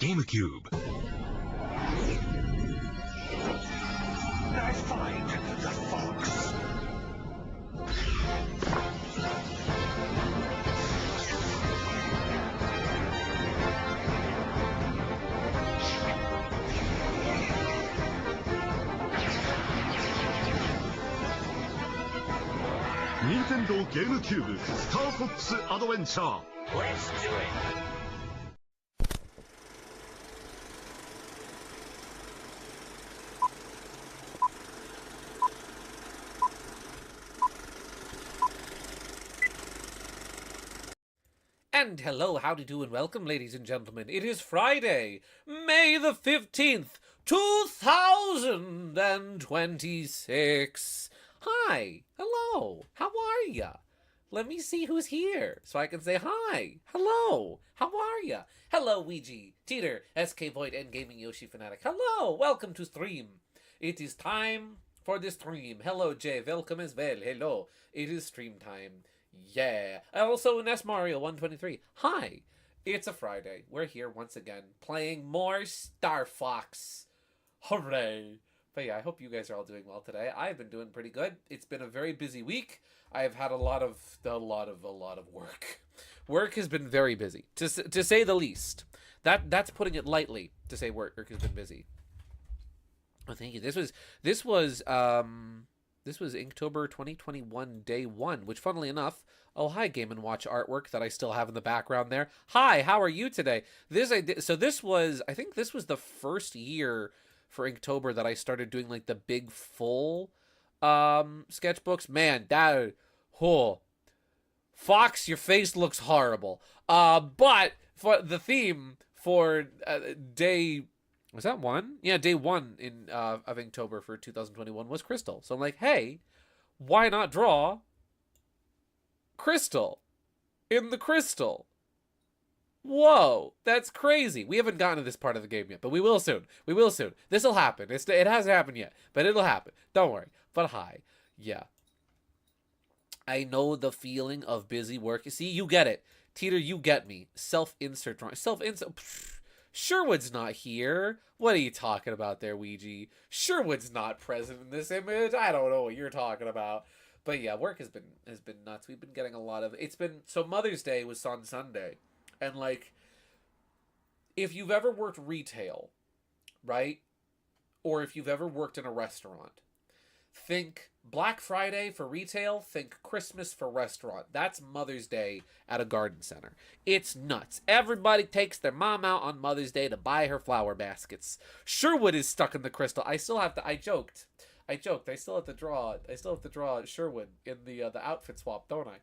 GameCube. I find the fox. Nintendo GameCube Star Fox Adventure. Let's do it. And hello, how do you do, and welcome, ladies and gentlemen. It is Friday, May the 15th, 2026. Hi, hello, how are ya? Let me see who's here, so I can say hi, hello, how are ya? Hello, Ouija, Teeter, SK Void, and Gaming Yoshi Fanatic. Hello, welcome to stream. It is time for the stream. Hello, Jay, welcome as well. Hello, it is stream time. Yeah. Also, Ness Mario 123. Hi. It's a Friday. We're here once again playing more Star Fox. Hooray. But yeah, I hope you guys are all doing well today. I've been doing pretty good. It's been a very busy week. I've had a lot of work. Work has been very busy, to say the least. That's putting it lightly, to say work has been busy. Oh, thank you. This was Inktober 2021 day 1, which funnily enough, oh hi Game & Watch artwork that I still have in the background there. Hi, how are you today? I think this was the first year for Inktober that I started doing like the big full sketchbooks. Man, Fox, your face looks horrible. But for the theme for day, was that 1? Yeah, day 1 of Inktober for 2021 was Crystal. So I'm like, hey, why not draw Crystal in the Crystal? Whoa, that's crazy. We haven't gotten to this part of the game yet, but we will soon. We will soon. This'll happen. It hasn't happened yet, but it'll happen. Don't worry. But hi. Yeah. I know the feeling of busy work. See, you get it. Teeter, you get me. Self-insert drawing. Self-insert. Sherwood's not here. What are you talking about there, Ouija? Sherwood's not present in this image. I don't know what you're talking about. But yeah, work has been nuts. We've been getting a lot of, so Mother's Day was on Sunday. And like, if you've ever worked retail, right? Or if you've ever worked in a restaurant, think Black Friday for retail, think Christmas for restaurant. That's Mother's Day at a garden center. It's nuts. Everybody takes their mom out on Mother's Day to buy her flower baskets. Sherwood is stuck in the crystal. I joked. I still have to draw Sherwood in the outfit swap, don't I?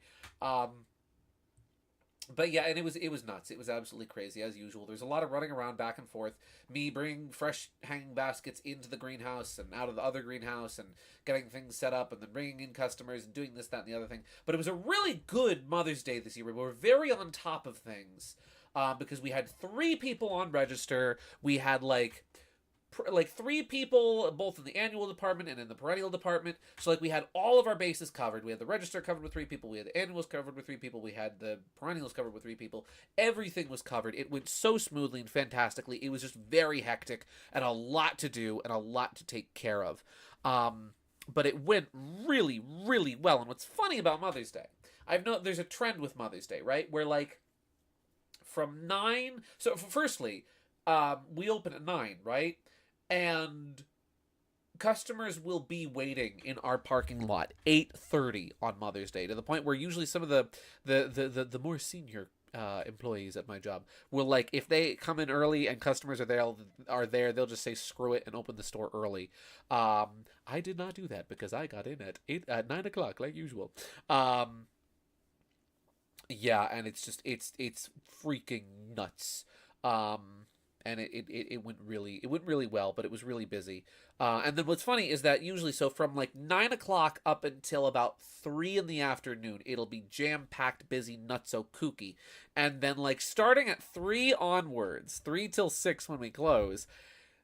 But yeah, and it was nuts. It was absolutely crazy, as usual. There's a lot of running around back and forth. Me bringing fresh hanging baskets into the greenhouse and out of the other greenhouse and getting things set up and then bringing in customers and doing this, that, and the other thing. But it was a really good Mother's Day this year. We were very on top of things because we had 3 people on register. We had like 3 people both in the annual department and in the perennial department. So like we had all of our bases covered. We had the register covered with 3 people. We had the annuals covered with 3 people. We had the perennials covered with 3 people. Everything was covered. It went so smoothly and fantastically. It was just very hectic and a lot to do and a lot to take care of. But it went really, really well. And what's funny about Mother's Day, I've noticed there's a trend with Mother's Day, right? Where like from 9, so firstly, we open at 9, right? And customers will be waiting in our parking lot 8:30 on Mother's Day, to the point where usually some of the more senior employees at my job will, like, if they come in early and customers are there, they'll just say screw it and open the store early. I did not do that because I got in at 9 o'clock like usual. Yeah, and it's freaking nuts. And it went really well, but it was really busy. And then what's funny is that usually, so from like 9 o'clock up until about 3 in the afternoon, it'll be jam-packed, busy, nutso kooky. And then like starting at 3 onwards, 3 till 6 when we close,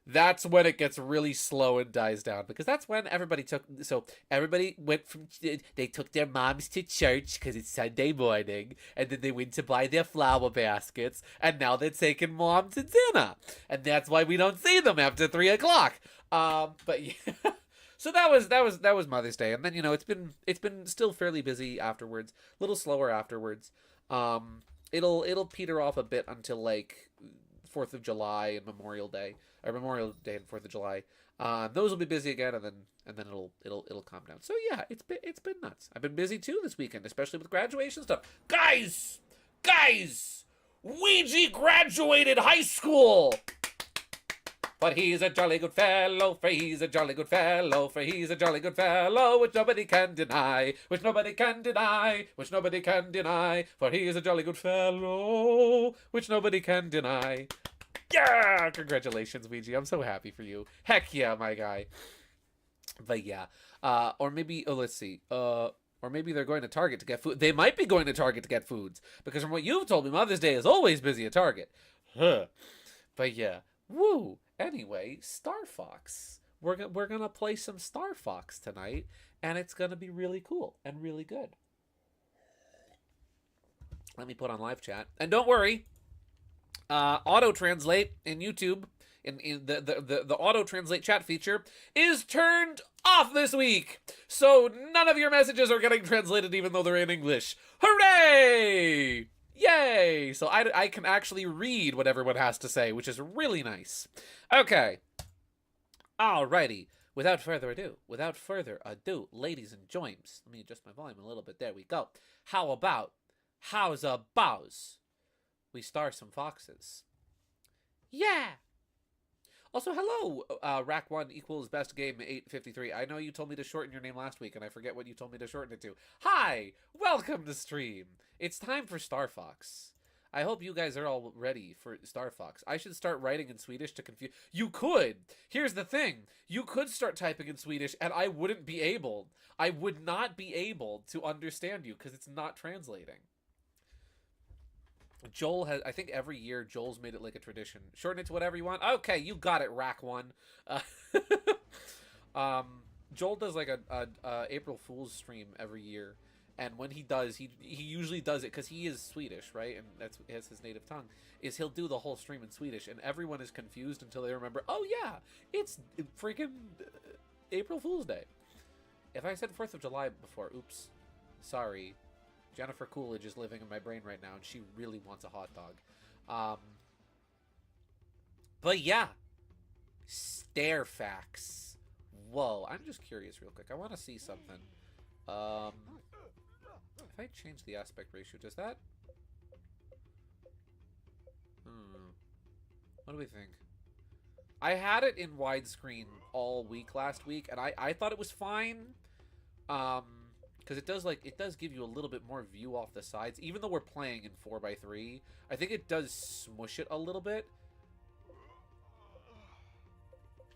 that's when it gets really slow and dies down, because that's when everybody went from, they took their moms to church because it's Sunday morning, and then they went to buy their flower baskets, and now they're taking mom to dinner, and that's why we don't see them after 3 o'clock. But yeah. So that was Mother's Day, and then it's been still fairly busy afterwards, a little slower afterwards. It'll peter off a bit until like 4th of July and Memorial Day and 4th of July. Those will be busy again, and then it'll calm down. So yeah, it's been nuts. I've been busy too this weekend, especially with graduation stuff. Guys, Ouija graduated high school. But he's a jolly good fellow, for he's a jolly good fellow, for he's a jolly good fellow, which nobody can deny, which nobody can deny, which nobody can deny, for he is a jolly good fellow, which nobody can deny. Yeah! Congratulations, Ouija. I'm so happy for you. Heck yeah, my guy. But yeah. Or maybe, let's see. Or maybe they're going to Target to get food. They might be going to Target to get foods, because from what you've told me, Mother's Day is always busy at Target. Huh. But yeah. Woo! Anyway, Star Fox. We're gonna play some Star Fox tonight, and it's gonna be really cool and really good. Let me put on live chat, and don't worry. Auto translate in YouTube, in the auto translate chat feature is turned off this week, so none of your messages are getting translated, even though they're in English. Hooray! Yay! So I can actually read what everyone has to say, which is really nice. Okay. Alrighty. Without further ado, ladies and joims. Let me adjust my volume a little bit. There we go. How's about we star some foxes? Yeah! Also, hello, Rack1 equals best game 853. I know you told me to shorten your name last week, and I forget what you told me to shorten it to. Hi! Welcome to stream. It's time for Star Fox. I hope you guys are all ready for Star Fox. I should start writing in Swedish to confuse... You could! Here's the thing. You could start typing in Swedish, and I wouldn't be able. I would not be able to understand you, because it's not translating. Joel has, I think every year Joel's made it like a tradition. Shorten it to whatever you want. Okay, you got it, Rack1. Joel does like a April Fool's stream every year, and when he does, he usually does it because he is Swedish, right? And that's his native tongue. Is he'll do the whole stream in Swedish, and everyone is confused until they remember. Oh yeah, it's freaking April Fool's Day. If I said 4th of July before, oops, sorry. Jennifer Coolidge is living in my brain right now, and she really wants a hot dog. But yeah. Stare facts. Whoa, I'm just curious real quick. I want to see something. If I change the aspect ratio, does that... What do we think? I had it in widescreen all week last week, and I thought it was fine. Because it does give you a little bit more view off the sides, even though we're playing in 4x3. I think it does smush it a little bit.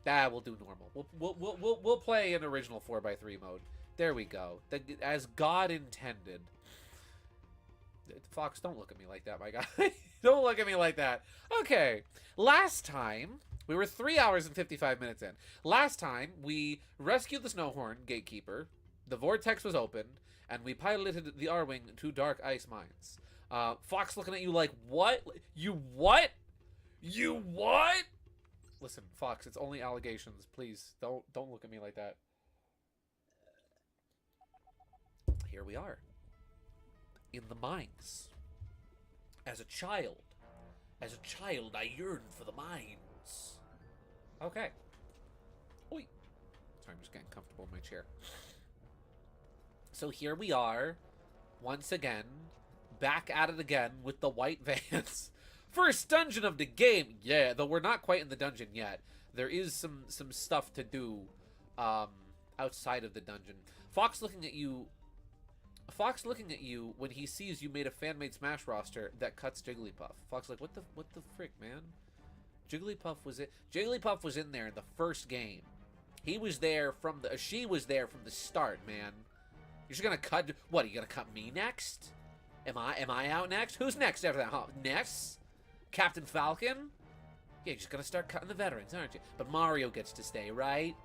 We'll do normal. We'll play in original 4x3 mode. There we go. As God intended. Fox, don't look at me like that, my guy. Don't look at me like that. Okay. Last time, we were 3 hours and 55 minutes in. Last time, we rescued the Snowhorn Gatekeeper. The vortex was opened, and we piloted the R-Wing to Dark Ice Mines. Fox looking at you like, what? You what? You what? Listen, Fox, it's only allegations. Please, don't look at me like that. Here we are. In the mines. As a child, I yearned for the mines. Okay. Oi. Sorry, I'm just getting comfortable in my chair. So here we are, once again, back at it again with the white vans. First dungeon of the game! Yeah, though we're not quite in the dungeon yet. There is some stuff to do outside of the dungeon. Fox looking at you when he sees you made a fan-made Smash roster that cuts Jigglypuff. Fox like, what the frick, man? Jigglypuff was in there in the first game. She was there from the start, man. You're just gonna cut... What, are you gonna cut me next? Am I out next? Who's next after that, huh? Ness? Captain Falcon? Yeah, you're just gonna start cutting the veterans, aren't you? But Mario gets to stay, right?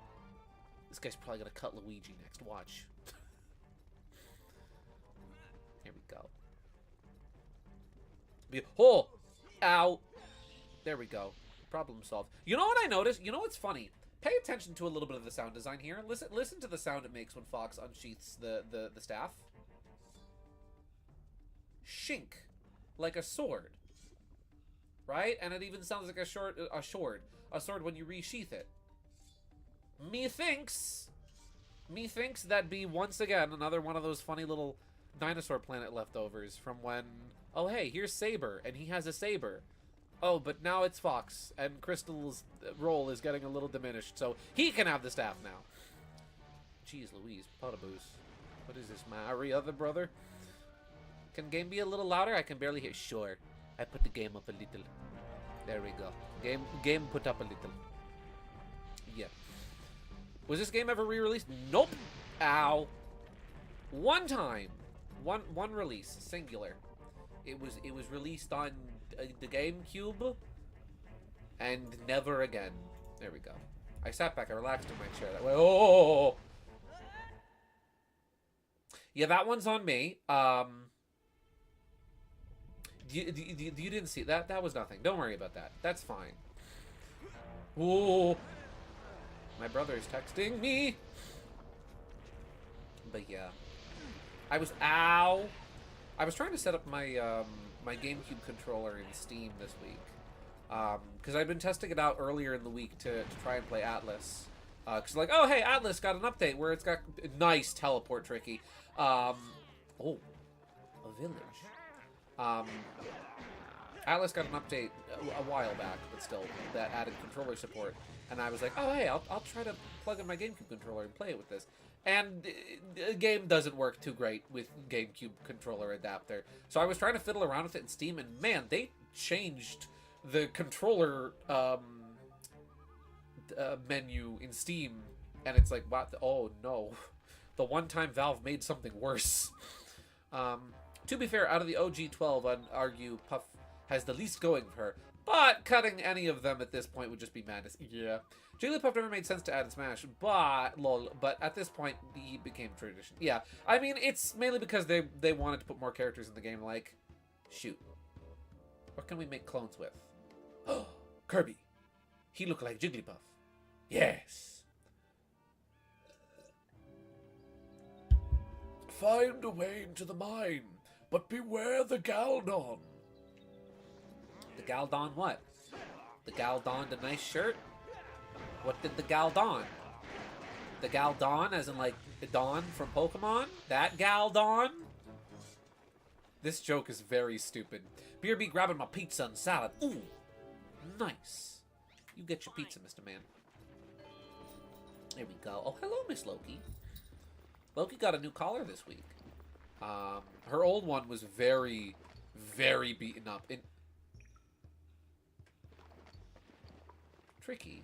This guy's probably gonna cut Luigi next. Watch. Here we go. Oh! Ow! There we go. Problem solved. You know what I noticed? You know what's funny? Pay attention to a little bit of the sound design here. Listen to the sound it makes when Fox unsheaths the staff. Shink. Like a sword. Right? And it even sounds like a sword when you resheath it. Methinks that be once again another one of those funny little dinosaur planet leftovers from when, oh hey, here's Saber, and he has a saber. Oh, but now it's Fox, and Crystal's role is getting a little diminished, so he can have the staff now. Jeez Louise, potaboos. What is this, my other brother? Can game be a little louder? I can barely hear. Sure. I put the game up a little. There we go. Game put up a little. Yeah. Was this game ever re-released? Nope. Ow. One time. One release. Singular. It was released on the GameCube. And never again. There we go. I sat back. I relaxed in my chair that way. Oh! Yeah, that one's on me. You didn't see that? That was nothing. Don't worry about that. That's fine. Whoa! My brother's texting me. But yeah, ow! I was trying to set up my my GameCube controller in Steam this week, because I'd been testing it out earlier in the week to try and play Atlas. Because like, oh hey, Atlas got an update where it's got nice teleport tricky. Oh, a village. Atlas got an update a while back, but still, that added controller support. And I was like, oh, hey, I'll try to plug in my GameCube controller and play it with this. And the game doesn't work too great with GameCube controller adapter. So I was trying to fiddle around with it in Steam, and man, they changed the controller menu in Steam. And it's like, what? Oh, no. The one-time Valve made something worse. To be fair, out of the OG 12, I'd argue Puff has the least going for her. But cutting any of them at this point would just be madness. Yeah. Jigglypuff never made sense to add in Smash, but lol. But at this point, he became tradition. Yeah. I mean, it's mainly because they wanted to put more characters in the game. Like, shoot, what can we make clones with? Oh, Kirby. He looked like Jigglypuff. Yes. Find a way into the mine, but beware the Galdon. The gal don what? The gal donned a nice shirt? What did the gal don? The gal don as in like the Dawn from Pokemon? That gal don? This joke is very stupid. BRB grabbing my pizza and salad. Ooh, nice. You get your pizza, Mr. Man. There we go. Oh, hello, Miss Loki. Loki got a new collar this week. Her old one was very, very beaten up. Tricky.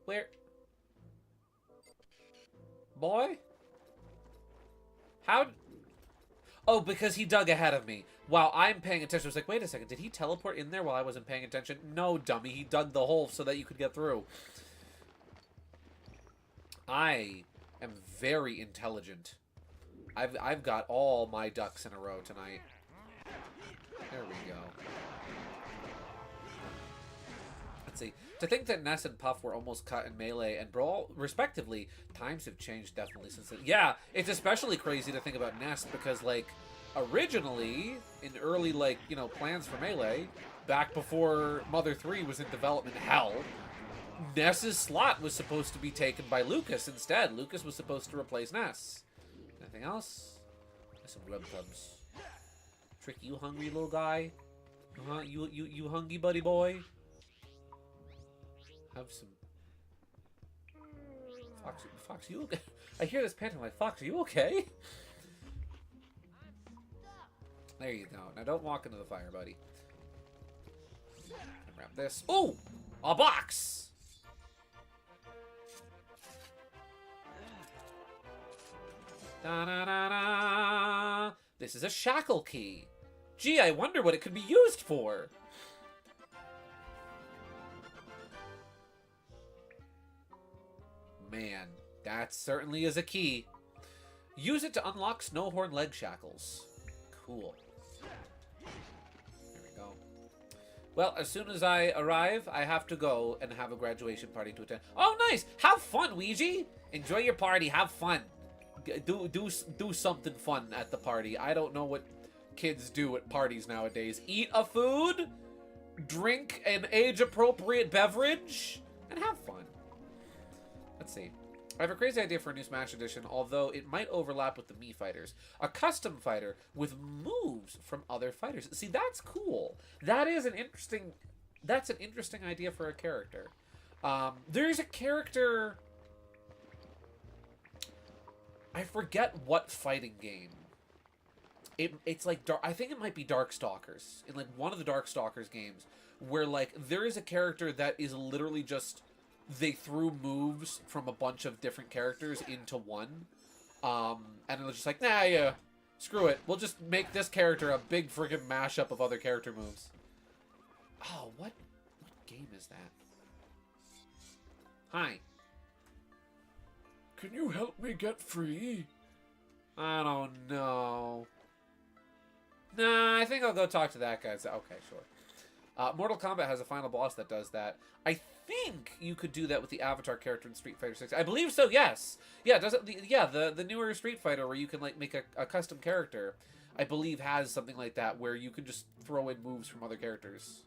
Where? Boy? How? Oh, because he dug ahead of me. Wow, I'm paying attention. I was like, wait a second. Did he teleport in there while I wasn't paying attention? No, dummy. He dug the hole so that you could get through. I am very intelligent. I've got all my ducks in a row tonight. There we go. Let's see. To think that Ness and Puff were almost cut in Melee and Brawl, respectively, times have changed definitely since then. Yeah, it's especially crazy to think about Ness because, like, originally, in early, like, you know, plans for Melee, back before Mother 3 was in development hell, Ness's slot was supposed to be taken by Lucas instead. Lucas was supposed to replace Ness. Anything else? There's some grub clubs. Trick, you hungry little guy? Uh-huh, you hungry buddy boy? Have some... Fox, you okay? I hear this panting like, Fox, are you okay? There you go. Now don't walk into the fire, buddy. Grab this. Oh! A box! Da-da-da-da. This is a shackle key. Gee, I wonder what it could be used for. Man, that certainly is a key. Use it to unlock Snowhorn leg shackles. Cool. There we go. Well, as soon as I arrive, I have to go and have a graduation party to attend. Oh, nice! Have fun, Ouija! Enjoy your party. Have fun. Do something fun at the party. I don't know what kids do at parties nowadays. Eat a food, drink an age-appropriate beverage, and have fun. Let's see. I have a crazy idea for a new Smash edition, although it might overlap with the Mii fighters. A custom fighter with moves from other fighters. See, that's cool. That is an interesting... That's an interesting idea for a character. There's a character... I forget what fighting game. It's like... I think it might be Darkstalkers. In, like, one of the Darkstalkers games. Where, like, there is a character that is literally just... They threw moves from a bunch of different characters into one. And it was just like, nah, yeah, screw it. We'll just make this character a big friggin' mashup of other character moves. Oh, what game is that? Hi. Can you help me get free? I don't know. Nah, I think I'll go talk to that guy. Okay, sure. Mortal Kombat has a final boss that does that. I think you could do that with the Avatar character in Street Fighter 6. I believe so, yes. Yeah, does it? Yeah, the newer Street Fighter where you can like make a custom character, I believe has something like that where you can just throw in moves from other characters.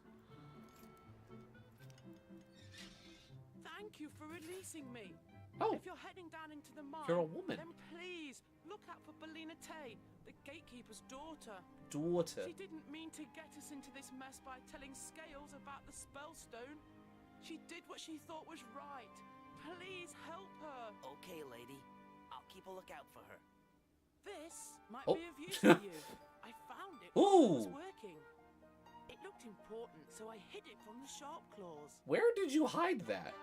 Thank you for releasing me. Oh. If you're heading down into the mine, You're a woman. then please look out for Belina Tay, the gatekeeper's daughter. Daughter. She didn't mean to get us into this mess by telling Scales about the Spellstone. She did what she thought was right. Please help her. Okay, lady. I'll keep a lookout for her. This might Oh. be of use to you. I found it while it was Ooh. working. It looked important, so I hid it from the sharp claws. Where did you hide that?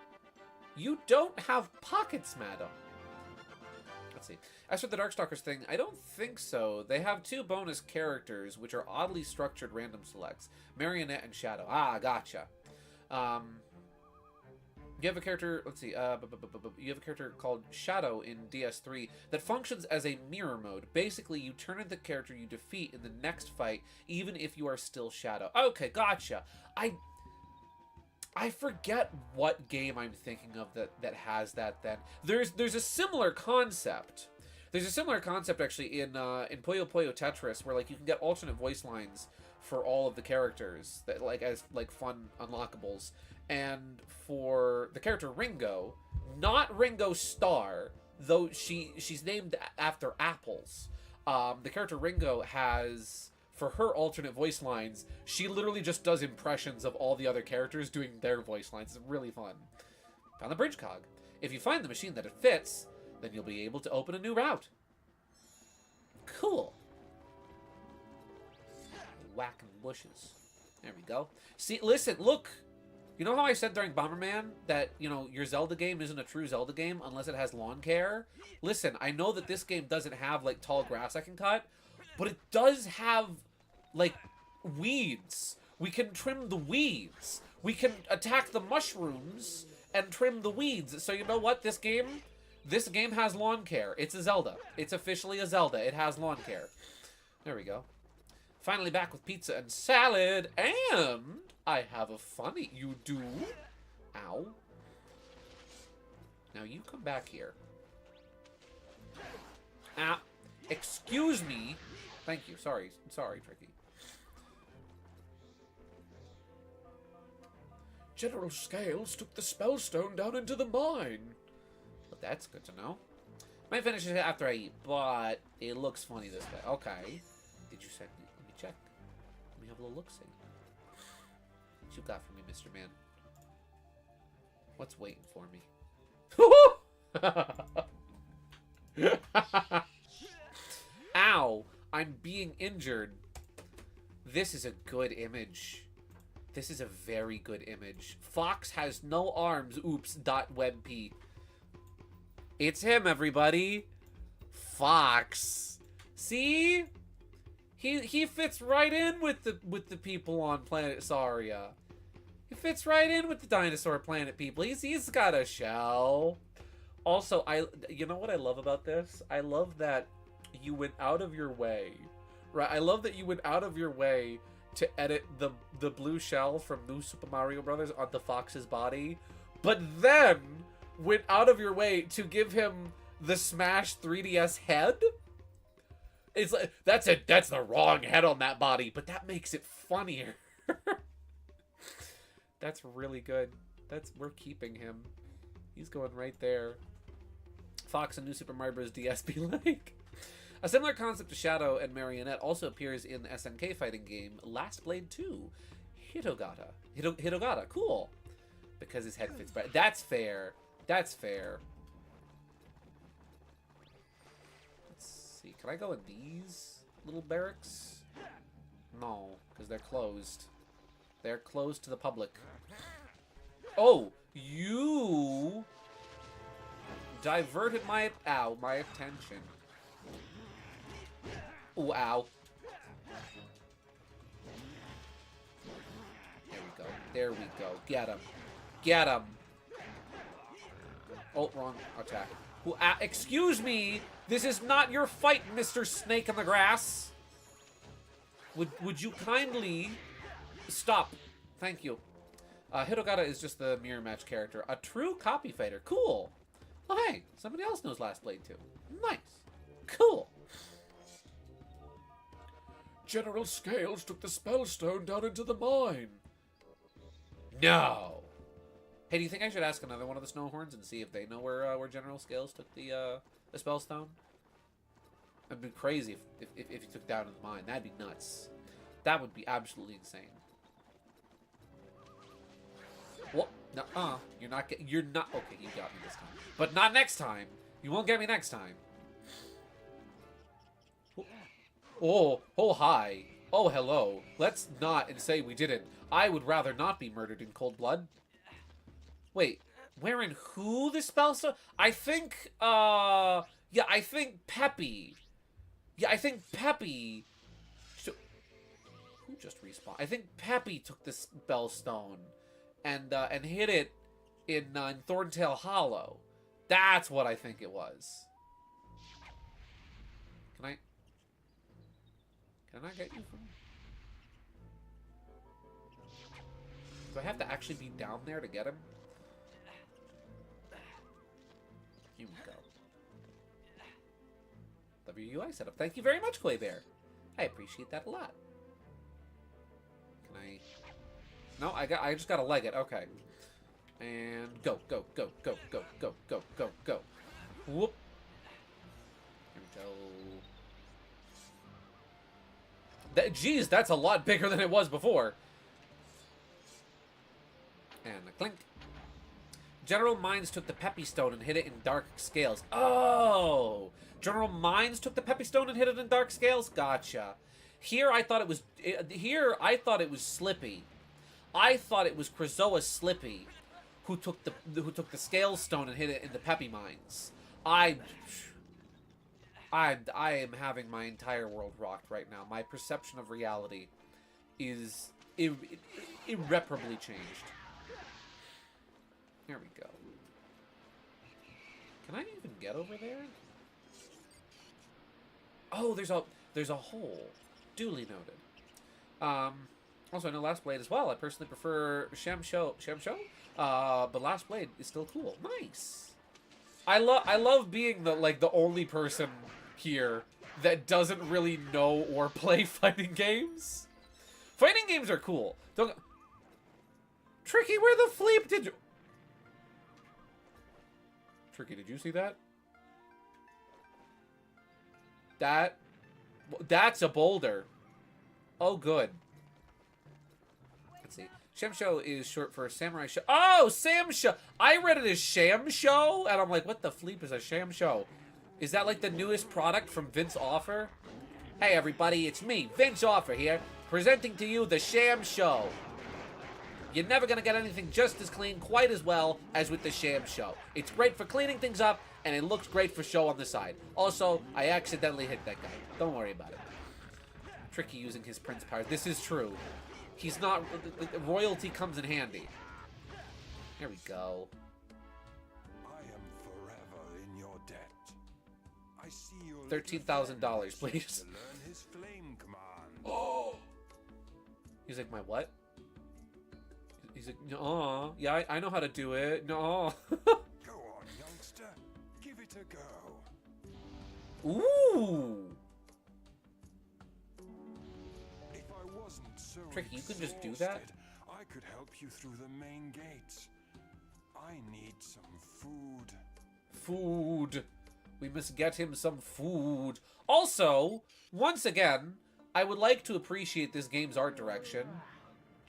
You don't have pockets, madam. Let's see. As for the Darkstalkers thing, I don't think so. They have two bonus characters, which are oddly structured random selects. Marionette and Shadow. Ah, gotcha. You have a character, let's see, you have a character called Shadow in DS3 that functions as a mirror mode. Basically, you turn into the character you defeat in the next fight, even if you are still Shadow. Okay, gotcha. I forget what game I'm thinking of that has that then. There's a similar concept. There's a similar concept actually in Puyo Puyo Tetris where like you can get alternate voice lines for all of the characters that like as like fun unlockables. And for the character Ringo, not Ringo Starr, though she's named after apples. The character Ringo has, for her alternate voice lines, she literally just does impressions of all the other characters doing their voice lines. It's really fun. Found the bridge cog. If you find the machine that it fits, then you'll be able to open a new route. Cool. Whacking bushes. There we go. See, listen, look. You know how I said during Bomberman that, you know, your Zelda game isn't a true Zelda game unless it has lawn care? Listen, I know that this game doesn't have, like, tall grass I can cut, but it does have, like, weeds. We can trim the weeds. We can attack the mushrooms and trim the weeds. So you know what? This game has lawn care. It's a Zelda. It's officially a Zelda. It has lawn care. There we go. Finally back with pizza and salad, and I have a funny. You do? Ow. Now you come back here. Ah, excuse me. Thank you. Sorry, Tricky. General Scales took the Spellstone down into the mine. Well, that's good to know. Might finish it after I eat, but it looks funny this way. Okay. Did you send me? Let me check. Let me have a little look-see. What you got for me, Mr. Man? What's waiting for me? Ow! I'm being injured. This is a good image. This is a very good image. Fox has no arms. Oops. .webp. It's him, everybody. Fox. See? He fits right in with the people on planet Saria. He fits right in with the dinosaur planet people. He's got a shell. Also, you know what I love about this? I love that you went out of your way. Right? I love that you went out of your way to edit the blue shell from New Super Mario Brothers onto Fox's body, but then went out of your way to give him the Smash 3DS head. It's like that's the wrong head on that body, but that makes it funnier. That's really good. We're keeping him. He's going right there. Fox and New Super Mario Bros. DS be like. A similar concept to Shadow and Marionette also appears in the SNK fighting game Last Blade 2, Hitogata. Hitogata, cool. Because his head fits better. That's fair. That's fair. Let's see. Can I go in these little barracks? No, because they're closed. They're closed to the public. Oh, you diverted my attention. Ooh, ow. There we go. There we go. Get him. Get him. Oh, wrong attack. Ooh, excuse me. This is not your fight, Mr. Snake in the Grass. Would you kindly stop? Thank you. Hitogata is just the mirror match character. A true copy fighter. Cool. Oh, hey. Somebody else knows Last Blade too. Nice. Cool. General Scales took the Spellstone down into the mine. No. Hey, do you think I should ask another one of the Snowhorns and see if they know where General Scales took the Spellstone? It'd be crazy if he took down in the mine. That'd be nuts. That would be absolutely insane. What? No, you're not. Okay, you got me this time, but not next time. You won't get me next time. Oh, hi. Oh, hello. Let's not and say we didn't. I would rather not be murdered in cold blood. Wait, where and who the Spellstone? I think, yeah, I think Peppy. Yeah, I think Peppy. Who just respawned? I think Peppy took the Spellstone and hid it in Thorntail Hollow. That's what I think it was. Can I get you from... Do I have to actually be down there to get him? Here we go. WUI setup. Thank you very much, Koi Bear. I appreciate that a lot. Can I... No, I just gotta leg it. Okay. And go. Whoop. Here we go. Geez, that's a lot bigger than it was before. And a clink. General Mines took the Peppy Stone and hid it in Dark Scales. Oh! General Mines took the Peppy Stone and hid it in Dark Scales? Gotcha. Here I thought it was... Slippy. I thought it was kxoah Slippy who took the Scale Stone and hid it in the Peppy Mines. I am having my entire world rocked right now. My perception of reality is irreparably changed. There we go. Can I even get over there? Oh, there's a hole. Duly noted. Also, I know Last Blade as well. I personally prefer Shamsho, but Last Blade is still cool. Nice. I love being the only person here that doesn't really know or play fighting games. Fighting games are cool. Don't... Tricky, where the fleep did you... Tricky, did you see that? That's a boulder. Oh, good. Let's see. Shamsho is short for Samurai Show. Oh, Samsho! I read it as Shamsho, and I'm like, what the fleep is a Shamsho? Is that like the newest product from Vince Offer? Hey everybody, it's me, Vince Offer here, presenting to you the Shamsho. You're never gonna get anything just as clean, quite as well, as with the Shamsho. It's great for cleaning things up and it looked great for show on the side. Also, I accidentally hit that guy. Don't worry about it. Tricky using his prince powers. This is true. He's not... royalty comes in handy. Here we go. I am forever in your debt. I see your $13,000, please. to learn his flame command. Oh! He's like, my what? He's like, no, yeah, I know how to do it. No. Go on, youngster. Give it a go. Ooh! If I wasn't so Tricky, you can just do that? exhausted, I could help you through the main gates. I need some food. Food. We must get him some food. Also, once again, I would like to appreciate this game's art direction.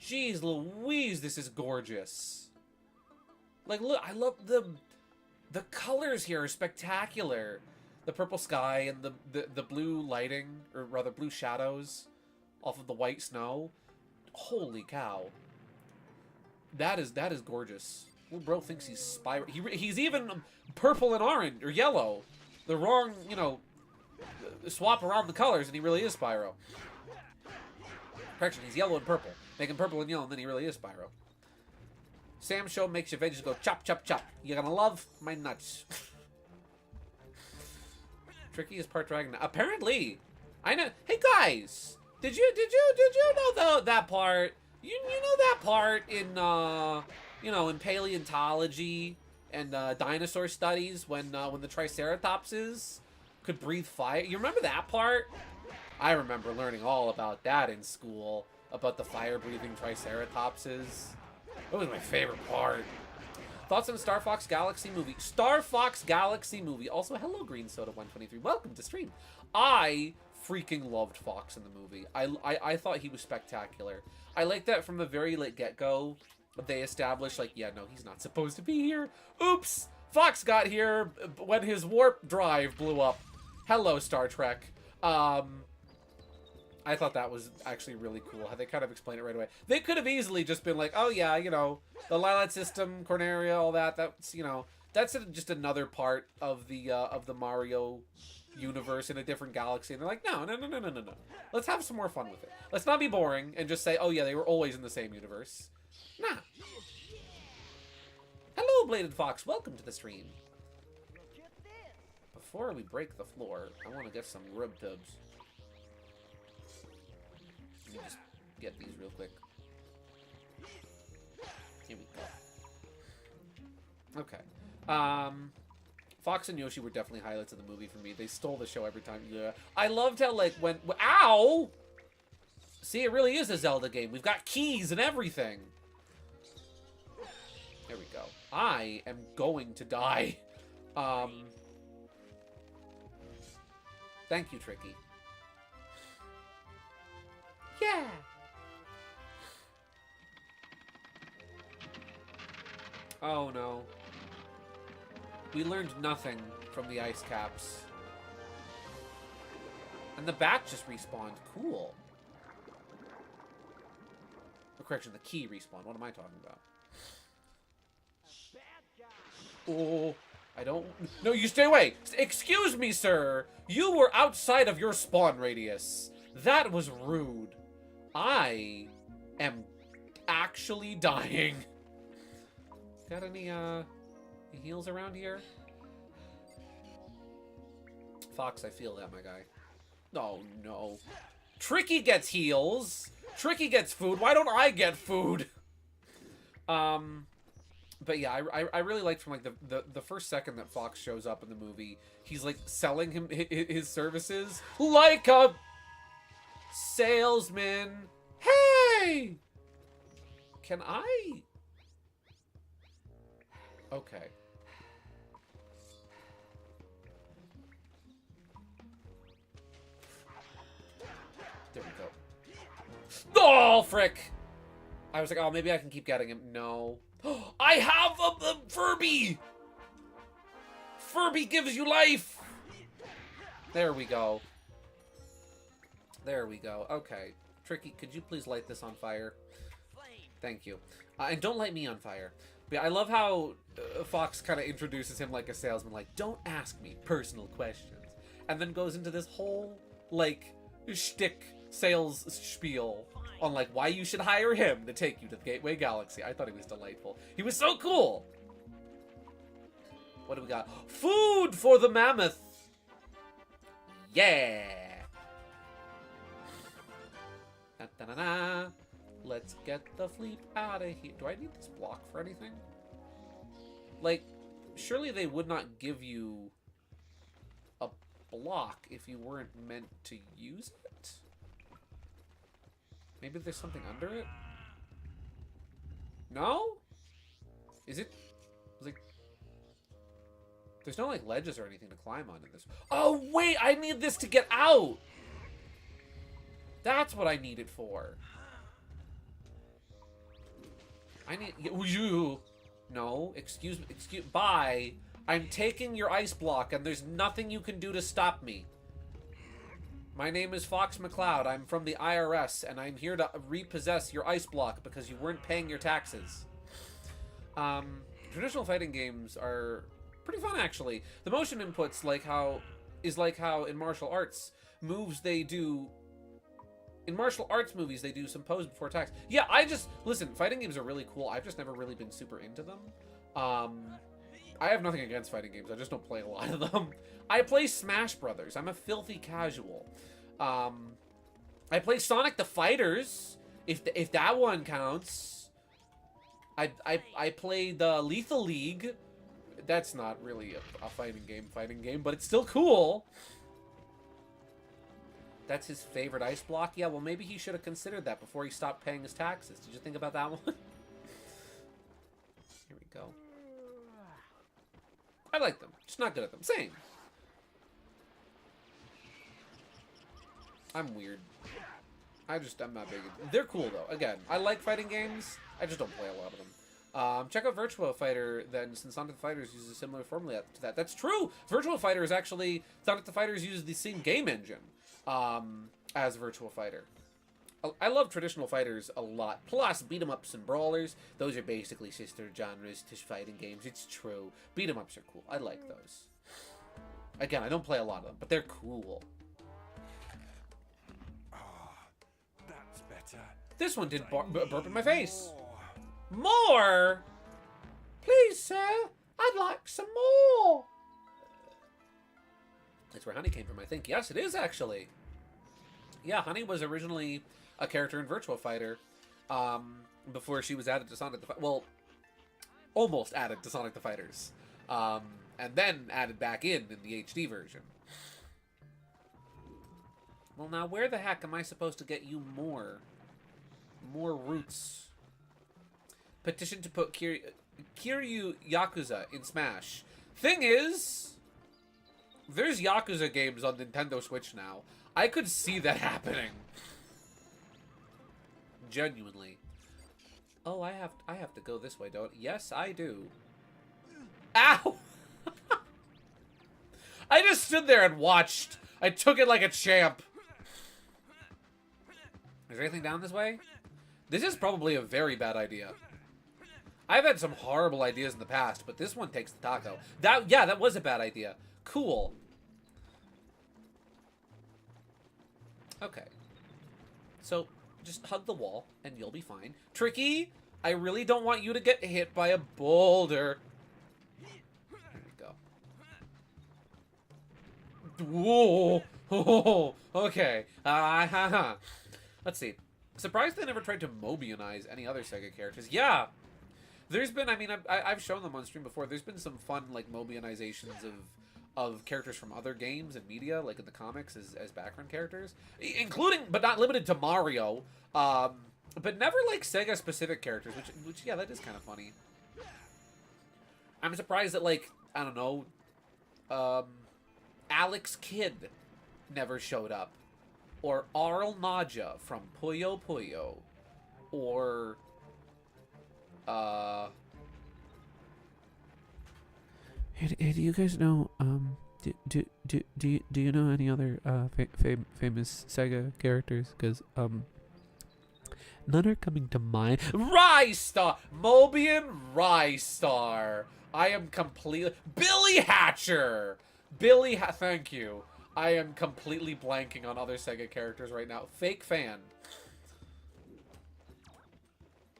Jeez Louise, this is gorgeous. Like, look, I love the colors here are spectacular. The purple sky and the blue lighting, or rather blue shadows off of the white snow. Holy cow. That is gorgeous. Little bro thinks he's Spyro. He's even purple and orange, or yellow. The wrong, you know, swap around the colors and he really is Spyro. Correction, he's yellow and purple. Make him purple and yellow and then he really is Spyro. Sam Show makes your veggies go chop, chop, chop. You're gonna love my nuts. Tricky is part dragon. Apparently. I know. Hey guys! Did you know that part? You know that part in, you know, in paleontology and dinosaur studies when the Triceratopses could breathe fire. You remember that part? I remember learning all about that in school, about the fire-breathing Triceratopses. That was my favorite part. Thoughts on the Star Fox Galaxy movie? Star Fox Galaxy movie. Also, hello, Green Soda 123. Welcome to stream. I freaking loved Fox in the movie. I thought he was spectacular. I like that from the very late get-go. They established, like, yeah, no, he's not supposed to be here. Oops! Fox got here when his warp drive blew up. Hello, Star Trek. I thought that was actually really cool, how they kind of explained it right away. They could have easily just been like, oh yeah, you know, the Lilat system, Corneria, all that, that's, you know, that's just another part of the Mario universe in a different galaxy. And they're like, no. Let's have some more fun with it. Let's not be boring and just say, oh yeah, they were always in the same universe. Nah. Hello, Bladed Fox. Welcome to the stream. Before we break the floor, I want to get some rub tubs. Let me just get these real quick. Here we go. Okay. Fox and Yoshi were definitely highlights of the movie for me. They stole the show every time. Yeah. I loved how, like, when... Ow! See, it really is a Zelda game. We've got keys and everything. There we go. I am going to die. Thank you, Tricky. Yeah. Oh no. We learned nothing from the ice caps. And the bat just respawned. Cool. Or correction, the key respawned. What am I talking about? Oh, I don't... No, you stay away! Excuse me, sir! You were outside of your spawn radius. That was rude. I am actually dying. Got any heals around here? Fox, I feel that, my guy. Oh, no. Tricky gets heals. Tricky gets food. Why don't I get food? But yeah, I really liked from like the first second that Fox shows up in the movie, he's like selling him his services like a salesman. Hey! Can I? Okay. There we go. Oh, frick! I was like, oh, maybe I can keep getting him. No. I have a Furby! Furby gives you life! There we go. There we go. Okay. Tricky, could you please light this on fire? Thank you. And don't light me on fire. But I love how Fox kind of introduces him like a salesman, like, don't ask me personal questions. And then goes into this whole, like, shtick sales spiel on, like, why you should hire him to take you to the Gateway Galaxy. I thought he was delightful. He was so cool! What do we got? Food for the mammoth! Yeah! Da-da-da-da. Let's get the fleet out of here. Do I need this block for anything? Like, surely they would not give you a block if you weren't meant to use it? Maybe there's something under it? No? Is it? Like, there's no, like, ledges or anything to climb on in this. Oh, wait! I need this to get out! That's what I need it for. I need you. No, excuse me. Bye. I'm taking your ice block, and there's nothing you can do to stop me. My name is Fox McCloud. I'm from the IRS, and I'm here to repossess your ice block because you weren't paying your taxes. Traditional fighting games are pretty fun, actually. The motion inputs, like how in martial arts moves they do. In martial arts movies, they do some pose before attacks. Yeah, listen, fighting games are really cool. I've just never really been super into them. I have nothing against fighting games. I just don't play a lot of them. I play Smash Brothers. I'm a filthy casual. I play Sonic the Fighters, if that one counts. I play the Lethal League. That's not really a fighting game, but it's still cool. That's his favorite ice block? Yeah, well, maybe he should have considered that before he stopped paying his taxes. Did you think about that one? Here we go. I like them. Just not good at them. Same. I'm weird. I'm not big. They're cool, though. Again, I like fighting games. I just don't play a lot of them. Check out Virtua Fighter, then, since Sonic the Fighters uses a similar formula to that. That's true! Virtua Fighter is actually... Sonic the Fighters uses the same game engine. As Virtua Fighter. I love traditional fighters a lot. Plus, beat-em-ups and brawlers, those are basically sister genres to fighting games. It's true. Beat-em-ups are cool. I like those. Again, I don't play a lot of them, but they're cool. That's better. This one did burp in my face. More? Please, sir. I'd like some more. That's where Honey came from, I think. Yes, it is, actually. Yeah, Honey was originally a character in Virtua Fighter before she was added to Sonic the Fighters. Well, almost added to Sonic the Fighters. And then added back in the HD version. Well, now, where the heck am I supposed to get you more roots? Petition to put Kiryu Yakuza in Smash. Thing is... There's Yakuza games on Nintendo Switch now. I could see that happening. Genuinely. Oh, I have to go this way, don't I? Yes, I do. Ow! I just stood there and watched. I took it like a champ. Is there anything down this way? This is probably a very bad idea. I've had some horrible ideas in the past, but this one takes the taco. That was a bad idea. Cool. Okay. So, just hug the wall, and you'll be fine. Tricky, I really don't want you to get hit by a boulder. There we go. Whoa! Oh, okay. Let's see. Surprised they never tried to Mobianize any other Sega characters. Yeah! There's been, I mean, I've shown them on stream before. There's been some fun, like, Mobianizations of characters from other games and media, like in the comics as background characters, including, but not limited to Mario, but never like Sega specific characters, which yeah, that is kind of funny. I'm surprised that, like, I don't know, Alex Kidd never showed up, or Arl Naja from Puyo Puyo, or Hey, do you guys know, do you know any other famous Sega characters? Because, None are coming to mind. Rystar! Mobian Rystar. I am completely... Billy Hatcher! Thank you. I am completely blanking on other Sega characters right now. Fake fan.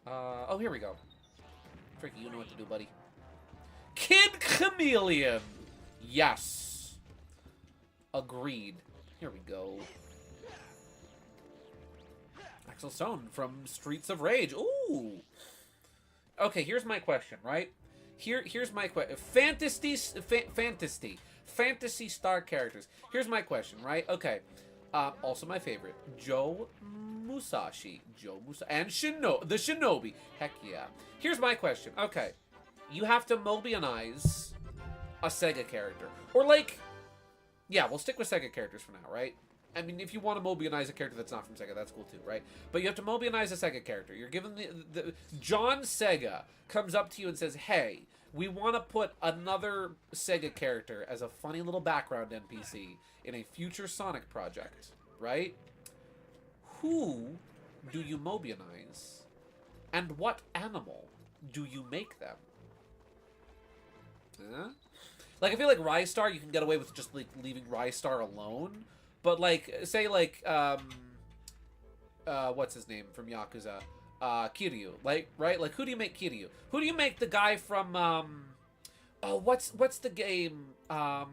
Oh, here we go. Tricky, you know what to do, buddy. Kid Chameleon! Yes. Agreed. Here we go. Axel Stone from Streets of Rage. Ooh. Okay, here's my question, right? Here's my question. Fantasy star characters. Here's my question, right? Okay. Also my favorite. Joe Musashi. And the Shinobi. Heck yeah. Here's my question. Okay. You have to Mobianize a Sega character. Or like... Yeah, we'll stick with Sega characters for now, right? I mean, if you want to Mobianize a character that's not from Sega, that's cool too, right? But you have to Mobianize a Sega character. You're given the John Sega comes up to you and says, hey, we want to put another Sega character as a funny little background NPC in a future Sonic project, right? Who do you Mobianize? And what animal do you make them? Huh? Like, I feel like Rystar, you can get away with just, like, leaving Rystar alone. But, like, say, like, what's his name from Yakuza? Kiryu. Like, right? Like, who do you make Kiryu? Who do you make the guy from, oh, what's the game? What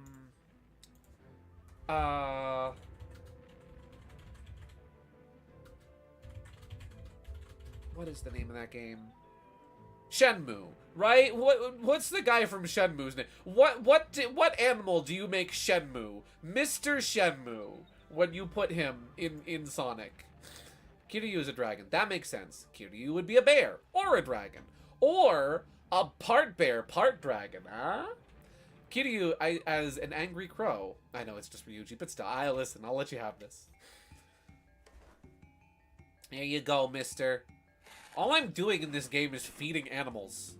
is the name of that game? Shenmue, right? What's the guy from Shenmue's name? What animal do you make Shenmue? Mr. Shenmue, when you put him in Sonic. Kiryu is a dragon. That makes sense. Kiryu would be a bear or a dragon or a part bear, part dragon, huh? Kiryu as an angry crow. I know it's just Ryuji, but still, listen, I'll let you have this. There you go, mister. All I'm doing in this game is feeding animals.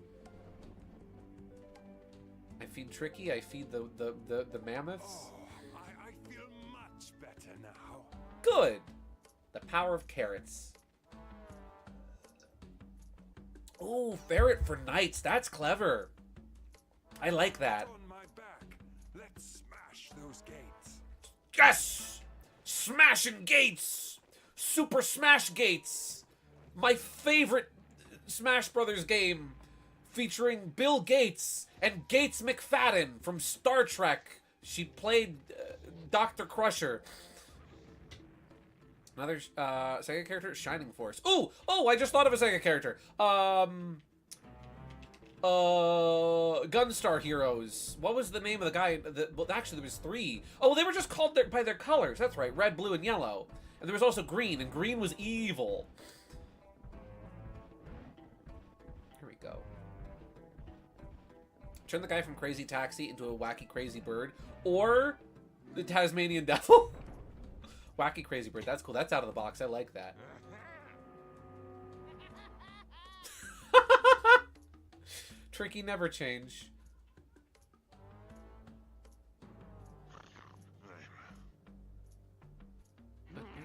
I feed Tricky, I feed the mammoths. Oh, I feel much better now. Good. The power of carrots. Ooh, ferret for knights. That's clever. I like that. On my back. Let's smash those gates. Yes! Smashing gates! Super Smash Gates! My favorite Smash Brothers game featuring Bill Gates and Gates McFadden from Star Trek. She played Dr. Crusher. Another Sega character, Shining Force. Ooh! Oh, I just thought of a Sega character. Gunstar Heroes. What was the name of the guy? Well, actually, there was 3. Oh, they were just called by their colors. That's right. Red, blue, and yellow. And there was also green, and green was evil. Here we go. Turn the guy from Crazy Taxi into a wacky crazy bird. Or the Tasmanian Devil. Wacky crazy bird. That's cool. That's out of the box. I like that. Tricky never change.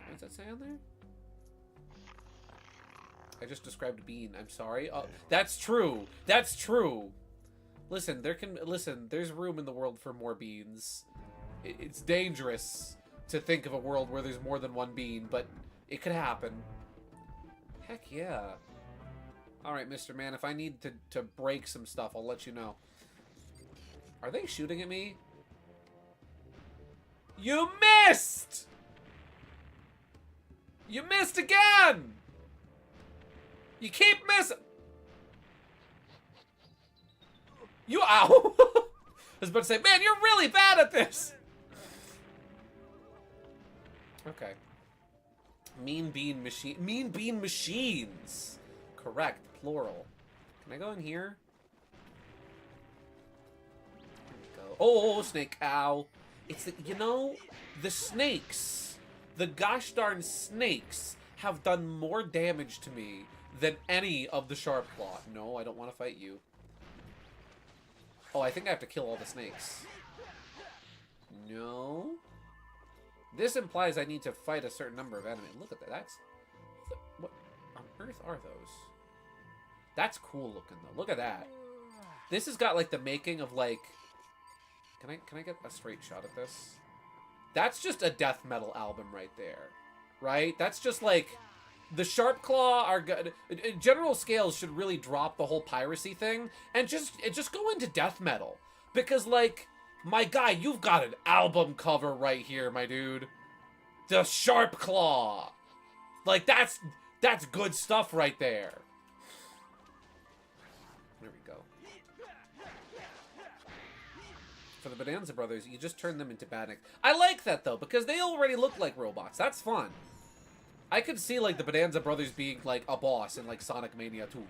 What's that say on there? I just described bean. I'm sorry. Oh, that's true. That's true. Listen, there's room in the world for more beans. It's dangerous to think of a world where there's more than one bean, but it could happen. Heck yeah. Alright, Mr. Man, if I need to break some stuff, I'll let you know. Are they shooting at me? You missed! You missed again! You keep missing! You, ow! I was about to say, man, you're really bad at this! Okay. Mean bean machines. Correct. Plural. Can I go in here? There we go. Oh, snake. Ow. It's the, you know, the snakes, the gosh darn snakes have done more damage to me than any of the sharp claw. No, I don't want to fight you. Oh, I think I have to kill all the snakes. No. This implies I need to fight a certain number of enemies. Look at that. That's... What? earth are those? That's cool looking though. Look at that. This has got like the making of like. Can I get a straight shot at this? That's just a death metal album right there, right? That's just like the Sharp Claw are good. General Scales should really drop the whole piracy thing and just go into death metal because like my guy, you've got an album cover right here, my dude. The Sharp Claw, like that's good stuff right there. There we go. For the Bonanza Brothers, you just turn them into badniks. I like that, though, because they already look like robots. That's fun. I could see, like, the Bonanza Brothers being, like, a boss in, like, Sonic Mania 2.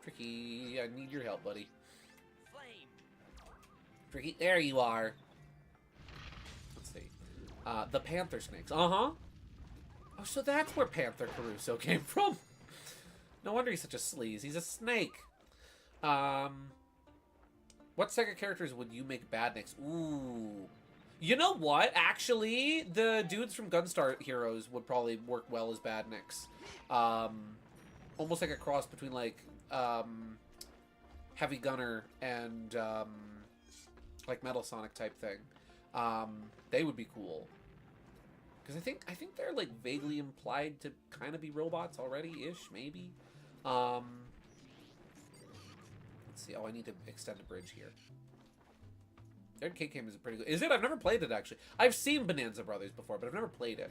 Tricky, I need your help, buddy. Flame. Tricky, there you are. Let's see. The Panther Snakes. Uh-huh. Oh, so that's where Panther Caruso came from. No wonder he's such a sleaze. He's a snake. What Sega characters would you make badniks? Ooh. You know what? Actually, the dudes from Gunstar Heroes would probably work well as badniks. Almost like a cross between, like, Heavy Gunner and, like, Metal Sonic type thing. They would be cool. Because I think they're, like, vaguely implied to kind of be robots already-ish, maybe. Let's see. Oh, I need to extend a bridge here. Arcade game is pretty good. Is it? I've never played it, actually. I've seen Bonanza Brothers before, but I've never played it.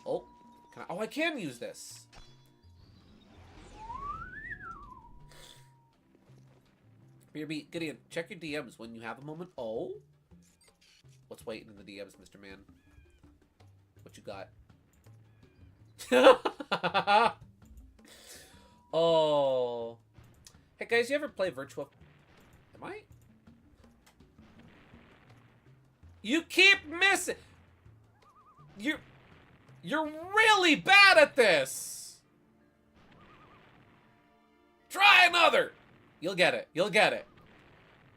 Oh. I can use this. BRB, Gideon, check your DMs when you have a moment. Oh? What's waiting in the DMs, Mr. Man? What you got? Oh. Hey, guys, you ever play Virtua... Am I? You keep missing... You're really bad at this! Try another! You'll get it. You'll get it.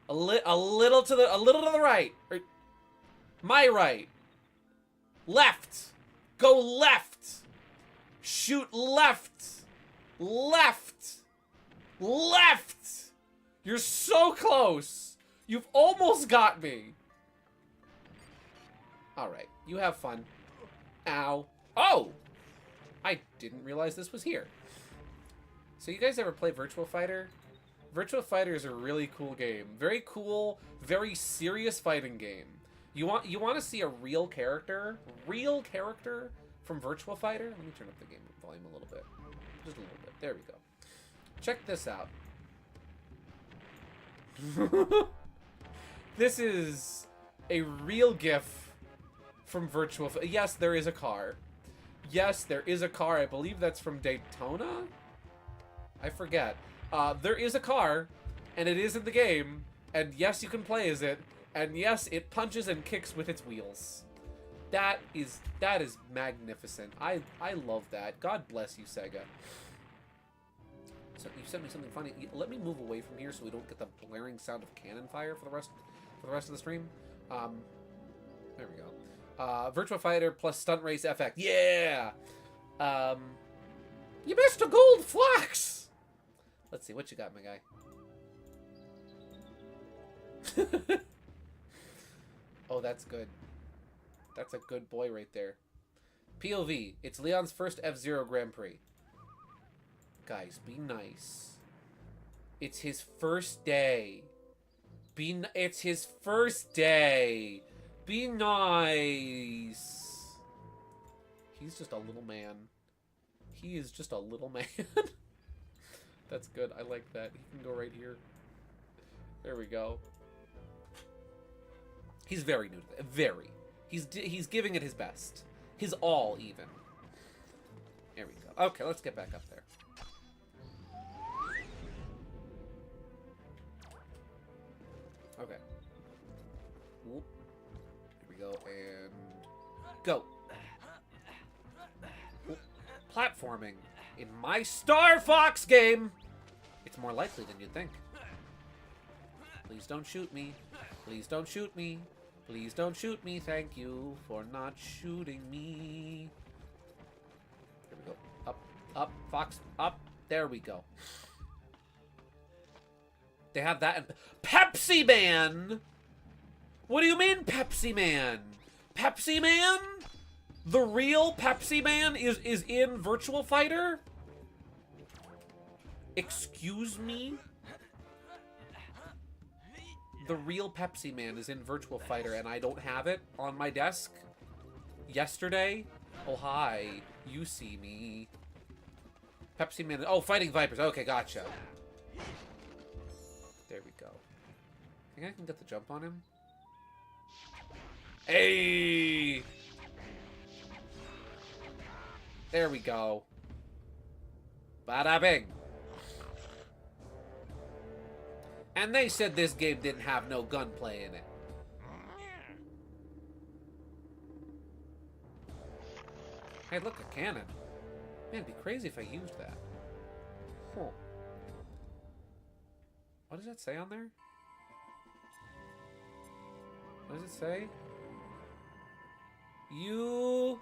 A little to the right. Or, my right. Left. Go left. Shoot left. Left. Left. You're so close. You've almost got me. All right. You have fun. Ow. Oh! I didn't realize this was here. So you guys ever play Virtua Fighter? Virtua Fighter is a really cool game. Very cool, very serious fighting game. You want to see a real character from Virtua Fighter? Let me turn up the game volume a little bit. Just a little bit. There we go. Check this out. This is a real GIF from Virtua Fighter. Yes, there is a car. Yes, there is a car. I believe that's from Daytona? I forget. There is a car, and it is in the game, and yes, you can play as it, and yes, it punches and kicks with its wheels. That is magnificent. I love that. God bless you, Sega. So you sent me something funny. Let me move away from here so we don't get the blaring sound of cannon fire for the rest of the stream. There we go. Virtua Fighter plus Stunt Race FX. Yeah. You missed a gold flux. Let's see, what you got, my guy? Oh, that's good. That's a good boy right there. POV, it's Leon's first F-Zero Grand Prix. Guys, be nice. It's his first day. It's his first day. Be nice. He's just a little man. He is just a little man. That's good. I like that. He can go right here. There we go. He's very new to that. Very. He's giving it his best. His all, even. There we go. Okay, let's get back up there. Okay. Whoop. Here we go, and... go! Whoop. Platforming. In my Star Fox game, it's more likely than you'd think. Please don't shoot me. Please don't shoot me. Please don't shoot me. Thank you for not shooting me. Here we go. Up, up, fox, up. There we go. They have that in Pepsi Man. What do you mean, Pepsi Man? Pepsi Man? The real Pepsi Man is in Virtual Fighter? Excuse me? The real Pepsi Man is in Virtual Fighter and I don't have it on my desk? Yesterday? Oh, hi. You see me. Pepsi Man. Oh, fighting vipers. Okay, gotcha. There we go. Think I can get the jump on him? Hey! There we go. Bada bing. And they said this game didn't have no gunplay in it. Hey, look, a cannon. Man, it'd be crazy if I used that. Huh. What does that say on there? What does it say? You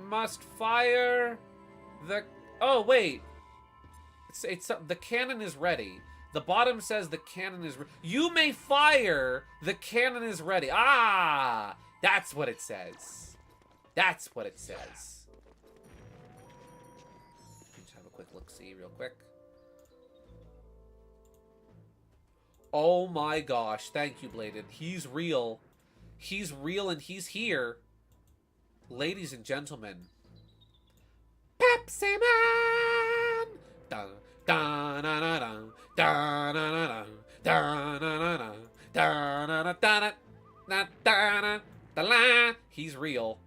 must fire the... Oh, wait. It's the cannon is ready. The bottom says the cannon is... You may fire. The cannon is ready. Ah! That's what it says. That's what it says. Just have a quick look-see real quick. Oh my gosh. Thank you, Bladed. He's real. He's real and he's here. Ladies and gentlemen. Pepsi Man! Dun, dun, dun, dun, dun, dun, dun, dun, dun, dun, dun, dun. He's real.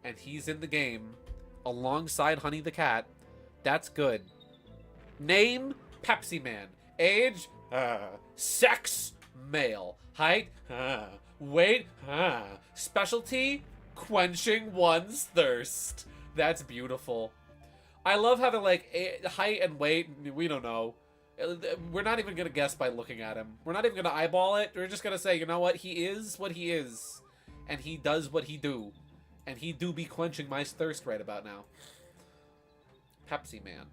And he's in the game. Alongside Honey the Cat. That's good. Name, Pepsi Man. Age, sex, male. Height, weight, specialty, quenching one's thirst. That's beautiful. I love how they're like, height and weight, we don't know. We're not even going to guess by looking at him. We're not even going to eyeball it. We're just going to say, you know what? He is what he is. And he does what he do. And he do be quenching my thirst right about now. Pepsi Man.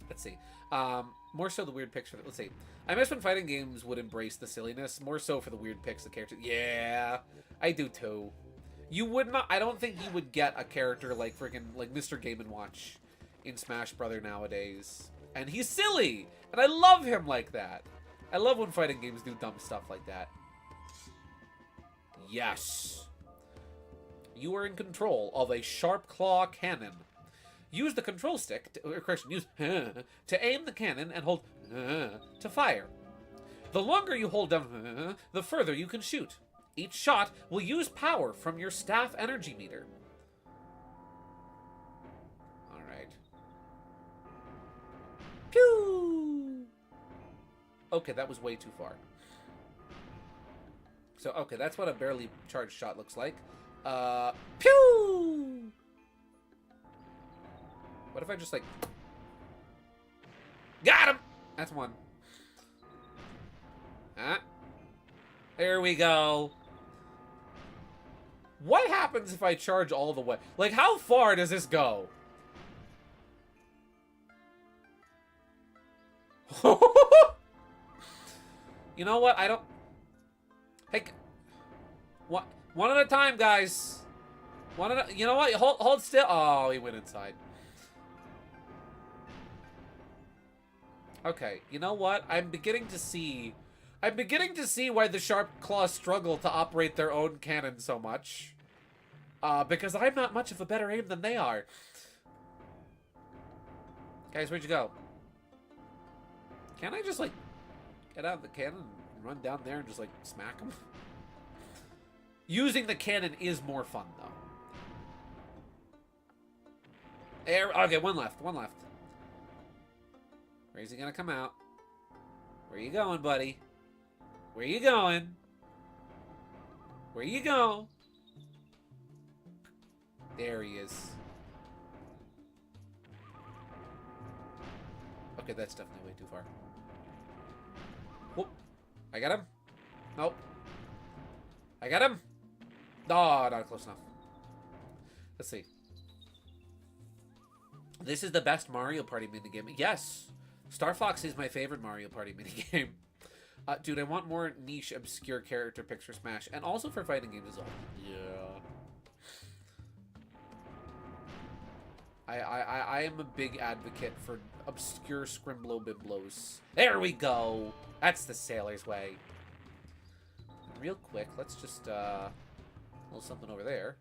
Let's see. More so the weird picture. Let's see. I miss when fighting games would embrace the silliness. More so for the weird pics of characters. Yeah, I do too. You would not... I don't think you would get a character like freaking... Like Mr. Game & Watch in Smash Brother nowadays. And he's silly! And I love him like that. I love when fighting games do dumb stuff like that. Yes. You are in control of a sharp claw cannon. Use the control stick, use to aim the cannon and hold to fire. The longer you hold down the further you can shoot. Each shot will use power from your staff energy meter. Alright. Pew! Okay, that was way too far. So, okay, that's what a barely charged shot looks like. Pew! What if I just, like... Got him! That's one. There we go. What happens if I charge all the way? Like, how far does this go? You know what? I don't... Hey, one at a time, guys. One at a... You know what? Hold still. Oh, he went inside. Okay, you know what? I'm beginning to see why the Sharp Claws struggle to operate their own cannon so much. Because I'm not much of a better aim than they are. Guys, where'd you go? Can't I just, like, get out of the cannon and run down there and just, like, smack them? Using the cannon is more fun, though. There, okay, one left, one left. Where's he gonna come out? Where you going, buddy? Where you going? Where you going? There he is. Okay, that's definitely way too far. Whoop. I got him. Nope. I got him. Oh, not close enough. Let's see. This is the best Mario Party minigame. Yes. Star Fox is my favorite Mario Party minigame. Dude, I want more niche, obscure character picks for Smash. And also for fighting games as well. Yeah. I am a big advocate for obscure scrimblow biblos. There we go. That's the sailor's way. And real quick, let's just, a little something over there.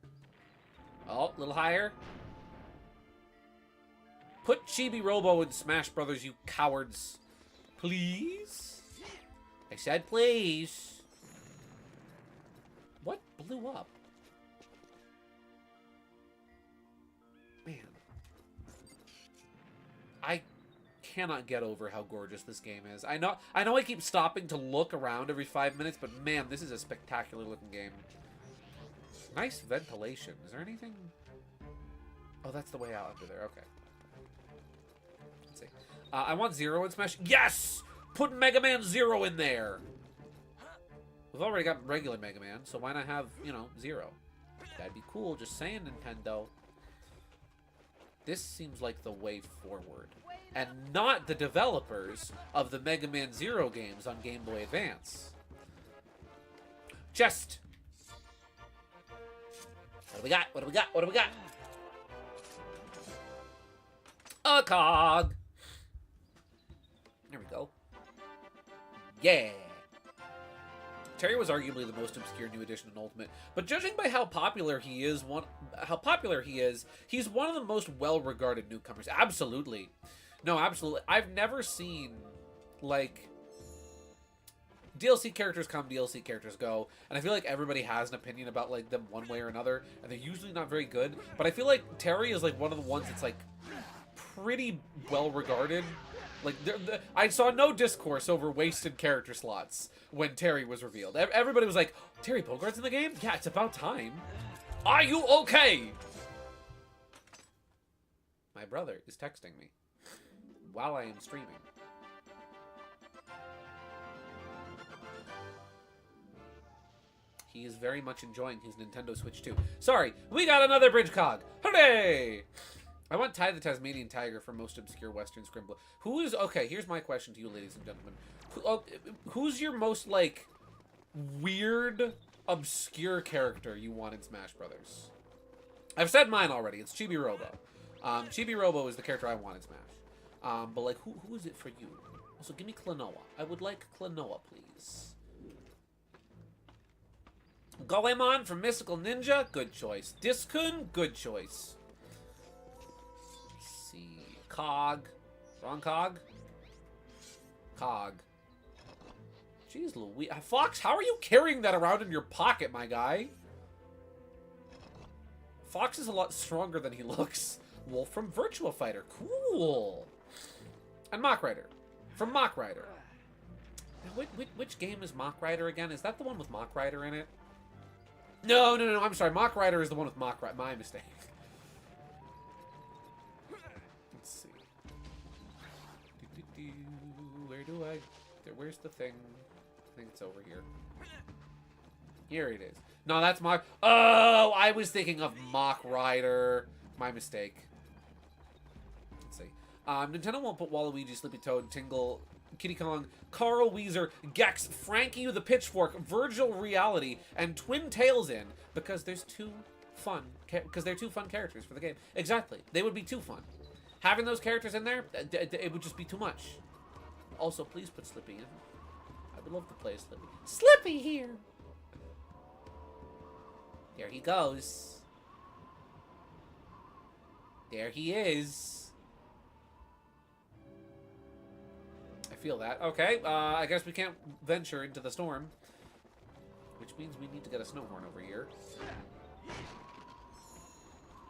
Oh, a little higher. Put Chibi Robo in Smash Brothers, you cowards. Please? I said please. What blew up? Man. I cannot get over how gorgeous this game is. I know I keep stopping to look around every 5 minutes, but man, this is a spectacular looking game. Nice ventilation. Is there anything? Oh, that's the way out under there. Okay. Let's see. I want Zero in Smash. Yes! Put Mega Man Zero in there! We've already got regular Mega Man, so why not have, you know, Zero? That'd be cool. Just saying, Nintendo. This seems like the way forward. And not the developers of the Mega Man Zero games on Game Boy Advance. Chest! What do we got? What do we got? What do we got? A cog! There we go. Yeah! Terry was arguably the most obscure new addition in Ultimate, but judging by how popular he is, he's one of the most well-regarded newcomers. Absolutely. No, absolutely. I've never seen, like, DLC characters come, DLC characters go, and I feel like everybody has an opinion about, like, them one way or another, and they're usually not very good, but I feel like Terry is, like, one of the ones that's, like, pretty well-regarded. Like, I saw no discourse over wasted character slots when Terry was revealed. Everybody was like, Terry Bogart's in the game? Yeah, it's about time. Are you okay? My brother is texting me while I am streaming. He is very much enjoying his Nintendo Switch 2. Sorry, we got another bridge cog. Hooray! I want Ty the Tasmanian Tiger for most obscure Western scrimbler. Who is... Okay, here's my question to you, ladies and gentlemen. Who's your most, like, weird, obscure character you want in Smash Brothers? I've said mine already. It's Chibi Robo. Chibi Robo is the character I want in Smash. But, like, who is it for you? Also, give me Klonoa. I would like Klonoa, please. Goemon from Mystical Ninja? Good choice. Diskun? Good choice. Cog. Wrong cog? Cog. Jeez Louise. Fox, how are you carrying that around in your pocket, my guy? Fox is a lot stronger than he looks. Wolf from Virtua Fighter. Cool. And Mach Rider. From Mach Rider. Now, which game is Mach Rider again? Is that the one with Mach Rider in it? No, I'm sorry. Mach Rider is the one with Mach Rider. My mistake. Where's the thing? I think it's over here. Here it is. No, that's Mach... Oh, I was thinking of Mach Rider. My mistake. Let's see. Nintendo won't put Waluigi, Slippy Toad, Tingle, Kiddy Kong, Carl Weezer, Gex, Frankie the Pitchfork, Virgil Reality, and Twin Tails in because there's too fun. Because they're too fun characters for the game. Exactly. They would be too fun. Having those characters in there, it would just be too much. Also, please put Slippy in. I would love to play Slippy. Slippy here! There he goes. There he is. I feel that. Okay, I guess we can't venture into the storm. Which means we need to get a Snowhorn over here.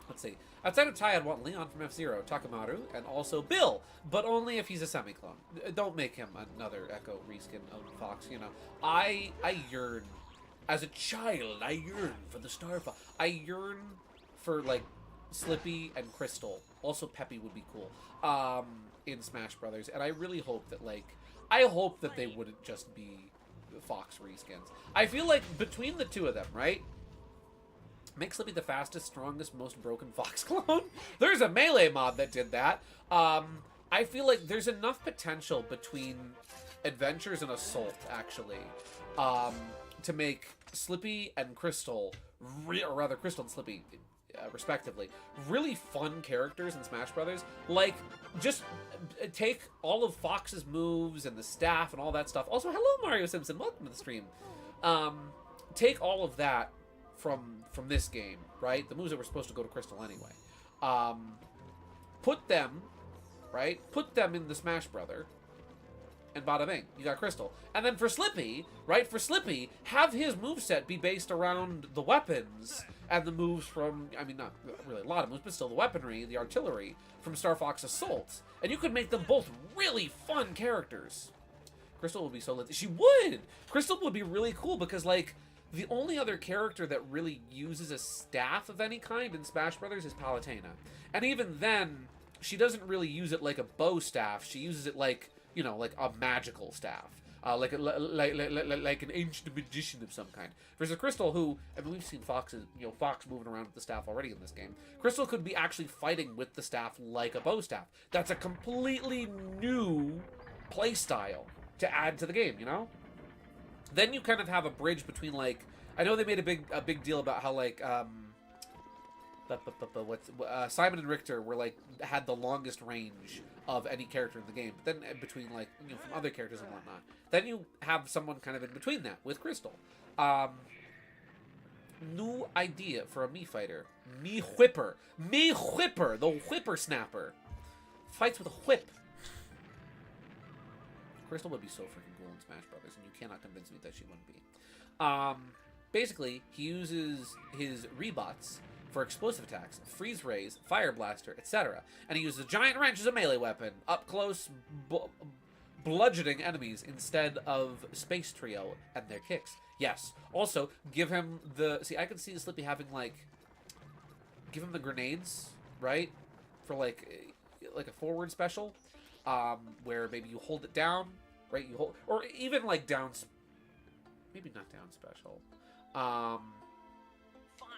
Let's see. Outside of Ty, I'd want Leon from F-Zero, Takamaru, and also Bill, but only if he's a semi-clone. Don't make him another Echo reskin of Fox, you know. I yearn. As a child, I yearn for the Star Fox. I yearn for, like, Slippy, and Crystal. Also, Peppy would be cool in Smash Brothers. And I really hope that, like, I hope that they wouldn't just be Fox reskins. I feel like between the two of them, right? Make Slippy the fastest, strongest, most broken Fox clone. There's a Melee mod that did that. I feel like there's enough potential between Adventures and Assault, actually, to make Slippy and Crystal, or rather Crystal and Slippy, respectively, really fun characters in Smash Brothers. Like, just take all of Fox's moves and the staff and all that stuff. Also, hello, Mario Simpson. Welcome to the stream. Take all of that from this game, right? The moves that were supposed to go to Crystal anyway. Put them, right? Put them in the Smash Brother. And bada bing, you got Crystal. And then for Slippy, right? For Slippy, have his moveset be based around the weapons and the moves from, I mean, not really a lot of moves, but still the weaponry, the artillery from Star Fox Assault. And you could make them both really fun characters. Crystal would be so lit. She would! Crystal would be really cool because, like, the only other character that really uses a staff of any kind in Smash Brothers is Palutena. And even then, she doesn't really use it like a bow staff. She uses it like, you know, like a magical staff. Like an ancient magician of some kind. Versus Crystal, who, I mean, we've seen Fox moving around with the staff already in this game. Crystal could be actually fighting with the staff like a bow staff. That's a completely new play style to add to the game, you know? Then you kind of have a bridge between, like, I know they made a big deal about how, like, Simon and Richter were, like, had the longest range of any character in the game, but then between, like, you know, from other characters and whatnot. Then you have someone kind of in between that with Crystal. New idea for a Mii fighter. Mii Whipper. Mii Whipper, the whippersnapper. Fights with a whip. Crystal would be so freaking cool in Smash Brothers, and you cannot convince me that she wouldn't be. Basically, he uses his rebots for explosive attacks, freeze rays, fire blaster, etc. And he uses a giant wrench as a melee weapon, up close, bludgeoning enemies instead of Space Trio and their kicks. Yes. Also, give him the... See, I could see Slippy having, like... Give him the grenades, right? For, like a forward special. Where maybe you hold it down, right? You hold... Or even, like, down... Maybe not down special.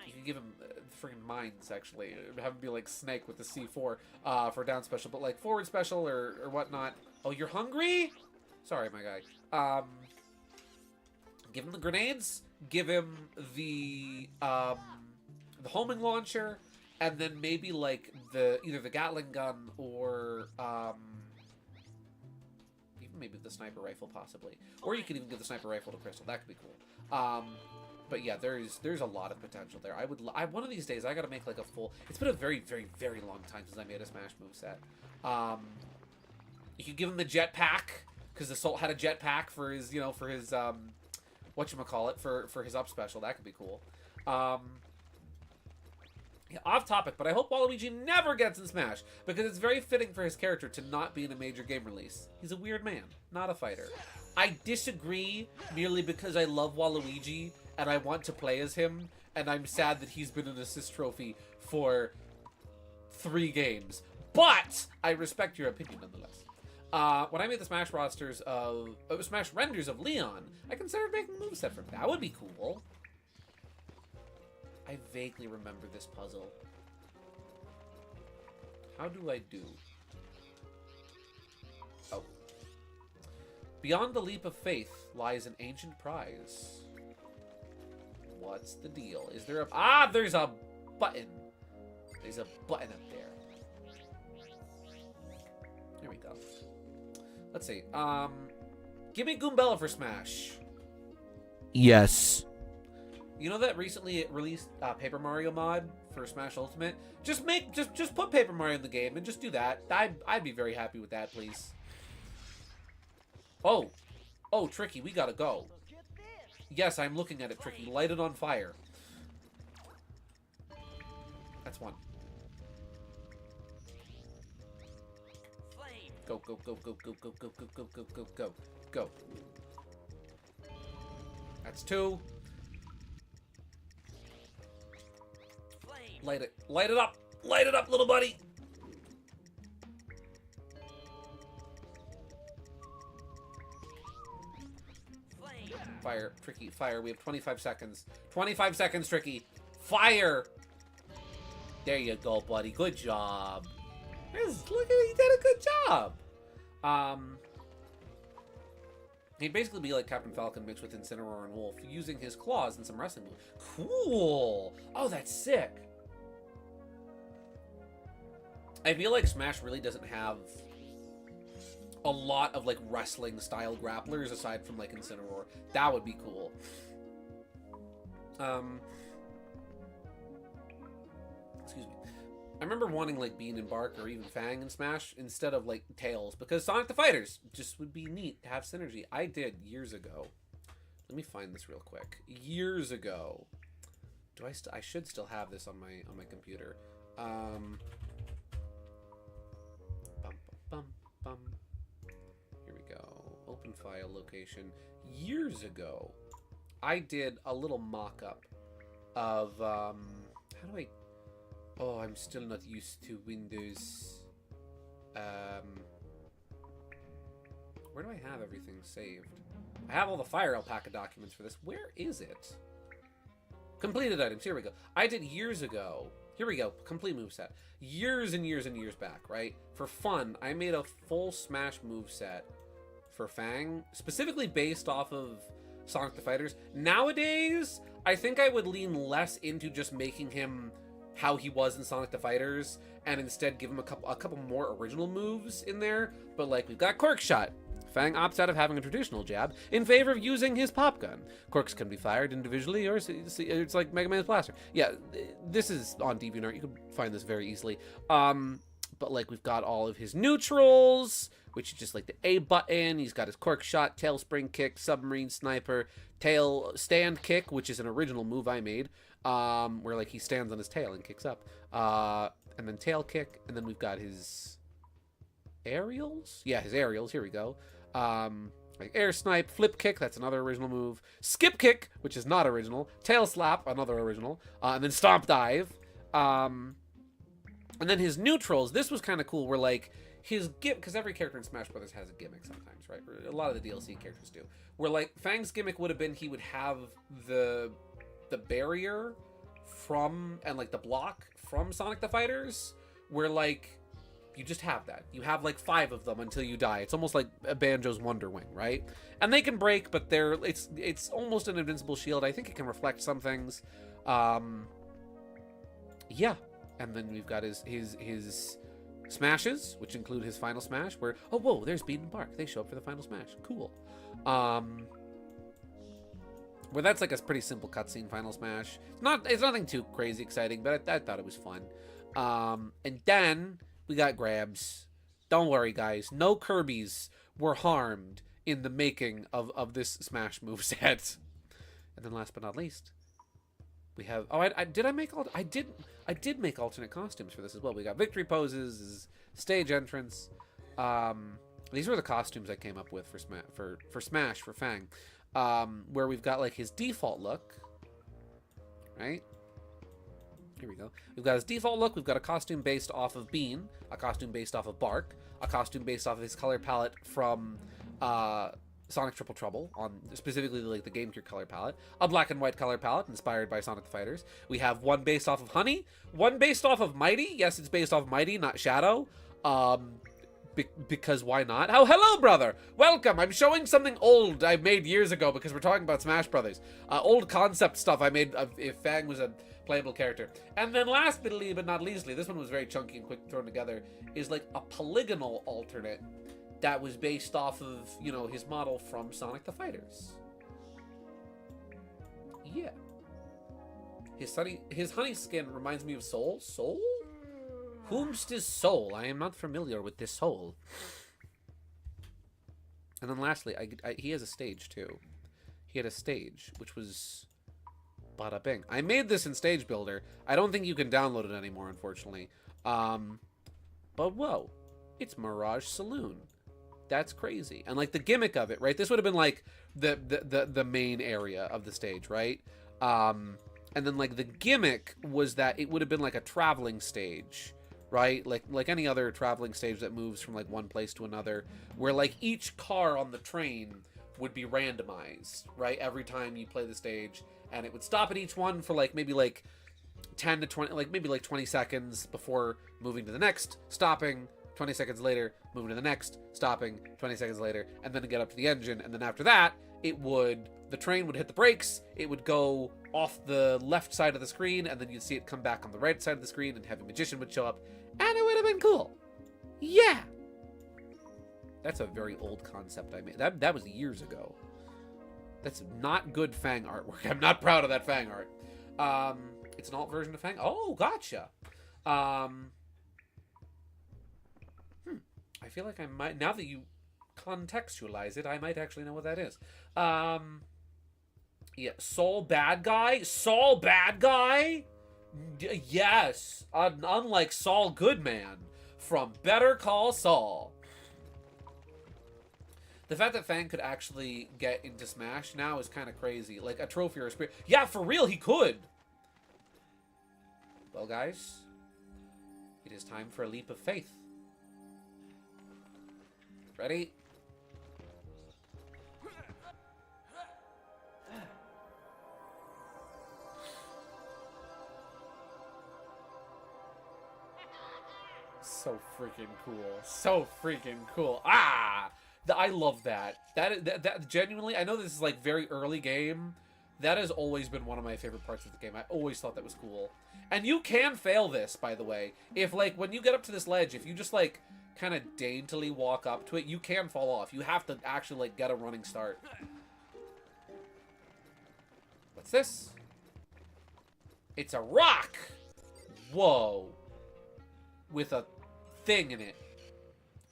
You can give him freaking mines, actually. Have him be like Snake with the C4 for down special. But, like, forward special or whatnot. Oh, you're hungry? Sorry, my guy. Give him the grenades. Give him the homing launcher. And then maybe, like, either the Gatling gun or... even maybe the sniper rifle, possibly. Or you could even give the sniper rifle to Crystal. That could be cool. But yeah, there's a lot of potential there. One of these days I gotta make like a full. It's been a very, very, very long time since I made a Smash moveset. You could give him the jetpack because Assault had a jetpack for his, you know, for his whatchamacallit, for his up special. That could be cool. Yeah, off topic, but I hope Waluigi never gets in Smash because it's very fitting for his character to not be in a major game release. He's a weird man, not a fighter. I disagree merely because I love Waluigi and I want to play as him, and I'm sad that he's been an assist trophy for 3 games. But I respect your opinion nonetheless. When I made the Smash rosters of Smash renders of Leon, I considered making a moveset for him. That would be cool. I vaguely remember this puzzle. How do I do? Oh. Beyond the leap of faith lies an ancient prize. What's the deal? Is there a... Ah, there's a button. There's a button up there. Here we go. Let's see. Give me Goombella for Smash. Yes. You know that recently it released Paper Mario mod for Smash Ultimate? Just put Paper Mario in the game and just do that. I'd be very happy with that, please. Oh. Oh, Tricky, we gotta go. Yes, I'm looking at it, Tricky. Light it on fire. That's one. Go, go, go, go, go, go, go, go, go, go, go, go, go. That's 2. Light it. Light it up. Light it up, little buddy. Fire, Tricky, fire. We have 25 seconds. 25 seconds, Tricky. Fire! There you go, buddy. Good job. Look at he did a good job. He'd basically be like Captain Falcon mixed with Incineroar and Wolf, using his claws and some wrestling moves. Cool! Oh, that's sick. I feel like Smash really doesn't have a lot of like wrestling style grapplers aside from like Incineroar. That would be cool. Excuse me. I remember wanting like Bean and Bark or even Fang in Smash instead of like Tails, because Sonic the Fighters just would be neat to have synergy. I did years ago. Let me find this real quick. Years ago. Do I should still have this on my computer. Bum, bum, bum, bum. Here we go. Open file location. Years ago, I did a little mock-up of how do I? Oh, I'm still not used to Windows. Where do I have everything saved? I have all the Fire Alpaca documents for this. Where is it? Completed items. Here we go. I did years ago. Here we go. Complete moveset. Years and years and years back, right? For fun, I made a full Smash moveset for Fang, specifically based off of Sonic the Fighters. Nowadays, I think I would lean less into just making him how he was in Sonic the Fighters, and instead give him a couple more original moves in there. But like, we've got Quirk Shot. Fang opts out of having a traditional jab in favor of using his pop gun. Quirks can be fired individually, or it's like Mega Man's blaster. Yeah, this is on DeviantArt. You can find this very easily. But like, we've got all of his neutrals, which is just like the A button. He's got his Quirk Shot, Tail Spring Kick, Submarine Sniper, Tail Stand Kick, which is an original move I made, where like he stands on his tail and kicks up. And then Tail Kick, and then we've got his aerials. Yeah, his aerials. Here we go. Like Air Snipe, Flip Kick, that's another original move. Skip Kick, which is not original. Tail Slap, another original. And then Stomp Dive. And then his neutrals. This was kind of cool, where like his gimmick, because every character in Smash Brothers has a gimmick sometimes, right? A lot of the DLC characters do. Where like Fang's gimmick would have been he would have the barrier from, and like the block from Sonic the Fighters, where like you just have that. You have like 5 of them until you die. It's almost like a Banjo's Wonder Wing, right? And they can break, but it's almost an invincible shield. I think it can reflect some things. Yeah. And then we've got his smashes, which include his final smash, where, oh, whoa, there's Bean and Bark. They show up for the final smash. Cool. Where that's like a pretty simple cutscene final smash. It's nothing too crazy exciting, but I thought it was fun. And then we got grabs. Don't worry, guys. No Kirby's were harmed in the making of this Smash moveset. And then last but not least, we have... Oh, I did make alternate costumes for this as well. We got victory poses, stage entrance. These were the costumes I came up with for Smash, for Fang. Where we've got like his default look, right? Here we go. We've got his default look. We've got a costume based off of Bean, a costume based off of Bark, a costume based off of his color palette from Sonic Triple Trouble, on specifically like the GameCube color palette, a black and white color palette inspired by Sonic the Fighters. We have one based off of Honey, one based off of Mighty. Yes, it's based off of Mighty, not Shadow. Because why not? Oh, hello, brother! Welcome! I'm showing something old I made years ago because we're talking about Smash Brothers. Old concept stuff I made if Fang was a playable character. And then last but not leastly, this one was very chunky and quick thrown together, is like a polygonal alternate that was based off of, you know, his model from Sonic the Fighters. Yeah. His honey skin reminds me of Soul? Soul? Whomst is Soul? I am not familiar with this Soul. And then lastly, he has a stage too. He had a stage, which was bada bing. I made this in Stage Builder. I don't think you can download it anymore, unfortunately. But whoa, it's Mirage Saloon. That's crazy. And like the gimmick of it, right? This would have been like the main area of the stage, right? And then, like, the gimmick was that it would have been like a traveling stage, right? Like any other traveling stage that moves from, like, one place to another, where, like, each car on the train would be randomized, right? Every time you play the stage, and it would stop at each one for, like, maybe, like, 10 to 20, like, maybe, like, 20 seconds before moving to the next, stopping, 20 seconds later, moving to the next, stopping, 20 seconds later, and then get up to the engine, and then after that, the train would hit the brakes, it would go off the left side of the screen, and then you'd see it come back on the right side of the screen, and Heavy Magician would show up, and it would have been cool. Yeah! That's a very old concept I made. That was years ago. That's not good Fang artwork. I'm not proud of that Fang art. It's an alt version of Fang? Oh, gotcha! I feel like I might, now that you contextualize it, I might actually know what that is. Yeah, Saul bad guy? Saul bad guy? Yes, unlike Saul Goodman from Better Call Saul. The fact that Fang could actually get into Smash now is kind of crazy. Like, a trophy or a spirit. Yeah, for real, he could! Well, guys, it is time for a leap of faith. Ready? So freaking cool. So freaking cool. Ah! I love that. That genuinely, I know this is like very early game. That has always been one of my favorite parts of the game. I always thought that was cool. And you can fail this, by the way. If, like, when you get up to this ledge, if you just, like, kind of daintily walk up to it, you can fall off. You have to actually, like, get a running start. What's this? It's a rock! Whoa. With a thing in it.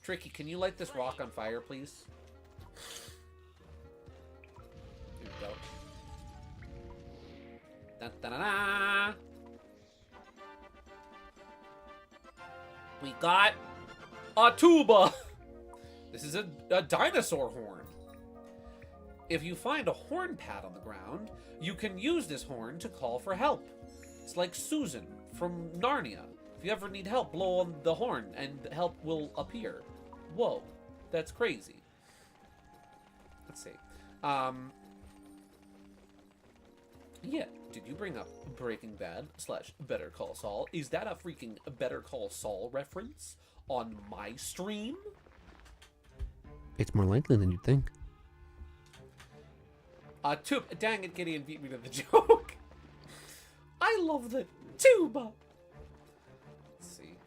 Tricky, can you light this rock on fire, please? Here we go. Da-da-da-da! We got a tuba! This is a dinosaur horn. If you find a horn pad on the ground, you can use this horn to call for help. It's like Susan from Narnia. If you ever need help, blow on the horn and help will appear. Whoa, that's crazy. Let's see. Yeah, did you bring up Breaking Bad / Better Call Saul? Is that a freaking Better Call Saul reference on my stream? It's more likely than you'd think. Dang it, Gideon beat me to the joke. I love the tuba. Let's see.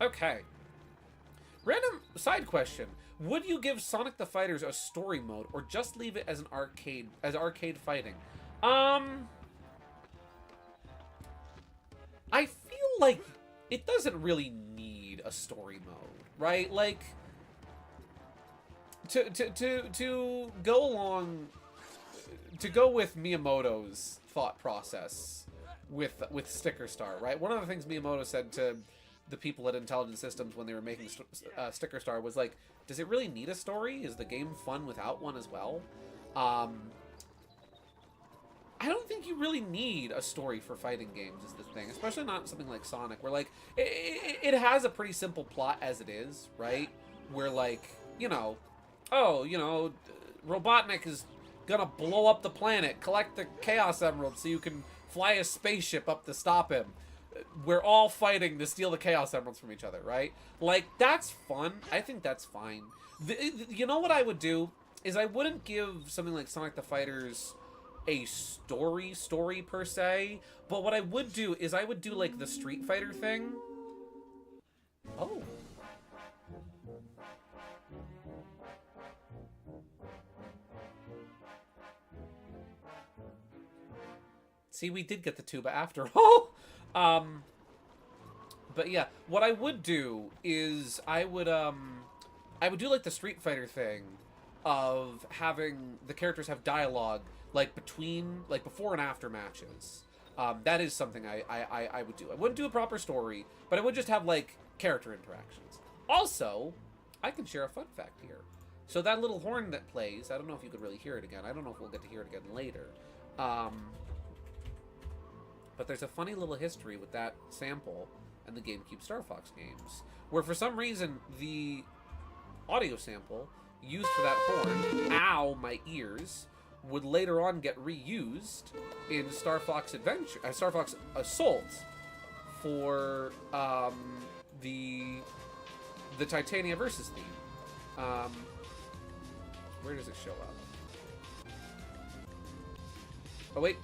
Okay. Random side question. Would you give Sonic the Fighters a story mode or just leave it as an arcade fighting? I feel like it doesn't really need a story mode, right? Like to go along, to go with Miyamoto's thought process with Sticker Star, right? One of the things Miyamoto said to the people at Intelligent Systems when they were making Sticker Star was like, does it really need a story? Is the game fun without one as well? I don't think you really need a story for fighting games is the thing, especially not something like Sonic, where, like, it has a pretty simple plot as it is, right? Where, like, you know, oh, you know, Robotnik is gonna blow up the planet, collect the Chaos Emerald so you can fly a spaceship up to stop him. We're all fighting to steal the Chaos Emeralds from each other, right? Like, that's fun. I think that's fine. You know what I would do? Is I wouldn't give something like Sonic the Fighters a story per se, but what I would do is I would do like the Street Fighter thing. Oh. See, we did get the tuba after all. But yeah, what I would do is I would do like the Street Fighter thing of having the characters have dialogue like between, like before and after matches. That is something I would do. I wouldn't do a proper story, but I would just have like character interactions. Also, I can share a fun fact here. So that little horn that plays, I don't know if you could really hear it again. I don't know if we'll get to hear it again later. But there's a funny little history with that sample and the GameCube Star Fox games, where for some reason the audio sample used for that horn, ow, my ears, would later on get reused in Star Fox Assault for the Titania Versus theme. Where does it show up? Oh wait,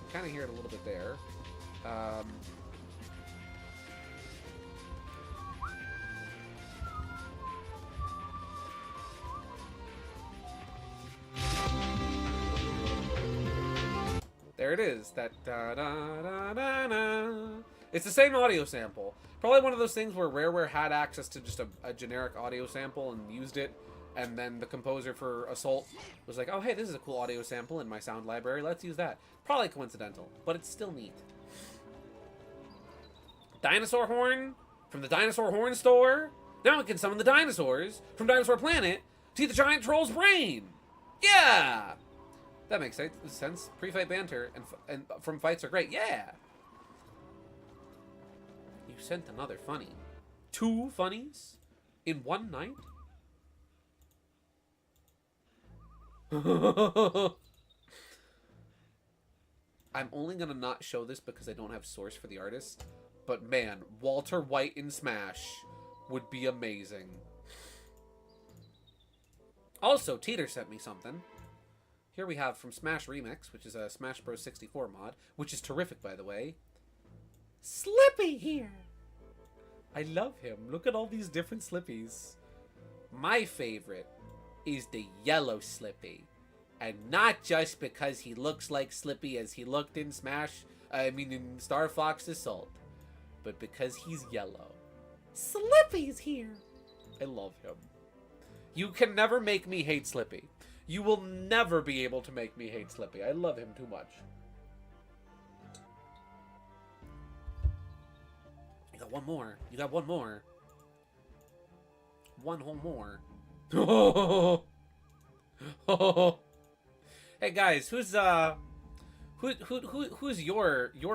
I kind of hear it a little bit there. There it is. That da da da da da. It's the same audio sample. Probably one of those things where Rareware had access to just a generic audio sample and used it, and then the composer for Assault was like, "Oh, hey, this is a cool audio sample in my sound library. Let's use that." Probably coincidental, but it's still neat. Dinosaur horn from the Dinosaur Horn store. Now we can summon the dinosaurs from Dinosaur Planet to eat the giant troll's brain. Yeah. That makes sense. Pre-fight banter and from fights are great. Yeah. You sent another funny. 2 funnies in one night? I'm only gonna not show this because I don't have source for the artist. But man, Walter White in Smash would be amazing. Also, Teeter sent me something. Here we have from Smash Remix, which is a Smash Bros. 64 mod, which is terrific, by the way. Slippy here! I love him. Look at all these different Slippies. My favorite is the yellow Slippy. And not just because he looks like Slippy as he looked in in Star Fox Assault, but because he's yellow. Slippy's here! I love him. You can never make me hate Slippy. You will never be able to make me hate Slippy. I love him too much. You got one more. You got one more. One whole more. Hey guys, who's your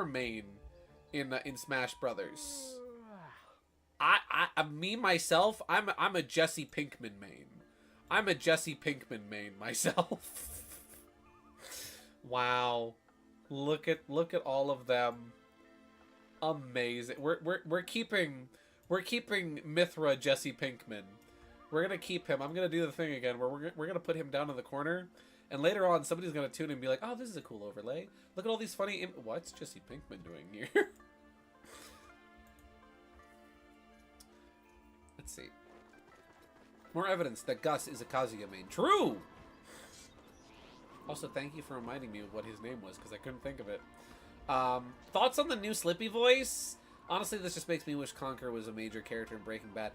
main in Smash Brothers? Me myself, I'm a Jesse Pinkman main. I'm a Jesse Pinkman main myself. Wow, look at all of them. Amazing. We're keeping Mithra Jesse Pinkman. We're gonna keep him. I'm gonna do the thing again where we're gonna put him down in the corner, and later on somebody's gonna tune in and be like, "Oh, this is a cool overlay. Look at all these funny. What's Jesse Pinkman doing here?" Let's see. More evidence that Gus is a Kazuya main. True! Also, thank you for reminding me of what his name was, because I couldn't think of it. Thoughts on the new Slippy voice? Honestly, this just makes me wish Conker was a major character in Breaking Bad.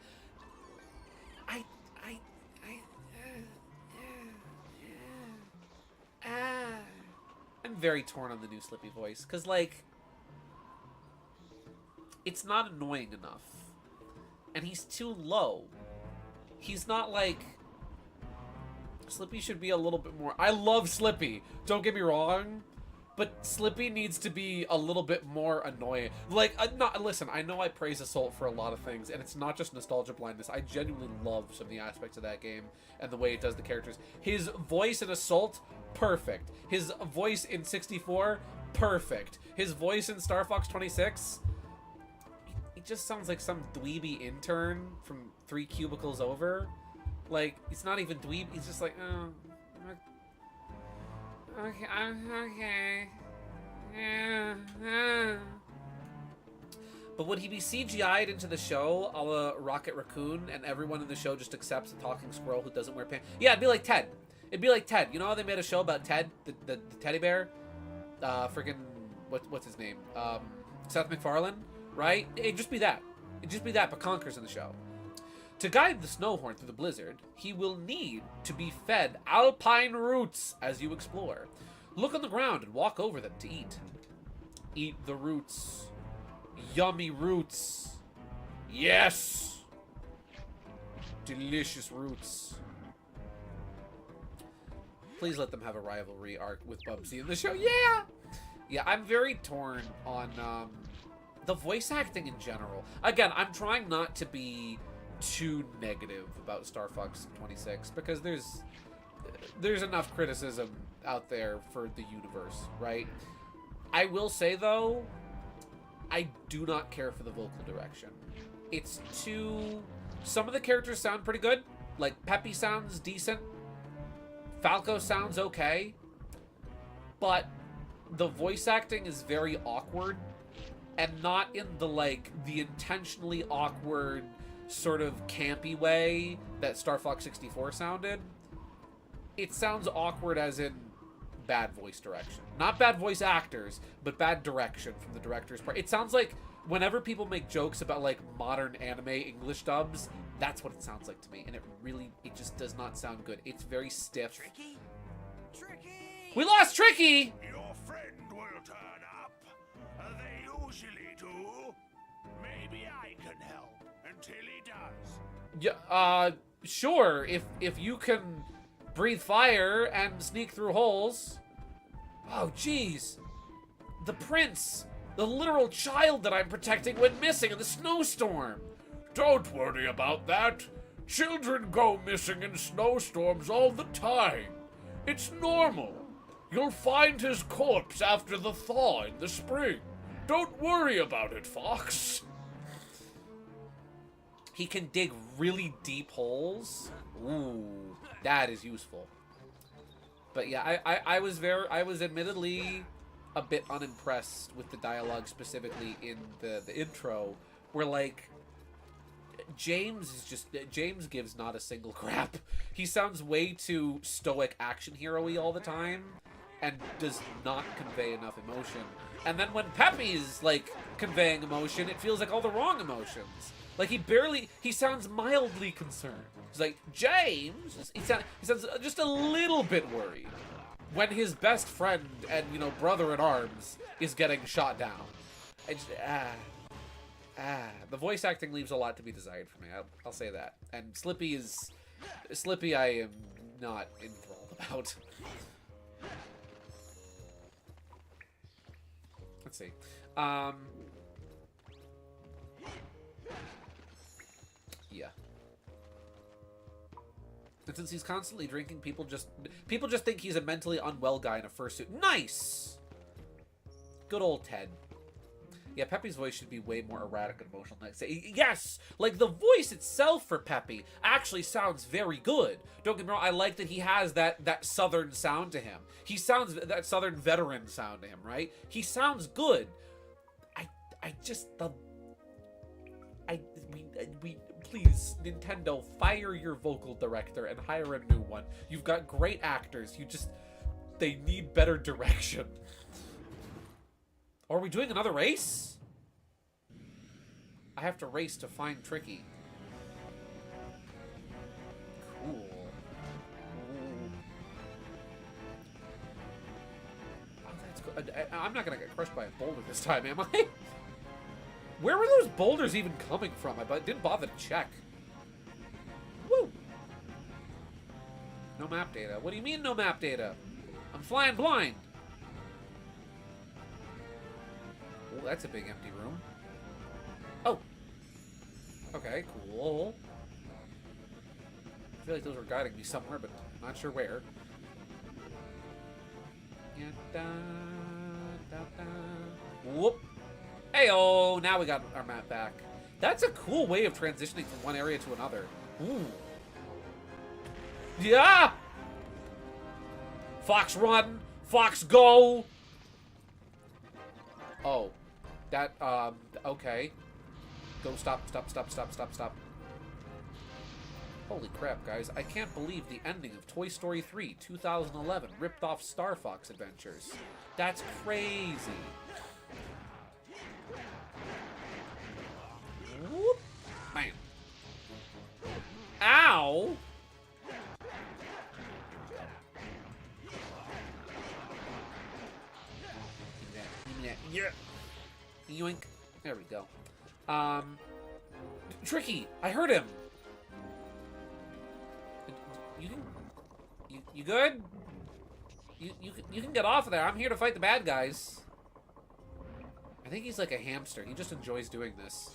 I'm very torn on the new Slippy voice, because, like, it's not annoying enough. And he's too low. He's not like... Slippy should be a little bit more... I love Slippy, don't get me wrong, but Slippy needs to be a little bit more annoying. Like, listen, I know I praise Assault for a lot of things, and it's not just nostalgia blindness. I genuinely love some of the aspects of that game and the way it does the characters. His voice in Assault, perfect. His voice in 64, perfect. His voice in Star Fox 26... He just sounds like some dweeby intern from 3 cubicles over. Like, he's not even dweeb. He's just like, oh, okay. Yeah. But would he be CGI'd into the show, a la Rocket Raccoon, and everyone in the show just accepts a talking squirrel who doesn't wear pants? Yeah, it'd be like Ted. It'd be like Ted. You know how they made a show about Ted, the teddy bear? Freaking, what's his name? Seth MacFarlane? Right? It'd just be that. It'd just be that, but Conker's in the show. To guide the Snowhorn through the blizzard, he will need to be fed alpine roots as you explore. Look on the ground and walk over them to eat. Eat the roots. Yummy roots. Yes! Delicious roots. Please let them have a rivalry arc with Bubsy in the show. Yeah! Yeah, I'm very torn on the voice acting in general. Again, I'm trying not to be too negative about Star Fox 26 because there's enough criticism out there for the universe, right? I will say, though, I do not care for the vocal direction. It's too... Some of the characters sound pretty good. Like, Peppy sounds decent. Falco sounds okay. But the voice acting is very awkward. And not in the, like, the intentionally awkward, sort of campy way that Star Fox 64 sounded. It sounds awkward as in bad voice direction. Not bad voice actors, but bad direction from the director's part. It sounds like whenever people make jokes about, like, modern anime English dubs, that's what it sounds like to me. And it just does not sound good. It's very stiff. Tricky? Tricky! We lost Tricky! Your friend will turn up. They usually do. Maybe I can help until he does. Yeah, sure. If you can breathe fire and sneak through holes. Oh, jeez. The prince. The literal child that I'm protecting went missing in the snowstorm. Don't worry about that. Children go missing in snowstorms all the time. It's normal. You'll find his corpse after the thaw in the spring. Don't worry about it, Fox. He can dig really deep holes. Ooh, that is useful. But yeah, I was admittedly a bit unimpressed with the dialogue specifically in the intro, where like James gives not a single crap. He sounds way too stoic action hero-y all the time and does not convey enough emotion. And then when Peppy's like conveying emotion, it feels like all the wrong emotions. Like he sounds mildly concerned. He's like, James, he sounds just a little bit worried when his best friend and, you know, brother in arms is getting shot down. I just, the voice acting leaves a lot to be desired for me. I'll say that. And Slippy I am not enthralled about. Let's see. Yeah. And since he's constantly drinking, people just think he's a mentally unwell guy in a fursuit. Nice! Good old Ted. Yeah, Peppy's voice should be way more erratic and emotional. Yes! Like, the voice itself for Peppy actually sounds very good. Don't get me wrong, I like that he has that southern sound to him. He sounds, that southern veteran sound to him, right? He sounds good. Please, Nintendo, fire your vocal director and hire a new one. You've got great actors. They need better direction. Are we doing another race? I have to race to find Tricky. Cool. Ooh. Oh, that's good. I'm not gonna get crushed by a boulder this time, am I? Where were those boulders even coming from? I didn't bother to check. Woo! No map data. What do you mean no map data? I'm flying blind. Oh, that's a big empty room. Oh. Okay, cool. I feel like those were guiding me somewhere, but I'm not sure where. Whoop. Heyo! Now we got our map back. That's a cool way of transitioning from one area to another. Ooh. Yeah! Fox run! Fox go! Oh. That, okay. Go, stop. Holy crap, guys. I can't believe the ending of Toy Story 3 2011 ripped off Star Fox Adventures. That's crazy. Whoop. Bam. Ow! Yeah. Yoink. There we go. Tricky! I heard him! You good? You can get off of there. I'm here to fight the bad guys. I think he's like a hamster. He just enjoys doing this.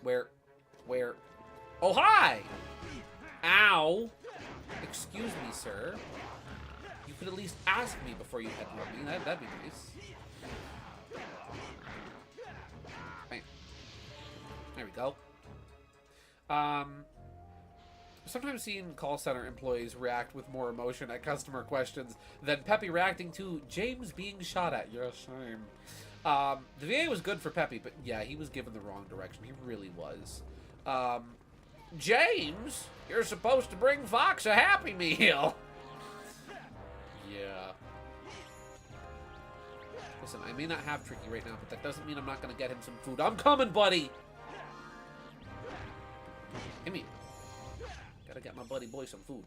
Where? Oh, hi! Ow! Excuse me, sir. You could at least ask me before you headbutt me. That'd be nice. Bam. There we go. Sometimes seeing call center employees react with more emotion at customer questions than Peppy reacting to James being shot at. Yes, same. The VA was good for Peppy, but yeah, he was given the wrong direction. He really was. James, you're supposed to bring Fox a Happy Meal. Yeah. Listen, I may not have Tricky right now, but that doesn't mean I'm not gonna get him some food. I'm coming, buddy! Give me. Gotta get my buddy boy some food.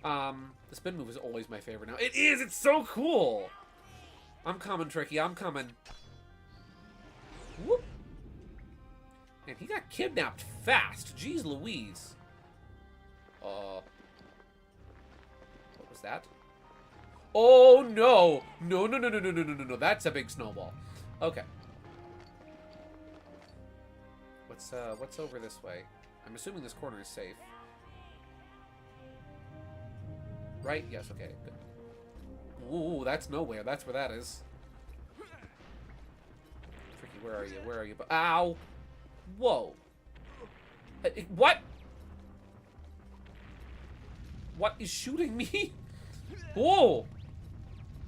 The spin move is always my favorite now. It is! It's so cool! I'm coming, Tricky. I'm coming. Whoop! Man, he got kidnapped fast. Jeez Louise. What was that? Oh, no! No, no, no, no, no, no, no, no, no. That's a big snowball. Okay. What's over this way? I'm assuming this corner is safe. Right? Yes, okay. Good. Ooh, that's nowhere. That's where that is. Tricky, where are you? Where are you? Ow! Whoa. What? What is shooting me? Whoa!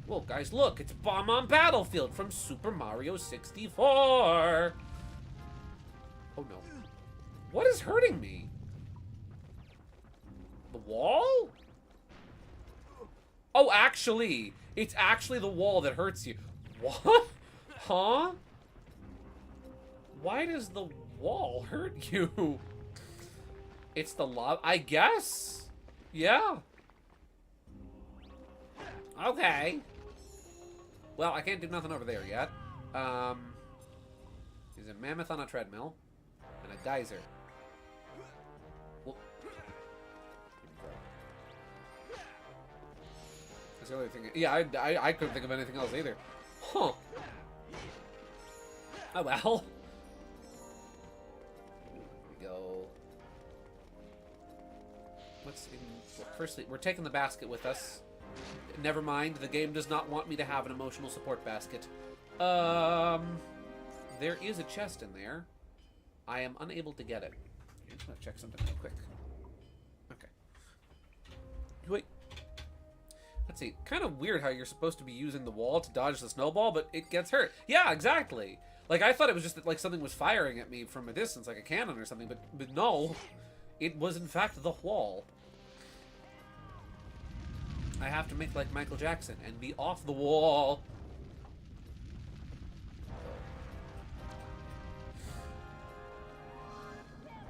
Whoa, guys, look. It's Bomb on Battlefield from Super Mario 64. Oh, no. What is hurting me? The wall? Oh, actually. It's actually the wall that hurts you. What? Huh? Why does the wall hurt you? It's the lava, I guess? Yeah. Okay. Well, I can't do nothing over there yet. There's a mammoth on a treadmill. And a geyser. Whoop. That's the other thing. Yeah, I couldn't think of anything else either. Huh. Oh, well. Here we go. What's in... Well, firstly, we're taking the basket with us. Never mind, the game does not want me to have an emotional support basket. There is a chest in there. I am unable to get it. I'm just gonna check something real quick. Okay. Wait. Let's see. Kind of weird how you're supposed to be using the wall to dodge the snowball, but it gets hurt. Yeah, exactly. Like, I thought it was just that, like, something was firing at me from a distance, like a cannon or something, but no. It was, in fact, the wall. I have to make like Michael Jackson and be off the wall.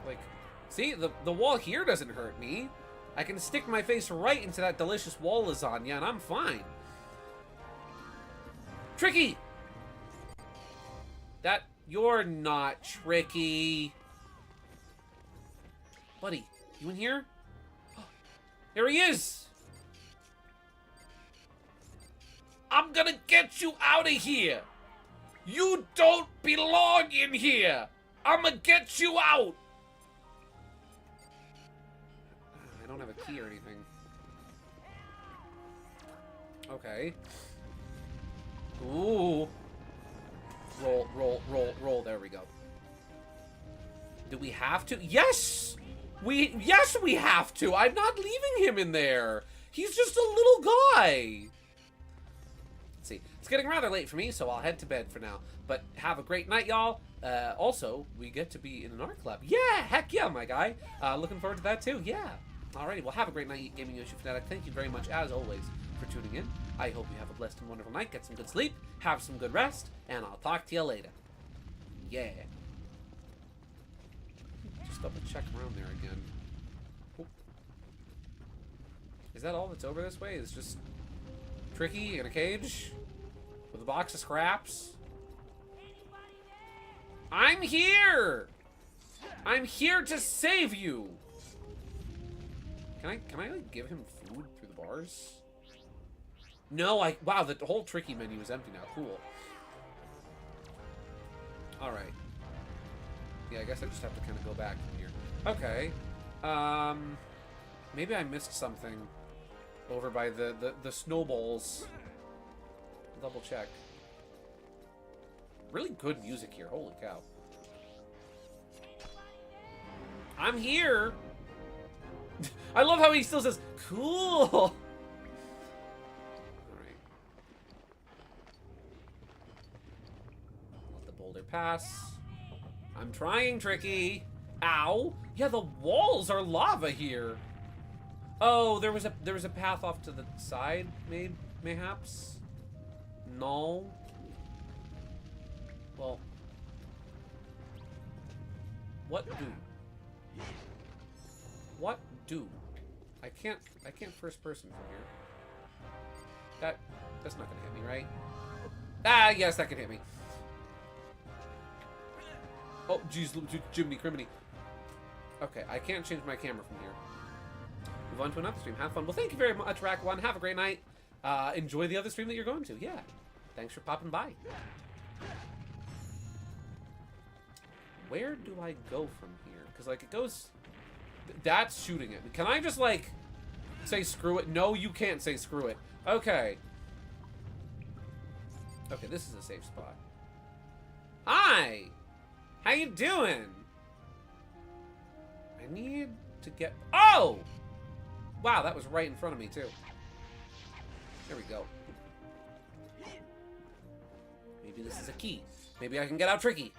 Like, see, the wall here doesn't hurt me. I can stick my face right into that delicious wall lasagna and I'm fine. Tricky! You're not Tricky. Buddy, you in here? There he is! I'm gonna get you out of here! You don't belong in here! I'ma get you out! I don't have a key or anything. Okay. Ooh. Roll, roll, roll, roll. There we go. Do we have to? Yes! Yes, we have to! I'm not leaving him in there! He's just a little guy! Let's see. It's getting rather late for me, so I'll head to bed for now. But have a great night, y'all. Also, we get to be in an art club. Yeah! Heck yeah, my guy! Looking forward to that, too. Yeah! Alrighty, well, have a great night, Gaming Yoshi Fanatic. Thank you very much, as always, for tuning in. I hope you have a blessed and wonderful night. Get some good sleep, have some good rest, and I'll talk to you later. Yeah. Just double check around there again. Oh. Is that all that's over this way? Is just Tricky in a cage with a box of scraps? I'm here! I'm here to save you! Can I like give him food through the bars? No, wow, the whole tricky menu is empty now. Cool. Alright. Yeah, I guess I just have to kind of go back from here. Okay. Maybe I missed something over by the snowballs. Double check. Really good music here. Holy cow. I'm here! I love how he still says, cool! Alright. Let the boulder pass. I'm trying, Tricky. Ow! Yeah, the walls are lava here. Oh, there was a path off to the side, mayhaps? No. Well. What do? What do? I can't first person from here. That's not gonna hit me, right? Ah, yes, that can hit me. Oh, jeez, Jiminy Criminy. Okay, I can't change my camera from here. Move on to another stream. Have fun. Well, thank you very much, Rack1. Have a great night. Enjoy the other stream that you're going to. Yeah. Thanks for popping by. Where do I go from here? Because, like, it goes... That's shooting it. Can I just, like, say screw it? No, you can't say screw it. Okay. Okay, this is a safe spot. Hi! How you doing? I need to get... Oh! Wow, that was right in front of me, too. There we go. Maybe this is a key. Maybe I can get out Tricky.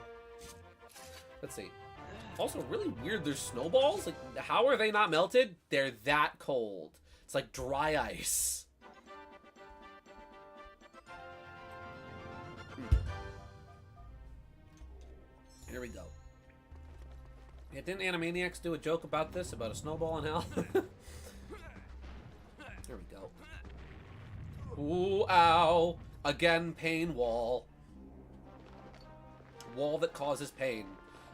Let's see. Also, really weird, there's snowballs? Like, how are they not melted? They're that cold. It's like dry ice. Here we go. Yeah, didn't Animaniacs do a joke about this? About a snowball in hell? There we go. Ooh, ow. Again, pain wall. Wall that causes pain.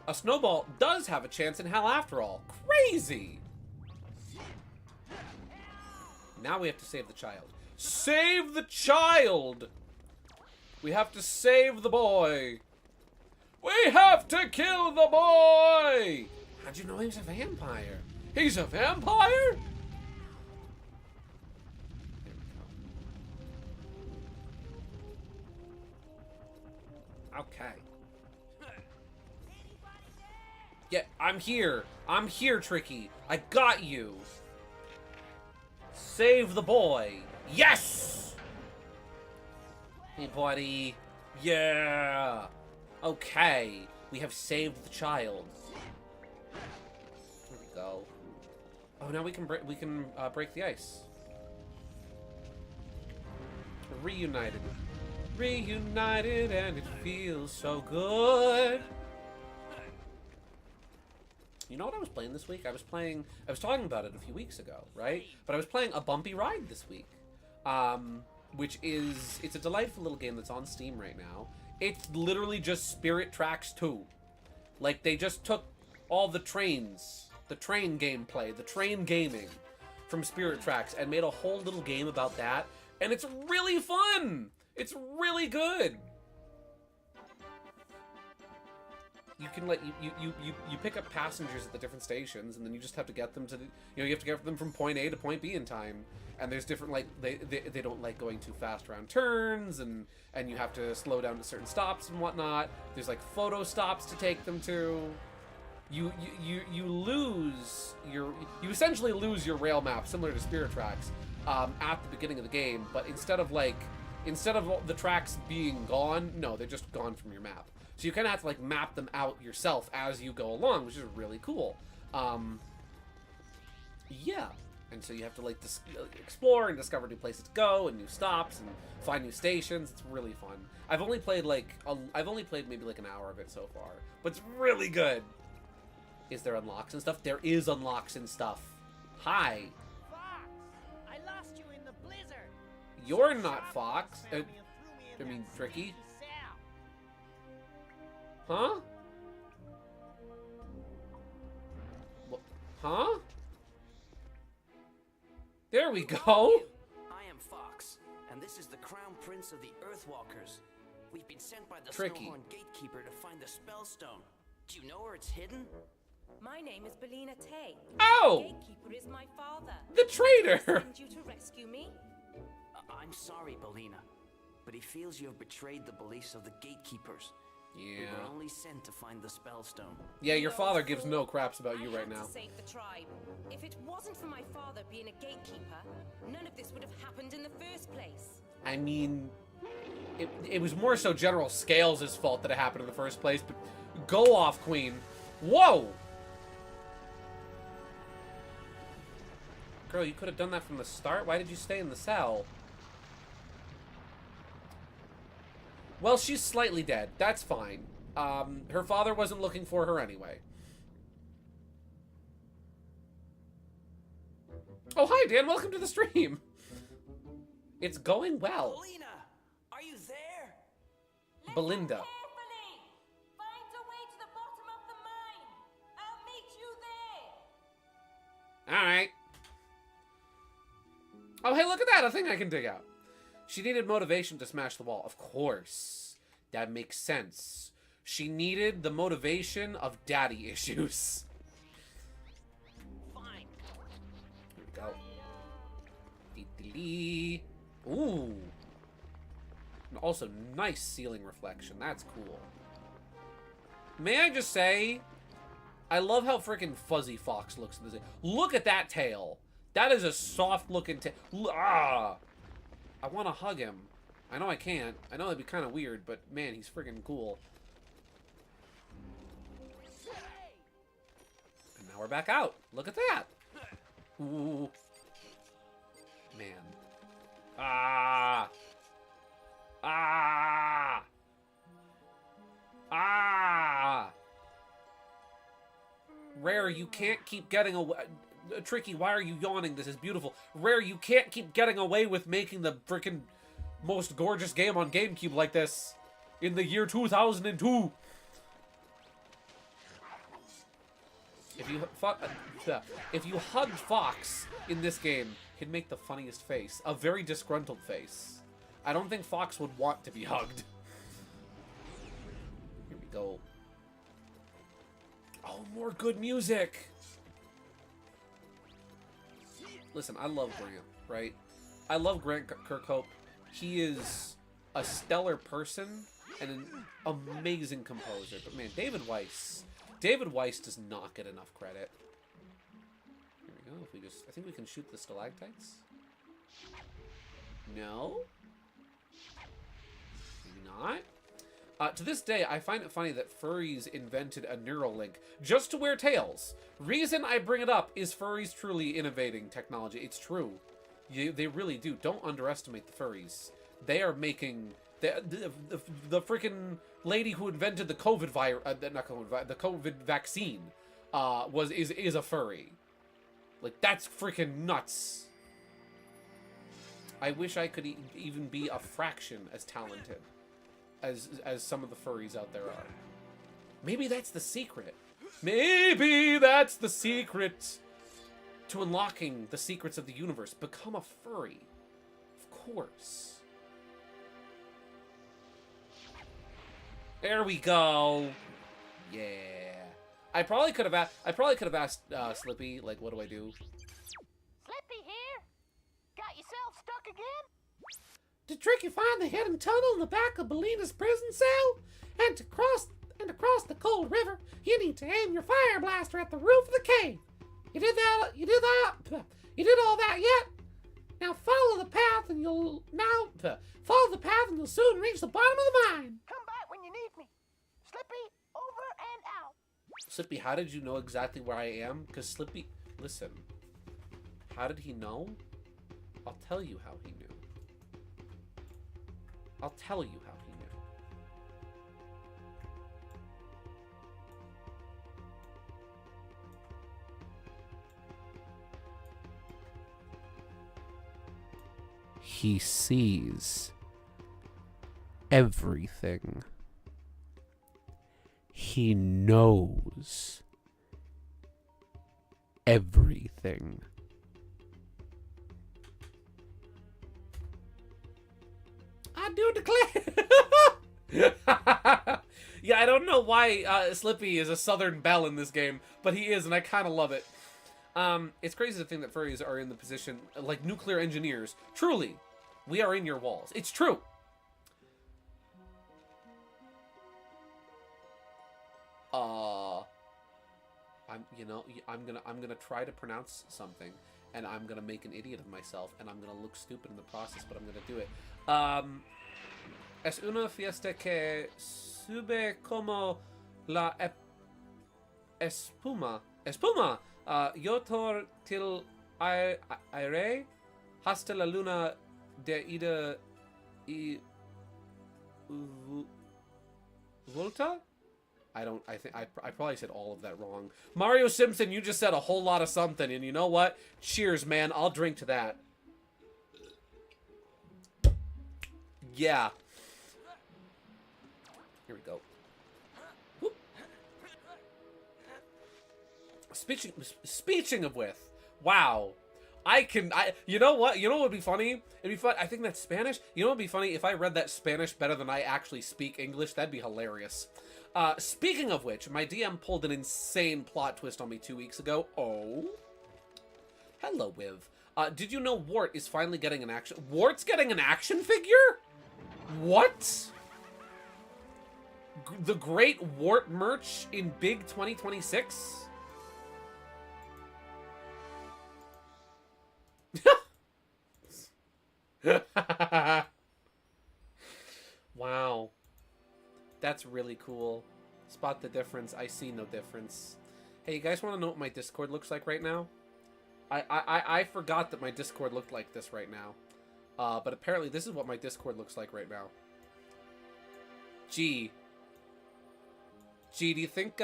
A snowball does have a chance in hell after all. Crazy! Now we have to save the child. Save the child! We have to save the boy. We have to kill the boy! How'd you know he was a vampire? He's a vampire? There we go. Okay. Yeah, I'm here. I'm here, Tricky. I got you. Save the boy. Yes! Hey, buddy. Yeah. Okay. We have saved the child. Here we go. Oh, now we can break the ice. Reunited. Reunited, and it feels so good. You know what I was playing this week? I was talking about it a few weeks ago, right? But I was playing A Bumpy Ride this week, it's a delightful little game that's on Steam right now. It's literally just Spirit Tracks 2. Like, they just took all the trains, the train gameplay, the train gaming from Spirit Tracks and made a whole little game about that, and it's really fun! It's really good! You can you pick up passengers at the different stations, and then you just have to get them to the, you have to get them from point A to point B in time. And there's different, like, they don't like going too fast around turns, and you have to slow down to certain stops and whatnot. There's like photo stops to take them to. You essentially lose your rail map, similar to Spirit Tracks, at the beginning of the game. But instead of the tracks being gone, no, they're just gone from your map. So you kind of have to, like, map them out yourself as you go along, which is really cool. Yeah. And so you have to, like, explore and discover new places to go and new stops and find new stations. It's really fun. I've only played maybe like an hour of it so far, but it's really good. Is there unlocks and stuff? There is unlocks and stuff. Hi. Fox, I lost you in the blizzard. You're not Fox. I mean, Tricky. Huh? What? Huh? There we Who are go. you? I am Fox, and this is the Crown Prince of the Earthwalkers. We've been sent by the Tricky. Snowhorn Gatekeeper to find the Spellstone. Do you know where it's hidden? My name is Belina Tay. Oh! The gatekeeper is my father. The traitor! Send you to rescue me? I'm sorry, Belina, but he feels you have betrayed the beliefs of the Gatekeepers. We Yeah. were only sent to find the Spellstone. Yeah, your No, father gives fool. no craps about you I right had now. to save the tribe. If it wasn't for my father being a gatekeeper, none of this would have happened in the first place. I mean, it was more so General Scales' fault that it happened in the first place, but go off, Queen. Whoa! Girl, you could have done that from the start. Why did you stay in the cell? Well, she's slightly dead. That's fine. Her father wasn't looking for her anyway. Oh, hi, Dan. Welcome to the stream. It's going well. Belina, are you there? Belinda. Carefully! Find a way to the bottom of the mine. I'll meet you there. Alright. Oh, hey, look at that. A thing I can dig out. She needed motivation to smash the wall. Of course. That makes sense. She needed the motivation of daddy issues. Fine. Here we go. Dee-dee-dee. Ooh. And also, nice ceiling reflection. That's cool. May I just say, I love how freaking fuzzy Fox looks in this. Look at that tail. That is a soft-looking tail. Ah! I want to hug him. I know I can't. I know that'd be kind of weird, but man, he's freaking cool. And now we're back out. Look at that. Ooh. Man. Ah. Ah. Ah. Rare, you can't keep getting away. Tricky, why are you yawning? This is beautiful. Rare, you can't keep getting away with making the freaking most gorgeous game on GameCube like this in the year 2002. If you hugged Fox in this game, he'd make the funniest face. A very disgruntled face. I don't think Fox would want to be hugged. Here we go. Oh, more good music. Listen, I love Grant, right? I love Grant Kirkhope. He is a stellar person and an amazing composer. But man, David Weiss does not get enough credit. Here we go. If we just, I think we can shoot the stalactites. No? Maybe not. To this day, I find it funny that furries invented a neural link just to wear tails. Reason I bring it up is furries truly innovating technology. It's true. They really do. Don't underestimate the furries. They are making... The freaking lady who invented the COVID virus... not COVID, the COVID vaccine is a furry. Like, that's freaking nuts. I wish I could even be a fraction as talented as some of the furries out there are. Maybe that's the secret. Maybe that's the secret to unlocking the secrets of the universe. Become a furry. Of course. There we go. Yeah. I probably could have asked Slippy, like, what do I do? Slippy here? Got yourself stuck again? Did Tricky find the hidden tunnel in the back of Belina's prison cell? And to cross the cold river, you need to aim your fire blaster at the roof of the cave. You did all that yet? Now follow the path and you'll soon reach the bottom of the mine. Come back when you need me. Slippy, over and out. Slippy, how did you know exactly where I am? Because Slippy, listen, how did he know? I'll tell you how he knew. I'll tell you how he knew. He sees everything. He knows everything. I do declare. Yeah, I don't know why Slippy is a Southern belle in this game, but he is, and I kind of love it. It's crazy to think that furries are in the position, like nuclear engineers. Truly, we are in your walls. It's true. I'm gonna try to pronounce something, and I'm gonna make an idiot of myself, and I'm gonna look stupid in the process, but I'm gonna do it. Es una fiesta que sube como la espuma. Espuma. Yo til aire hasta la luna de ida y volta. I think I probably said all of that wrong. Mario Simpson, you just said a whole lot of something, and you know what? Cheers, man. I'll drink to that. Yeah. Here we go. Whoop. Speeching of with. Wow. You know what? You know what would be funny? It'd be fun. I think that's Spanish. You know what would be funny? If I read that Spanish better than I actually speak English, that'd be hilarious. Speaking of which, my DM pulled an insane plot twist on me 2 weeks ago. Oh. Hello, Viv. Did you know Wart is finally getting an action... Wart's getting an action figure? What? The Great Wart merch in Big 2026? Wow. That's really cool. Spot the difference. I see no difference. Hey, you guys want to know what my Discord looks like right now? I forgot that my Discord looked like this right now. But apparently this is what my Discord looks like right now. G, do you think,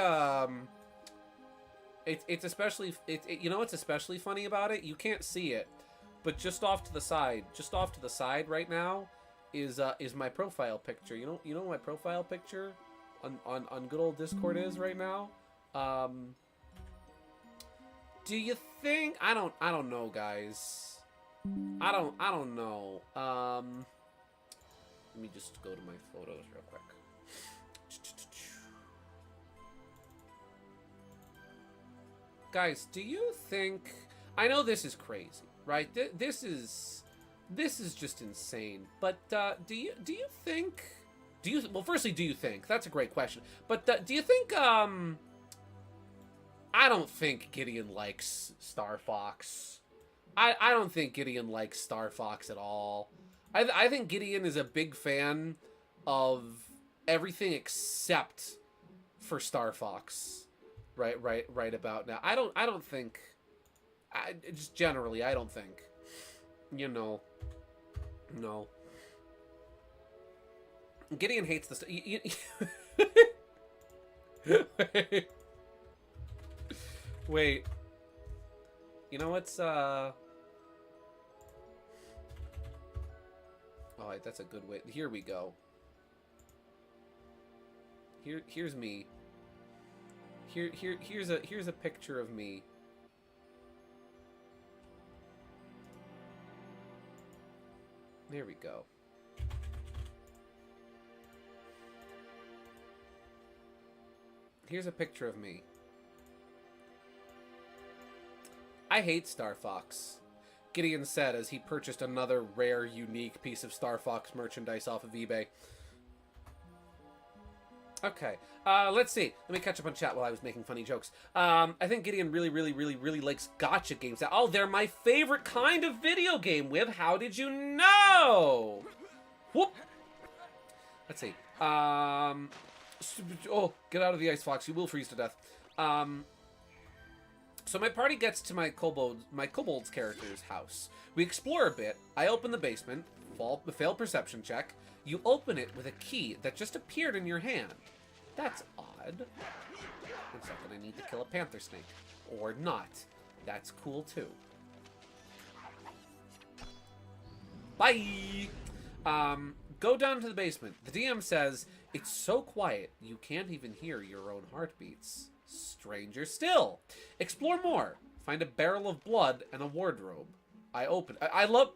it's especially, you know what's especially funny about it? You can't see it, but just off to the side right now is my profile picture. You know what my profile picture on good old Discord is right now? Do you think, I don't know, guys. I don't know. Let me just go to my photos real quick. Guys, do you think, I know this is crazy, right? This is just insane. But do you think, well, firstly, do you think? That's a great question. But do you think I don't think Gideon likes Star Fox. I don't think Gideon likes Star Fox at all. I think Gideon is a big fan of everything except for Star Fox. Right about now. I don't think, just generally, I don't think, you know, no. Gideon hates this. Wait. You know what's, oh, that's a good way. Here we go. Here's me. Here's a picture of me. There we go. Here's a picture of me. I hate Star Fox, Gideon said as he purchased another rare, unique piece of Star Fox merchandise off of eBay. Okay, let's see. Let me catch up on chat while I was making funny jokes. I think Gideon really likes gotcha games. Oh, they're my favorite kind of video game, Wib. How did you know? Whoop. Let's see. Oh, get out of the ice, Fox. You will freeze to death. So my party gets to my kobold's character's house. We explore a bit. I open the basement. Fail perception check. You open it with a key that just appeared in your hand. That's odd. 1 second, I need to kill a panther snake. Or not. That's cool too. Bye! Go down to the basement. The DM says, it's so quiet, you can't even hear your own heartbeats. Stranger still. Explore more. Find a barrel of blood and a wardrobe. I open. I love...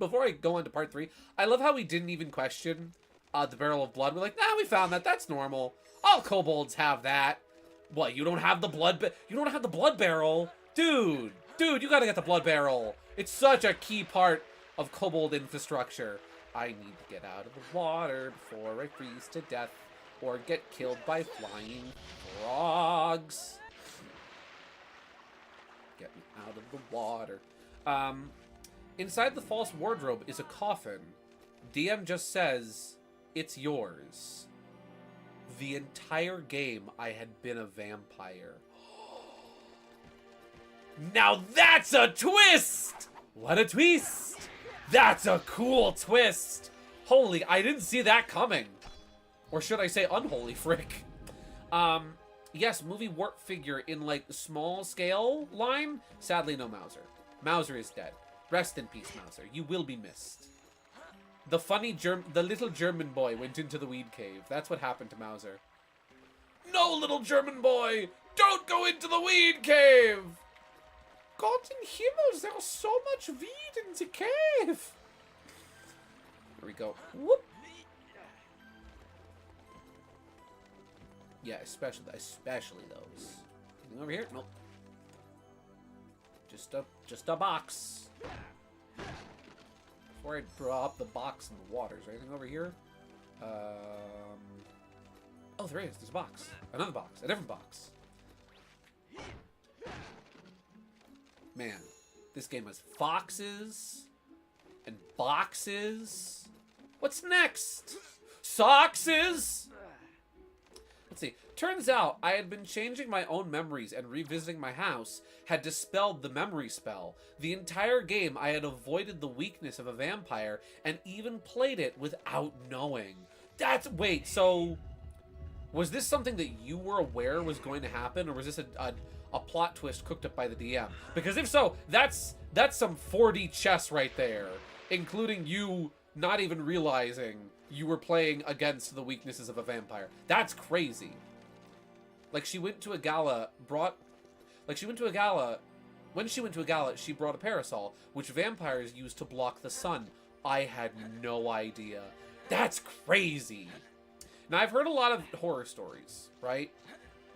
before I go on to part 3, I love how we didn't even question the barrel of blood. We're like, nah, we found that. That's normal. All kobolds have that. What, you don't have the blood you don't have the blood barrel? Dude, you gotta get the blood barrel. It's such a key part of kobold infrastructure. I need to get out of the water before I freeze to death or get killed by flying frogs. Get me out of the water. Inside the false wardrobe is a coffin. DM just says, it's yours. The entire game, I had been a vampire. Now that's a twist! What a twist! That's a cool twist! Holy, I didn't see that coming. Or should I say unholy frick. Yes, movie warp figure in, like, small scale line. Sadly, no Mauser. Mauser is dead. Rest in peace, Mauser. You will be missed. The little German boy went into the weed cave. That's what happened to Mauser. No, little German boy! Don't go into the weed cave! God in Himmels, there's so much weed in the cave! Here we go. Whoop! Yeah, especially those. Anything over here? Nope. Just a box. Before I draw up the box in the water, is there anything over here? Oh, there is. There's a box. Another box. A different box. Man, this game has foxes and boxes. What's next? Soxes? Let's see. Turns out I had been changing my own memories and revisiting my house had dispelled the memory spell. The entire game I had avoided the weakness of a vampire and even played it without knowing. Wait, so was this something that you were aware was going to happen, or was this a plot twist cooked up by the DM? Because if so, that's some 4D chess right there, including you not even realizing you were playing against the weaknesses of a vampire. That's crazy. Like, she went to a gala, when she went to a gala, she brought a parasol, which vampires use to block the sun. I had no idea. That's crazy. Now, I've heard a lot of horror stories, right?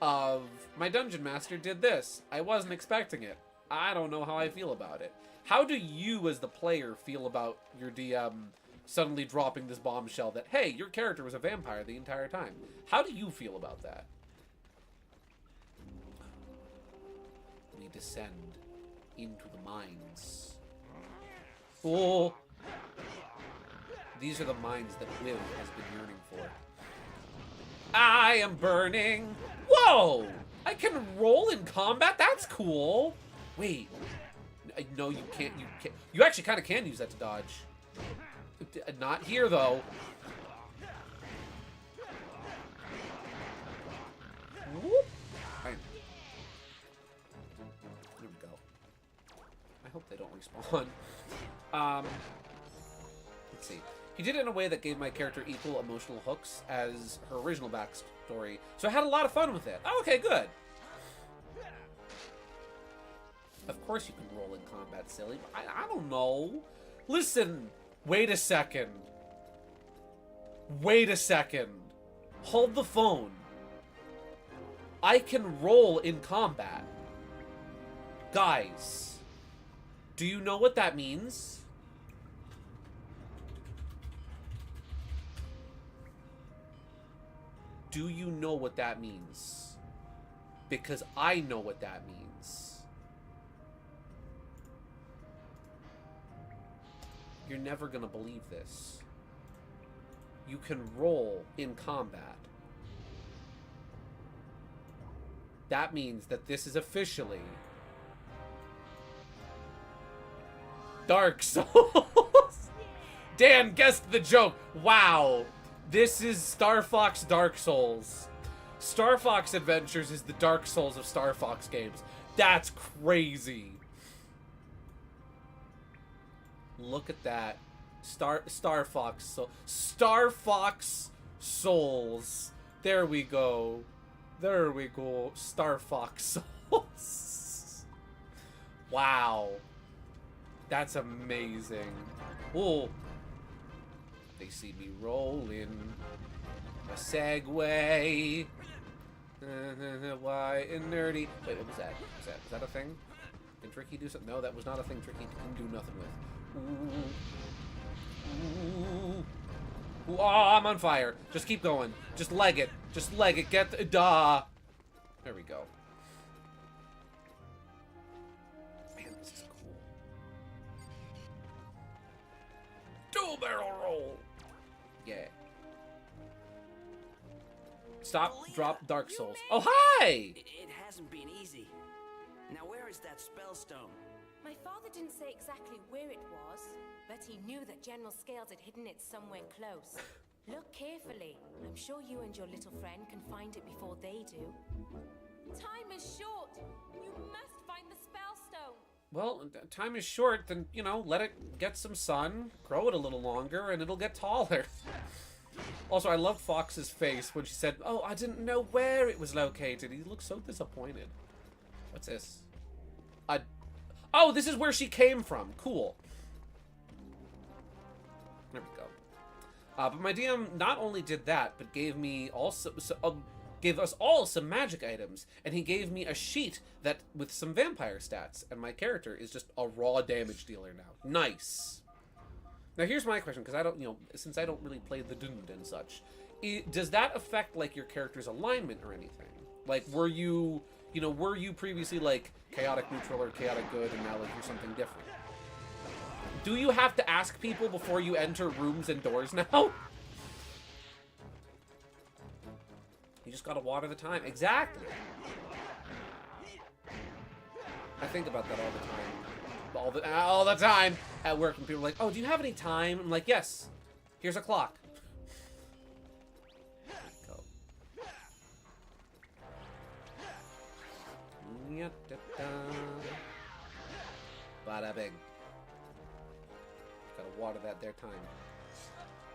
Of, my dungeon master did this. I wasn't expecting it. I don't know how I feel about it. How do you, as the player, feel about your DM suddenly dropping this bombshell that, hey, your character was a vampire the entire time? How do you feel about that? We descend into the mines. Oh! These are the mines that Viv has been yearning for. I am burning! Whoa! I can roll in combat? That's cool! Wait. No, you can't. You actually kind of can use that to dodge. Not here, though. Whoop. Right. There we go. I hope they don't respawn. Let's see. He did it in a way that gave my character equal emotional hooks as her original backstory, so I had a lot of fun with it. Oh, okay, good. Of course you can roll in combat, silly. I don't know. Listen. Wait a second. Wait a second. Hold the phone. I can roll in combat. Guys, do you know what that means? Do you know what that means? Because I know what that means. You're never gonna believe this. You can roll in combat. That means that this is officially Dark Souls. Dan guessed the joke. Wow. This is Star Fox Dark Souls. Star Fox Adventures is the Dark Souls of Star Fox games. That's crazy. Look at that. Star Fox Souls. There we go. There we go. Star Fox Souls. Wow. That's amazing. Oh. They see me rolling a Segway. Why and nerdy? Wait, what was that? Was that a thing? Can Tricky do something? No, that was not a thing Tricky can do nothing with. Ooh. Ooh. Oh, I'm on fire. Just keep going. Just leg it. Just leg it. Get the duh. There we go. Man, this is cool. Dual barrel roll. Yeah. Stop, drop, Dark Souls. Oh, hi! It hasn't been easy. Now, where is that spellstone? My father didn't say exactly where it was, but he knew that General Scales had hidden it somewhere close. Look carefully. I'm sure you and your little friend can find it before they do. Time is short. You must find the spellstone. Well, time is short, then, you know, let it get some sun, grow it a little longer, and it'll get taller. Also, I love Fox's face when she said, "Oh, I didn't know where it was located." He looked so disappointed. What's this? Oh, this is where she came from. Cool. There we go. But my DM not only did that, but gave me also gave us all some magic items, and he gave me a sheet that with some vampire stats, and my character is just a raw damage dealer now. Nice. Now here's my question, because I don't, you know, since I don't really play the Dund and such, does that affect like your character's alignment or anything? Like, were you previously like chaotic neutral or chaotic good, and now like you're something different? Do you have to ask people before you enter rooms and doors now? You just gotta water the time. Exactly. I think about that all the time. All the time at work when people are like, "Oh, do you have any time?" I'm like, "Yes. Here's a clock." Bada bing. Gotta water that there time.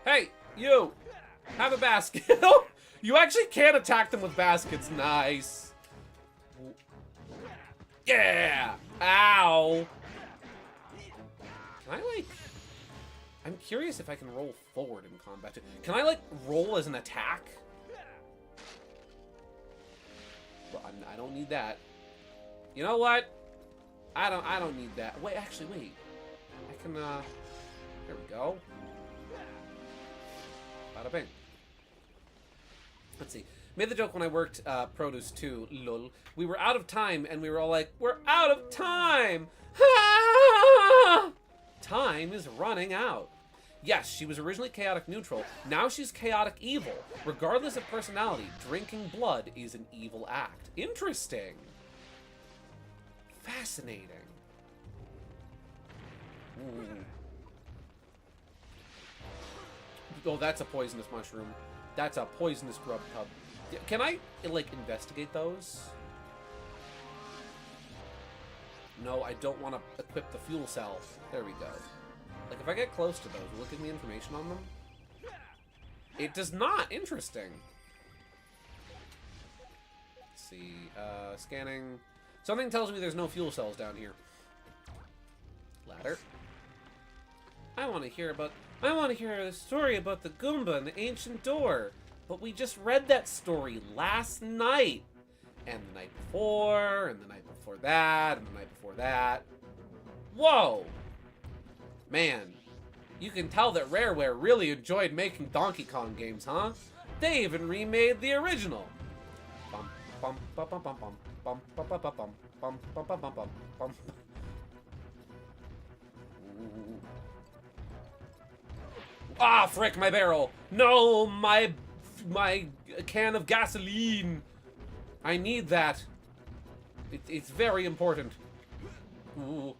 Hey, you! Have a basket. You actually can't attack them with baskets. Nice. Yeah! Ow! Can I, like... I'm curious if I can roll forward in combat. Can I, like, roll as an attack? Well, I don't need that. You know what? I don't need that. Wait, actually, wait. I can, there we go. Bada bing. Let's see. Made the joke when I worked Produce 2, lol. We were out of time, and we were all like, "We're out of time! Time is running out." Yes, she was originally chaotic neutral. Now she's chaotic evil. Regardless of personality, drinking blood is an evil act. Interesting. Fascinating. Ooh. Oh, that's a poisonous mushroom. That's a poisonous grub tub. Can I, like, investigate those? No, I don't want to equip the fuel cell. There we go. Like, if I get close to those, will it give me information on them? It does not. Interesting. Let's see. Scanning. Something tells me there's no fuel cells down here. Ladder. I want to hear a story about the Goomba and the ancient door. But we just read that story last night. And the night before, and the night before that, and the night before that. Whoa! Man, you can tell that Rareware really enjoyed making Donkey Kong games, huh? They even remade the original. Bum, bum, bum, bum, bum, bum, bum, bum, bum, bum, bum, bum, bum, bum, bum, bum. Ah, frick, my barrel! No, my can of gasoline! I need that. It's very important. Ooh.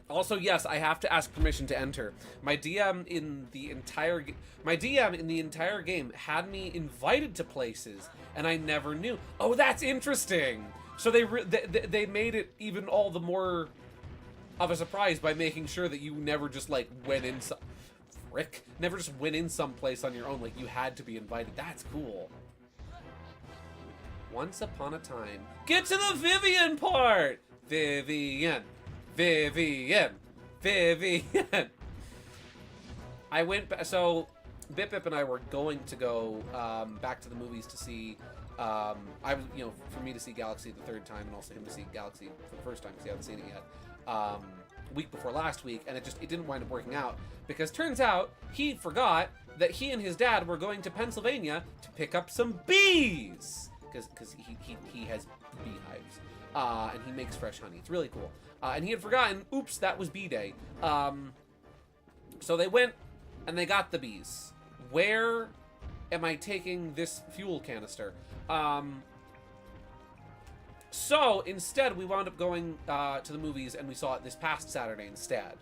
Also, yes, I have to ask permission to enter. My DM in the entire game had me invited to places, and I never knew. Oh, that's interesting. So they made it even all the more of a surprise by making sure that you never just like went in never just went in someplace on your own. Like, you had to be invited. That's cool. Once upon a time. Get to the Vivian part! Vivian. Vivian. Vivian. I went, so Bip Bip and I were going to go back to the movies to see, I was, you know, for me to see Galaxy the third time and also him to see Galaxy for the first time because he hadn't seen it yet, week before last week, and it didn't wind up working out because turns out he forgot that he and his dad were going to Pennsylvania to pick up some bees because he has beehives and he makes fresh honey. It's really cool. And he had forgotten, oops, that was bee day. So they went and they got the bees. Where am I taking this fuel canister? So instead, we wound up going to the movies, and we saw it this past Saturday instead.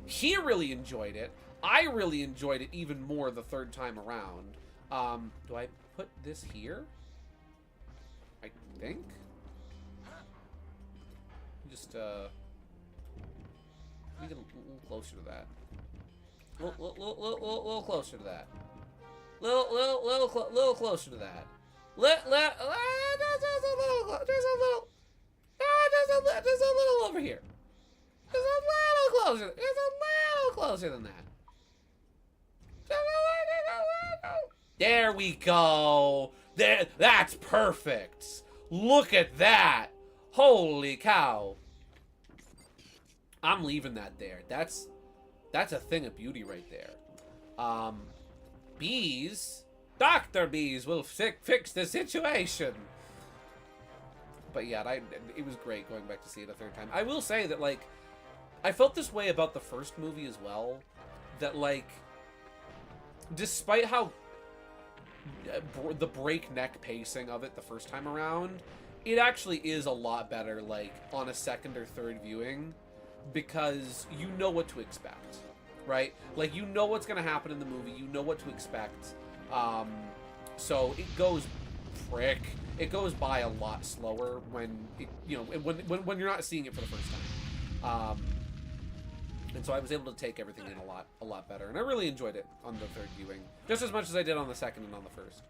He really enjoyed it. I really enjoyed it even more the third time around. Do I put this here? I think. Just we get a little closer to that. Little closer to that. Little closer to that. Just a little over here. Just a little closer. Just a little closer than that. There we go. There, that's perfect. Look at that. Holy cow. I'm leaving that there. That's a thing of beauty right there. Bees. Dr. Bees will fix the situation. But yeah, it was great going back to see it a third time. I will say that, like, I felt this way about the first movie as well. That, like, despite how the breakneck pacing of it the first time around, it actually is a lot better, like, on a second or third viewing, because you know what to expect, right? Like, you know what's going to happen in the movie, you know what to expect, so it goes by a lot slower when it, you know, when you're not seeing it for the first time. And so I was able to take everything in a lot better, and I really enjoyed it on the third viewing, just as much as I did on the second and on the first.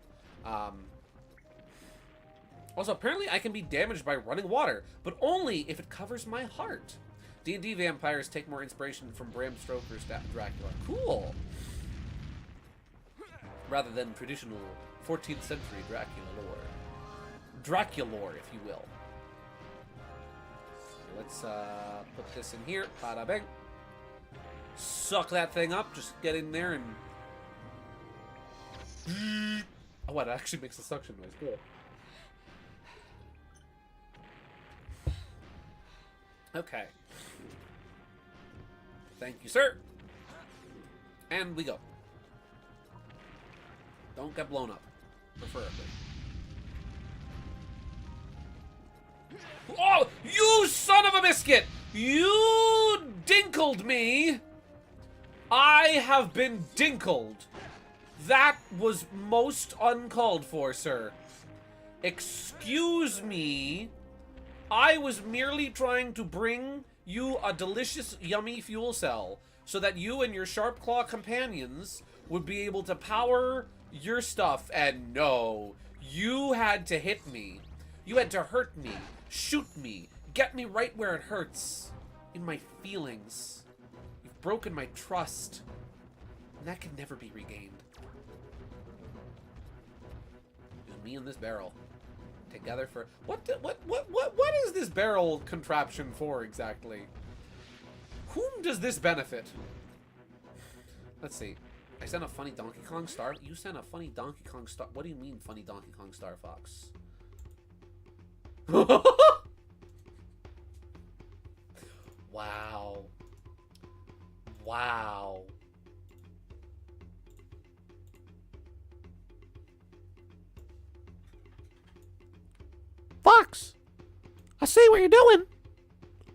Also, apparently I can be damaged by running water, but only if it covers my heart. D&D vampires take more inspiration from Bram Stoker's Dracula. Cool! Rather than traditional 14th century Dracula lore. Dracula lore, if you will. Let's put this in here. Bada bang. Suck that thing up. Just get in there and... Oh, what? It actually makes a suction noise. Cool. Okay. Thank you, sir. And we go. Don't get blown up. Preferably. Oh! You son of a biscuit! You dinkled me! I have been dinkled. That was most uncalled for, sir. Excuse me. I was merely trying to bring you a delicious, yummy fuel cell so that you and your sharp claw companions would be able to power your stuff, and no, you had to hit me. You had to hurt me, shoot me, get me right where it hurts, in my feelings. You've broken my trust, and that can never be regained. Just me and this barrel. Together for what is this barrel contraption for exactly? Whom does this benefit? Let's see. I sent a funny Donkey Kong Star. You sent a funny Donkey Kong Star. What do you mean, funny Donkey Kong Star Fox? Wow. Wow. Fox, I see what you're doing.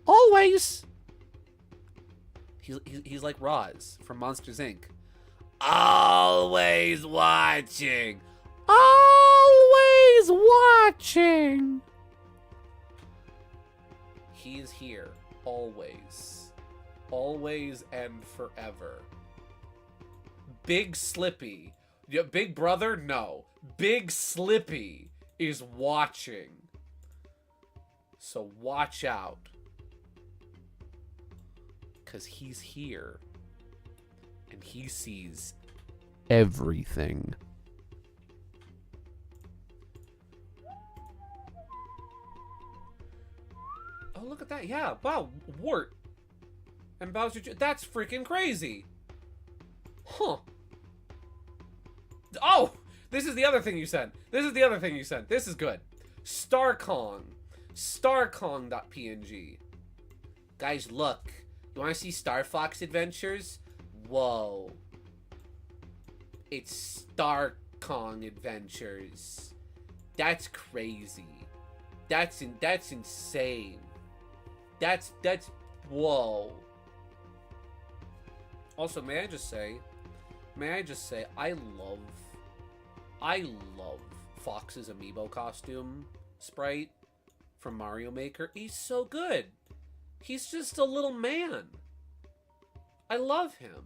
Always. He's like Roz from Monsters, Inc. Always watching. Always watching. He is here. Always. Always and forever. Big Slippy. Yeah, Big Brother? No. Big Slippy is watching. So watch out. Because he's here. And he sees everything. Oh, look at that. Yeah, wow. Wart. And Bowser... That's freaking crazy. Huh. Oh! This is the other thing you sent. This is the other thing you sent. This is good. Starkong. Starkong.png. Guys, look. You want to see Star Fox Adventures? Whoa. It's Starkong Adventures. That's crazy. That's insane. That's whoa. Also, may I just say, I love Fox's amiibo costume sprite from Mario Maker. He's so good. He's just a little man. I love him.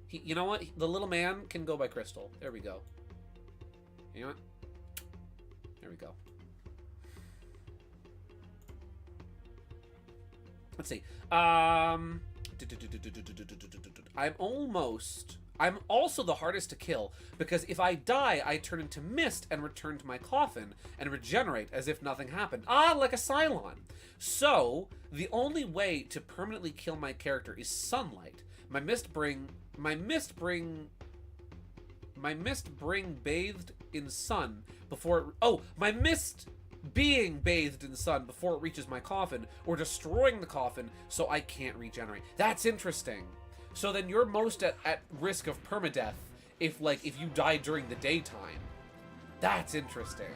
You know what? The little man can go by Crystal. There we go. You know what? There we go. Let's see. I'm also the hardest to kill, because if I die, I turn into mist and return to my coffin and regenerate as if nothing happened. Ah, like a Cylon. So, the only way to permanently kill my character is sunlight. My mist bring bathed in sun before it, my mist being bathed in sun before it reaches my coffin, or destroying the coffin so I can't regenerate. That's interesting. So then you're most at risk of permadeath if you die during the daytime. That's interesting.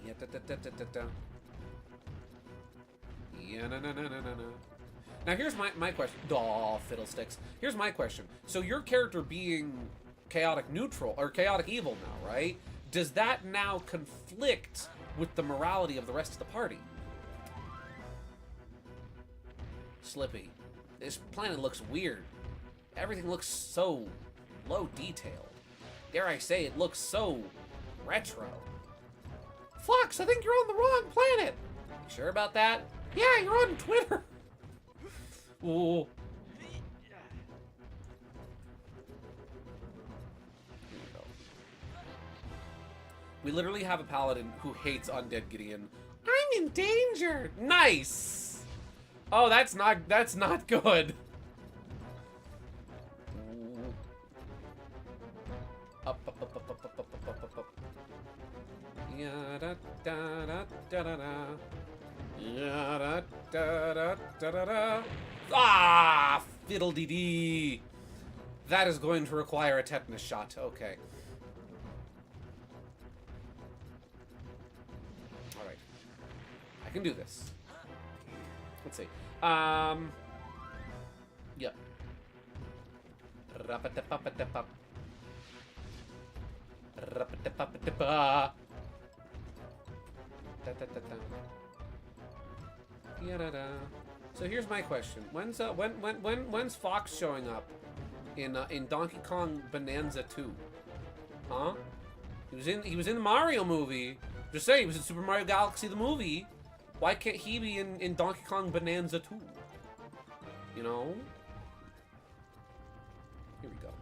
Yeah, Now here's my question. Aw, fiddlesticks. Here's my question. So your character being chaotic neutral, or chaotic evil now, right? Does that now conflict with the morality of the rest of the party? Slippy. This planet looks weird. Everything looks so low detailed. Dare I say, it looks so retro. Fox, I think you're on the wrong planet. You sure about that? Yeah, you're on Twitter. Ooh. We literally have a paladin who hates undead Gideon. I'm in danger. Nice. Oh, that's not good. Up. Yeah, da da da da da da. Yeah, da da da da da. Ah, fiddle-dee-dee. That is going to require a tetanus shot. Okay. Alright. I can do this. Let's see. Yep. Rap-a-da-pa-pa-da-pa. Rap-a-da-pa-pa-da-pa. Da-da-da-da. Ya-da-da. So here's my question: when's Fox showing up in Donkey Kong Bonanza 2? Huh? He was in the Mario movie. Just saying, he was in Super Mario Galaxy the movie. Why can't he be in Donkey Kong Bonanza 2? You know? Here we go.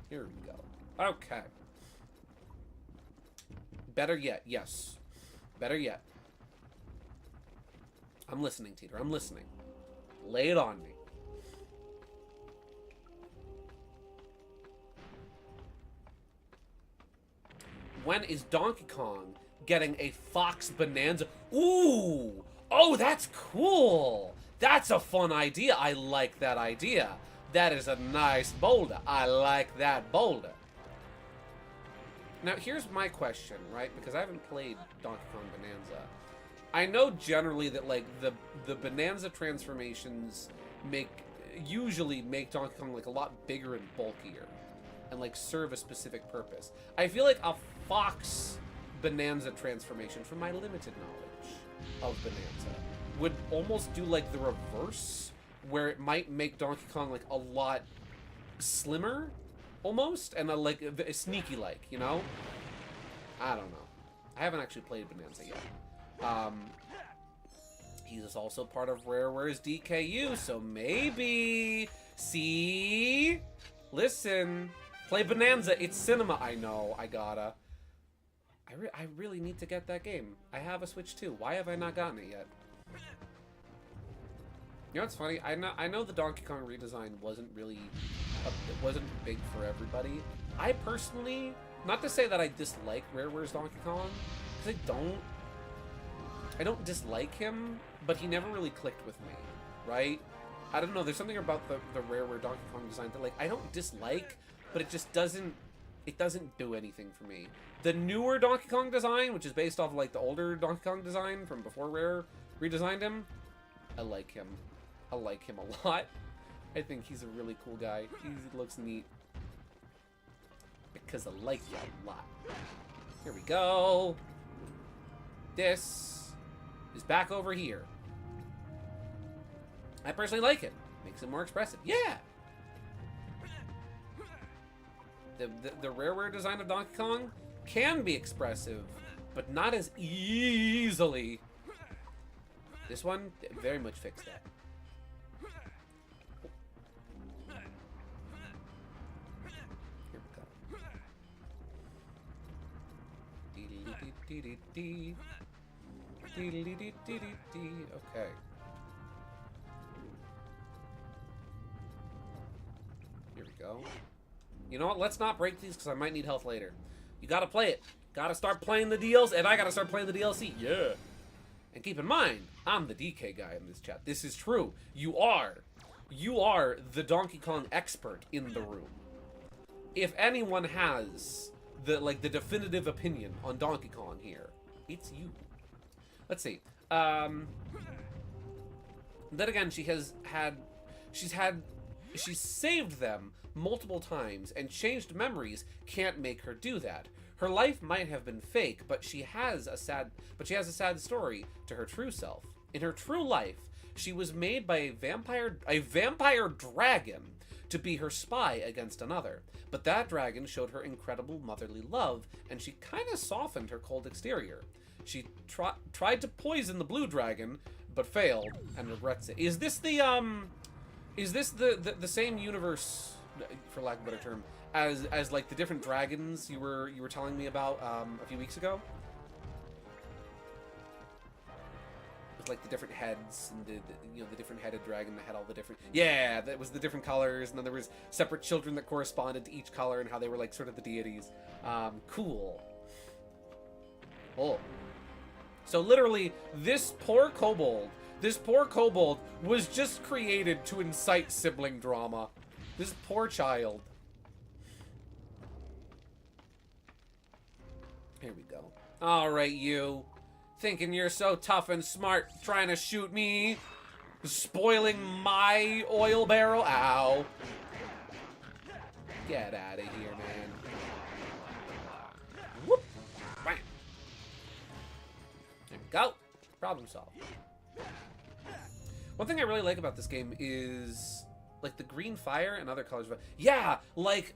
Here we go. Okay. Better yet, yes. Better yet. I'm listening, Teeter. I'm listening. Lay it on me. When is Donkey Kong getting a Fox Bonanza? Ooh! Oh, that's cool! That's a fun idea. I like that idea. That is a nice boulder. I like that boulder. Now, here's my question, right? Because I haven't played Donkey Kong Bonanza. I know generally that, like, the Bonanza transformations usually make Donkey Kong, like, a lot bigger and bulkier. And, like, serve a specific purpose. I feel like a Fox Bonanza transformation, from my limited knowledge of Bonanza, would almost do, like, the reverse, where it might make Donkey Kong, like, a lot slimmer, almost, and like a sneaky like, you know? I don't know. I haven't actually played Bonanza yet. He's also part of Rareware's DKU, so maybe... See? Listen. Play Bonanza. It's cinema. I know. I gotta. I really need to get that game. I have a Switch too. Why have I not gotten it yet? You know what's funny? I know the Donkey Kong redesign wasn't really... it wasn't big for everybody. I personally... Not to say that I dislike Rareware's Donkey Kong, because I don't dislike him, but he never really clicked with me, right? I don't know, there's something about the Rareware Donkey Kong design that, like, I don't dislike, but it just doesn't do anything for me. The newer Donkey Kong design, which is based off of, like, the older Donkey Kong design from before Rare redesigned him, I like him. I like him a lot. I think he's a really cool guy. He looks neat. Because I like you a lot. Here we go. This is back over here. I personally like it. Makes it more expressive. Yeah! The Rareware design of Donkey Kong can be expressive, but not as easily. This one very much fixed that. Here we go. Okay. Here we go. You know what? Let's not break these because I might need health later. You gotta play it. Gotta start playing the DLC, and I gotta start playing the DLC. Yeah. And keep in mind, I'm the DK guy in this chat. This is true. You are the Donkey Kong expert in the room. If anyone has the definitive opinion on Donkey Kong here, it's you. Let's see. Then again, she's saved them multiple times, and changed memories can't make her do that. Her life might have been fake, but she has a sad story to her true self. In her true life, she was made by a vampire dragon to be her spy against another. But that dragon showed her incredible motherly love, and she kind of softened her cold exterior. She tried to poison the blue dragon, but failed and regrets it. Is this the same universe, for lack of a better term, as like the different dragons you were telling me about a few weeks ago? With like the different heads and the different headed dragon that had all the different, yeah, that was the different colors, and then there was separate children that corresponded to each color and how they were like sort of the deities. Cool. Oh. So literally, this poor kobold was just created to incite sibling drama. This poor child. Here we go. Alright, you. Thinking you're so tough and smart, trying to shoot me. Spoiling my oil barrel. Ow. Get out of here, man. Whoop. Bam. There we go. Problem solved. One thing I really like about this game is like the green fire and other colors. Yeah, like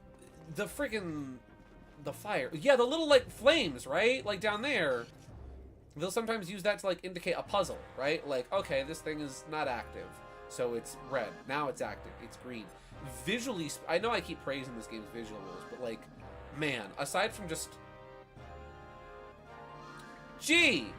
the fire. Yeah, the little like flames, right? Like down there. They'll sometimes use that to like indicate a puzzle, right? Like, okay, this thing is not active, so it's red. Now it's active. It's green. Visually, I know I keep praising this game's visuals, but like, man, aside from just... Gee!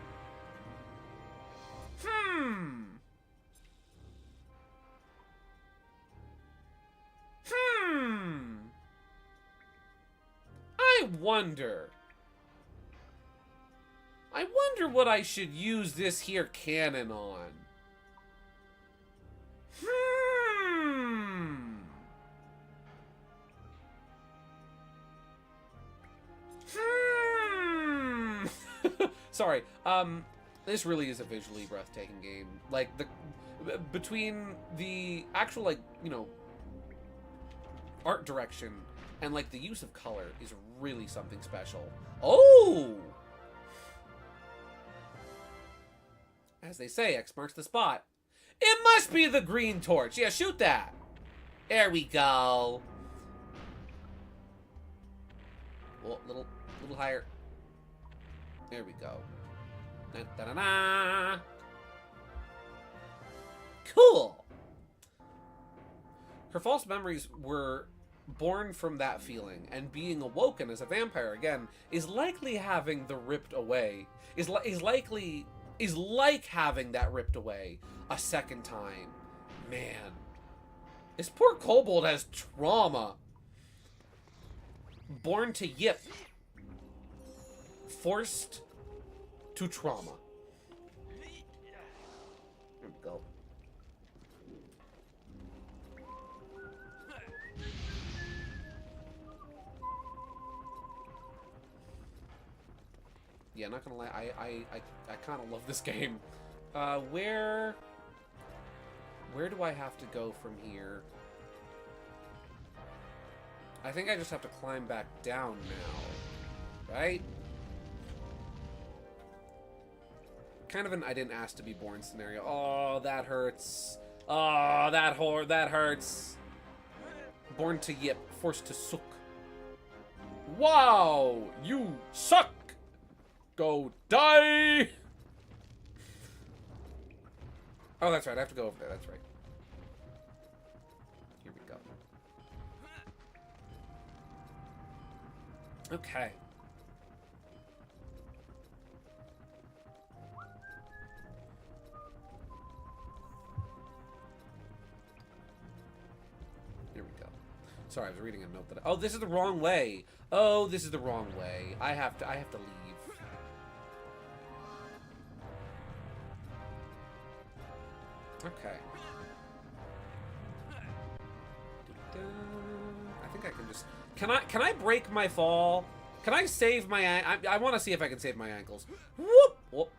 I wonder what I should use this here cannon on. Sorry. This really is a visually breathtaking game. Like between the actual art direction and like the use of color is really something special. Oh! As they say, X marks the spot. It must be the green torch. Yeah, shoot that. There we go. Oh, little higher. There we go. Da-da-da-da. Cool. Her false memories were born from that feeling, and being awoken as a vampire again is likely having the ripped away. Is like having that ripped away a second time. Man, this poor kobold has trauma. Born to yip. Forced to trauma. There we go. Yeah, not gonna lie, I kind of love this game. Where do I have to go from here? I think I just have to climb back down now, right? Kind of an I didn't ask to be born scenario. Oh, that hurts. Oh, that hurts. Born to yip, forced to suck. Wow, you suck. Go die! Oh, that's right. I have to go over there. That's right. Here we go. Okay. Here we go. Sorry, I was reading a note that. Oh, this is the wrong way. Oh, this is the wrong way. I have to leave. Okay. I think I can just... Can I break my fall? Can I save my... I want to see if I can save my ankles. Whoop! Whoop.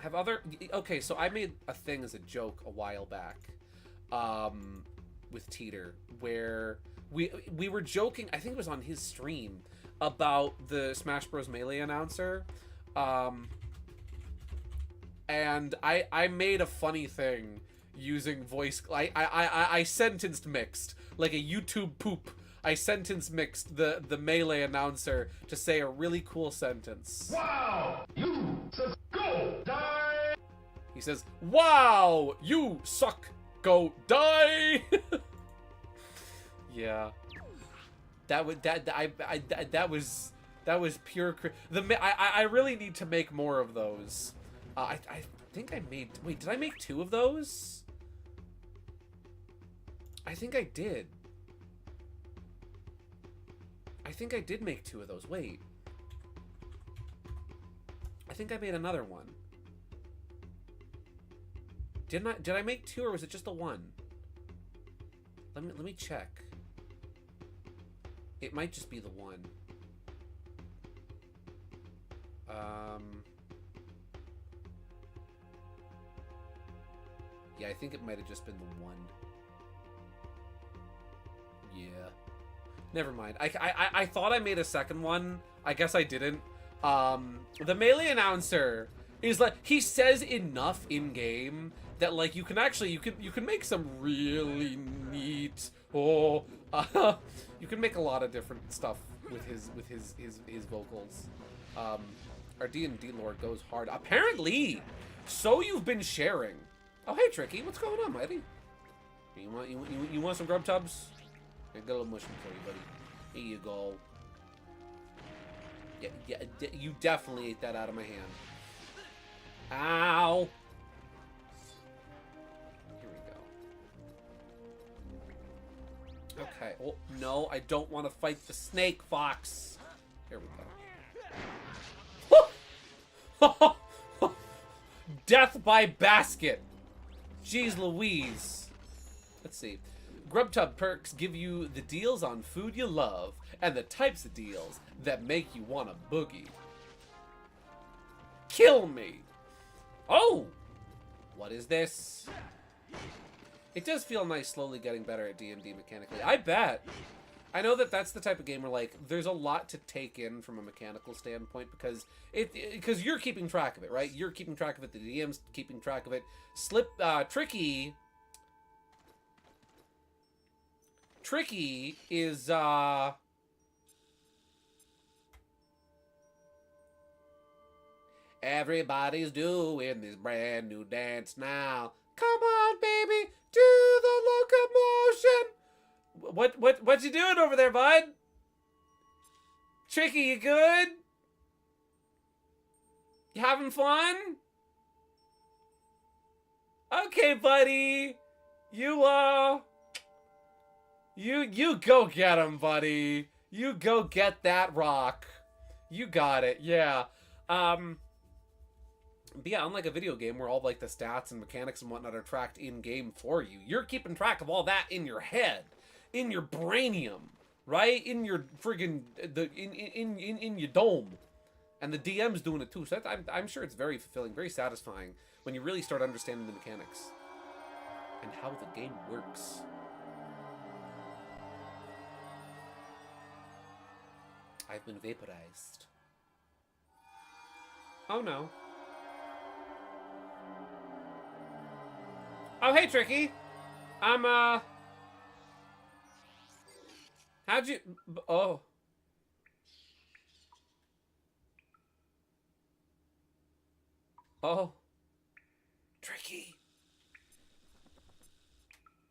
Have other... Okay, so I made a thing as a joke a while back. With Teeter. Where we were joking... I think it was on his stream. About the Smash Bros. Melee announcer. And I made a funny thing using voice. I sentence mixed like a YouTube poop. I sentence mixed the Melee announcer to say a really cool sentence. Wow, you suck, go die. He says, "Wow, you suck, go die." Yeah, that was pure. I really need to make more of those. I think I made... Wait, did I make 2 of those? I think I did. I think I did make 2 of those. Wait. I think I made another one. Did I make 2 or was it just the 1? Let me check. It might just be the 1. Yeah, I think it might have just been the 1. Yeah. Never mind. I thought I made a second one. I guess I didn't. The Melee announcer is like, he says enough in game that like you can actually you can make some really neat you can make a lot of different stuff with his vocals. Our D&D lore goes hard. Apparently, so you've been sharing. Oh, hey, Tricky. What's going on, buddy? You want some grub tubs? I got a little mushroom for you, buddy. Here you go. Yeah, you definitely ate that out of my hand. Ow! Here we go. Okay. Oh, no, I don't want to fight the snake fox. Here we go. Death by basket. Jeez Louise. Let's see. Grubtub perks give you the deals on food you love and the types of deals that make you want a boogie. Kill me. Oh! What is this? It does feel nice slowly getting better at D&D mechanically. I bet. I know that that's the type of game where, like, there's a lot to take in from a mechanical standpoint because you're keeping track of it, right? You're keeping track of it. The DM's keeping track of it. Tricky Tricky is, everybody's doing this brand new dance now. Come on, baby, do the locomotion. What you doing over there, bud? Tricky, you good? You having fun? Okay, buddy. You go get him, buddy. You go get that rock. You got it, yeah. But yeah, unlike a video game where all like the stats and mechanics and whatnot are tracked in game for you, you're keeping track of all that in your head, in your brainium, right? In your friggin' in your dome, and the DM's doing it too. So I'm sure it's very fulfilling, very satisfying when you really start understanding the mechanics and how the game works. I've been vaporized. Oh no. Oh, hey, Tricky. How'd you... Oh. Oh. Tricky.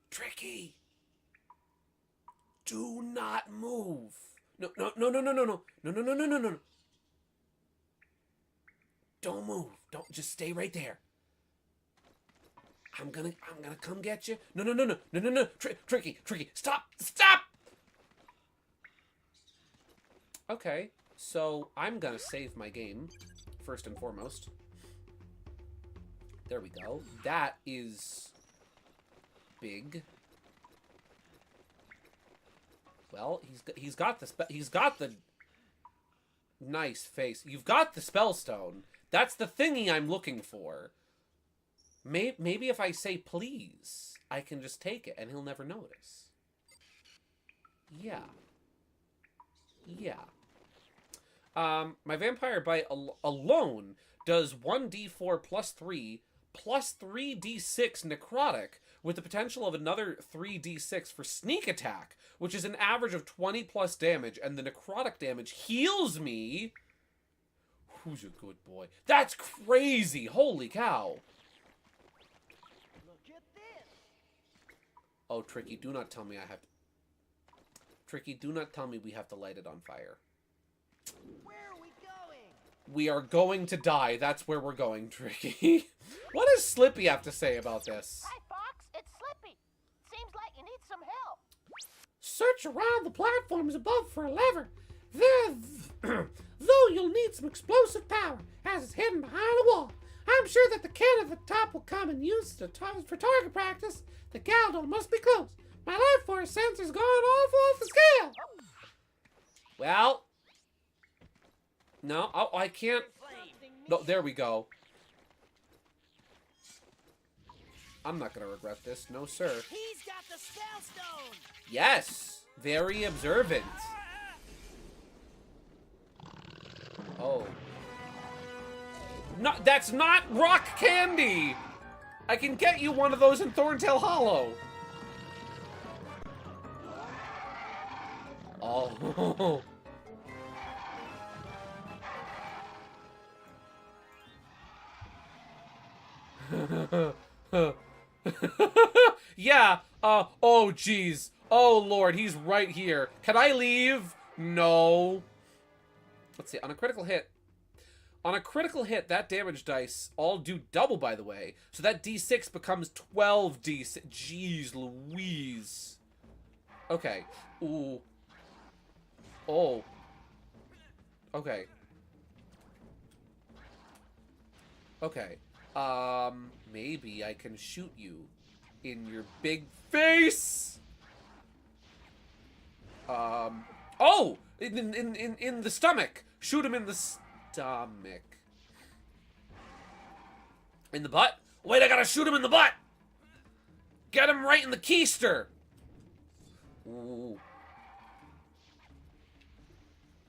Tricky. Do not move. No. No. Don't move. Don't, just stay right there. I'm gonna come get you. No. Tricky, stop! Okay, so I'm gonna save my game, first and foremost. There we go. That is big. Well, he's got the nice face. You've got the spellstone. That's the thingy I'm looking for. Maybe if I say please, I can just take it and he'll never notice. Yeah. My Vampire Bite alone does 1d4 plus 3d6 necrotic with the potential of another 3d6 for sneak attack, which is an average of 20 plus damage, and the necrotic damage heals me. Who's a good boy? That's crazy! Holy cow! Oh, Tricky, do not tell me I have to... Tricky, do not tell me we have to light it on fire. Where are we going? We are going to die. That's where we're going, Tricky. What does Slippy have to say about this? Hi, Fox. It's Slippy. Seems like you need some help. Search around the platforms above for a lever. Though you'll need some explosive power, as it's hidden behind a wall. I'm sure that the kid at the top will come and use it for target practice. The galdo must be close. My life force sensor's gone off the scale. Well. No, I can't. No, there we go. I'm not gonna regret this. No, sir. He's got the spellstone. Yes. Very observant. Oh. No, that's not rock candy! I can get you one of those in Thorntail Hollow. Oh. Yeah, oh geez. Oh lord, he's right here. Can I leave? No. Let's see, on a critical hit, that damage dice all do double, by the way. So that d6 becomes 12 d6. Jeez Louise. Okay. Ooh. Oh. Okay. Okay. Maybe I can shoot you in your big face. Oh! In the stomach. Shoot him in the stomach. In the butt? Wait, I gotta shoot him in the butt! Get him right in the keister! Ooh.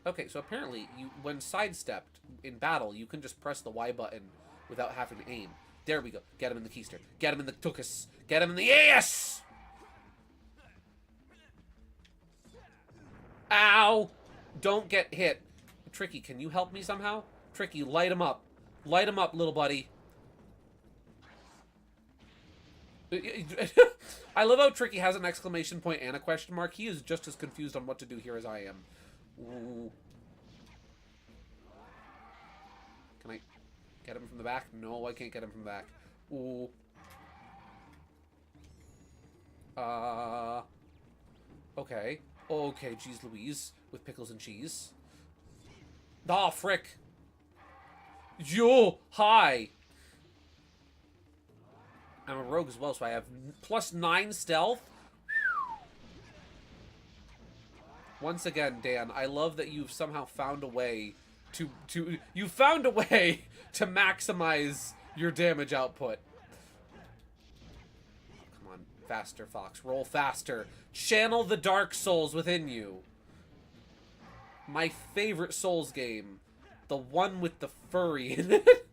Okay, so apparently, when sidestepped in battle, you can just press the Y button without having to aim. There we go. Get him in the keister. Get him in the tuchus. Get him in the ass! Ow! Don't get hit. Tricky, can you help me somehow? Tricky, light him up. Light him up, little buddy. I love how Tricky has an exclamation point and a question mark. He is just as confused on what to do here as I am. Ooh. Can I get him from the back? No, I can't get him from the back. Ooh. Okay. Okay, geez Louise. With pickles and cheese. Aw, frick. Yo, hi. I'm a rogue as well, so I have +9 stealth. Once again, Dan, I love that you've somehow found a way to maximize your damage output. Come on, faster, Fox. Roll faster. Channel the dark souls within you. My favorite Souls game. The one with the furry in it.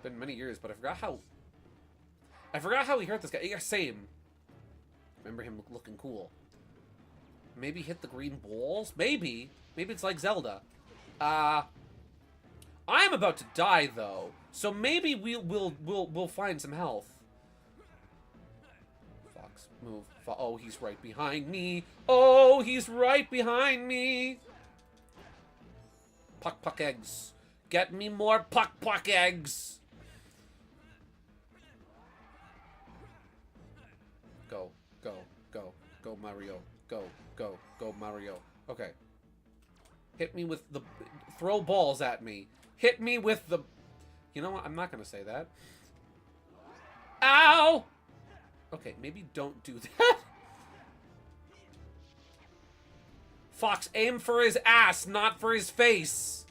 Been many years, but I forgot how he hurt this guy. Yeah, same. Remember him looking cool. Maybe hit the green balls? Maybe. Maybe it's like Zelda. I am about to die though, so maybe we'll find some health. Fox, move. Oh, he's right behind me. Oh, he's right behind me. Puck puck eggs. Get me more puck puck eggs. Go, go, go, go, Mario. Go, go, go, Mario. Okay. Hit me with the... Throw balls at me. Hit me with the... You know what? I'm not going to say that. Ow! Okay, maybe don't do that. Fox, aim for his ass, not for his face.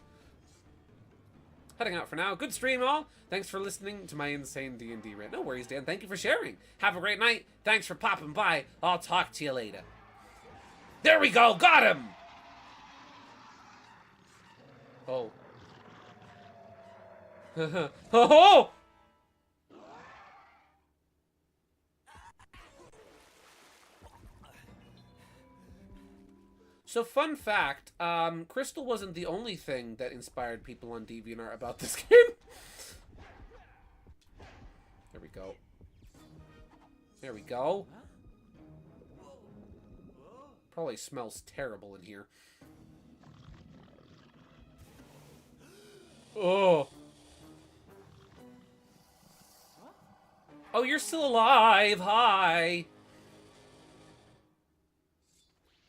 Heading out for now. Good stream, all. Thanks for listening to my insane D&D rant. No worries, Dan. Thank you for sharing. Have a great night. Thanks for popping by. I'll talk to you later. There we go. Got him. Oh. Oh! So, fun fact, Crystal wasn't the only thing that inspired people on DeviantArt about this game. There we go. There we go. Probably smells terrible in here. Oh. Oh, you're still alive. Hi.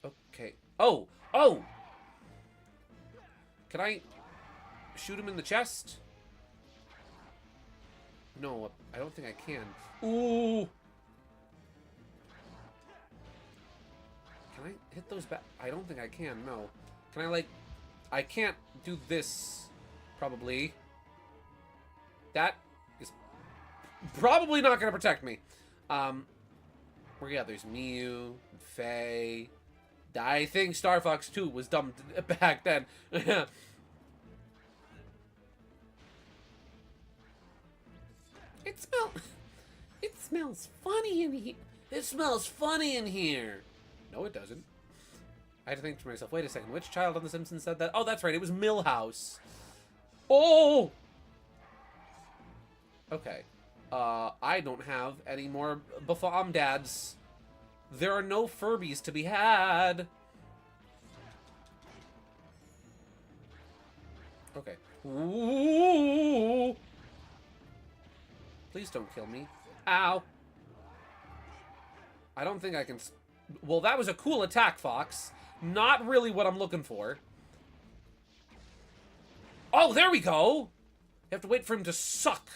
Okay. Oh. Oh. Can I shoot him in the chest? No, I don't think I can. Ooh. Can I hit those back? I don't think I can, no. Can I, like... I can't do this, probably. That is probably not going to protect me. Yeah, there's Mew, Faye. I think Star Fox 2 was dumb back then. It smells funny in here. It smells funny in here. No, it doesn't. I had to think to myself, wait a second, which child on The Simpsons said that? Oh, that's right, it was Milhouse. Oh! Okay. I don't have any more dads. There are no Furbies to be had. Okay. Ooh! Please don't kill me. Ow! I don't think I can... Well, that was a cool attack, Fox. Not really what I'm looking for. Oh, there we go! You have to wait for him to suck.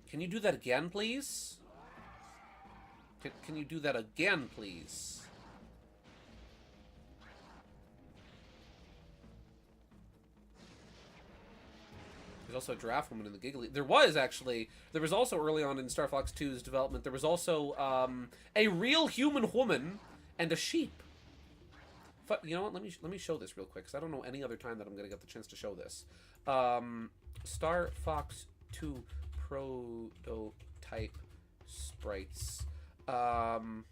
Can you do that again, please? Can you do that again, please? There's also a giraffe woman in the giggly. There was also early on in Star Fox 2's development, there was also a real human woman and a sheep. You know what? Let me show this real quick, because I don't know any other time that I'm gonna get the chance to show this. Star Fox 2 prototype sprites. So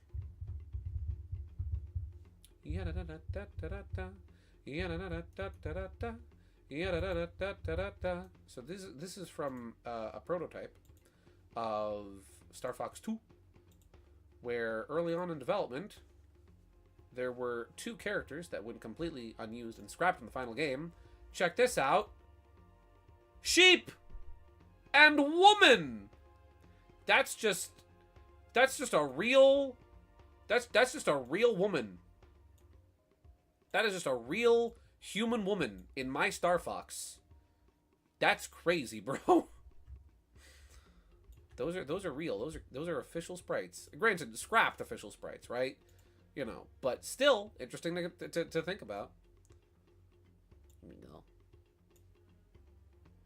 this is from a prototype of Star Fox 2, where early on in development, there were 2 characters that went completely unused and scrapped in the final game. Check this out. Sheep and woman. That's just a real woman. That is just a real human woman in my Star Fox. That's crazy, bro. Those are real. Those are official sprites. Granted, scrapped official sprites, right? You know, but still interesting to think about. Here we go.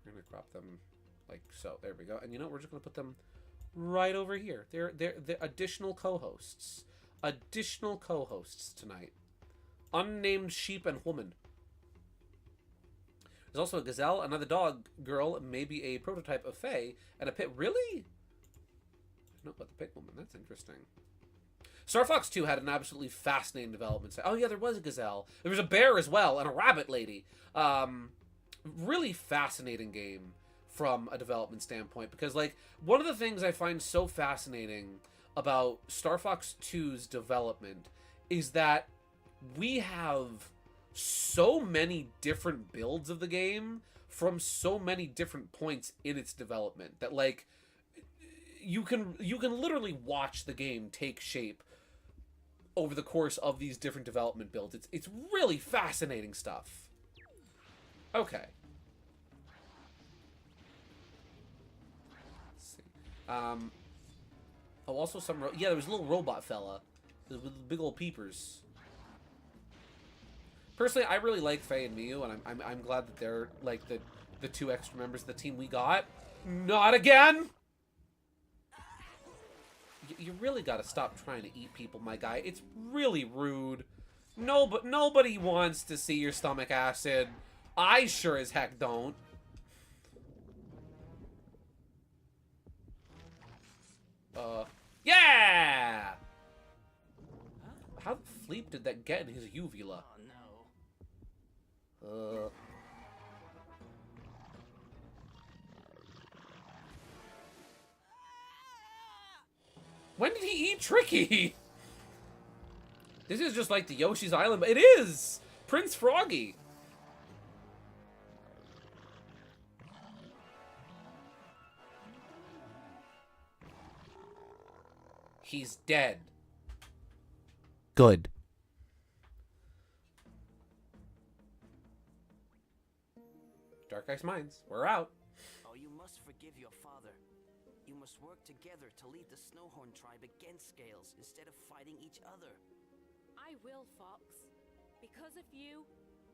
We're gonna crop them like so. There we go. And you know, we're just gonna put them right over here. They're additional co-hosts. Additional co-hosts tonight. Unnamed sheep and woman. There's also a gazelle, another dog girl, maybe a prototype of Faye, and a pit. Really? I don't know about the pit woman. That's interesting. Star Fox 2 had an absolutely fascinating development. Oh yeah, there was a gazelle. There was a bear as well, and a rabbit lady. Really fascinating game from a development standpoint, because like one of the things I find so fascinating about Star Fox 2's development is that we have so many different builds of the game from so many different points in its development that like you can literally watch the game take shape over the course of these different development builds. It's really fascinating stuff. Okay. Let's see. Oh, also some yeah, there was a little robot fella with big old peepers. Personally, I really like Faye and Miyu, and I'm glad that they're like the 2 extra members of the team we got. Not again! You really gotta stop trying to eat people, my guy. It's really rude. No, but nobody wants to see your stomach acid. I sure as heck don't. Yeah! How the fleep did that get in his uvula? When did he eat Tricky? This is just like the Yoshi's Island. It is! Prince Froggy. He's dead. Good. Dark Ice Mines, we're out. Oh, you must forgive your father. You must work together to lead the Snowhorn tribe against Scales instead of fighting each other. I will, Fox. Because of you,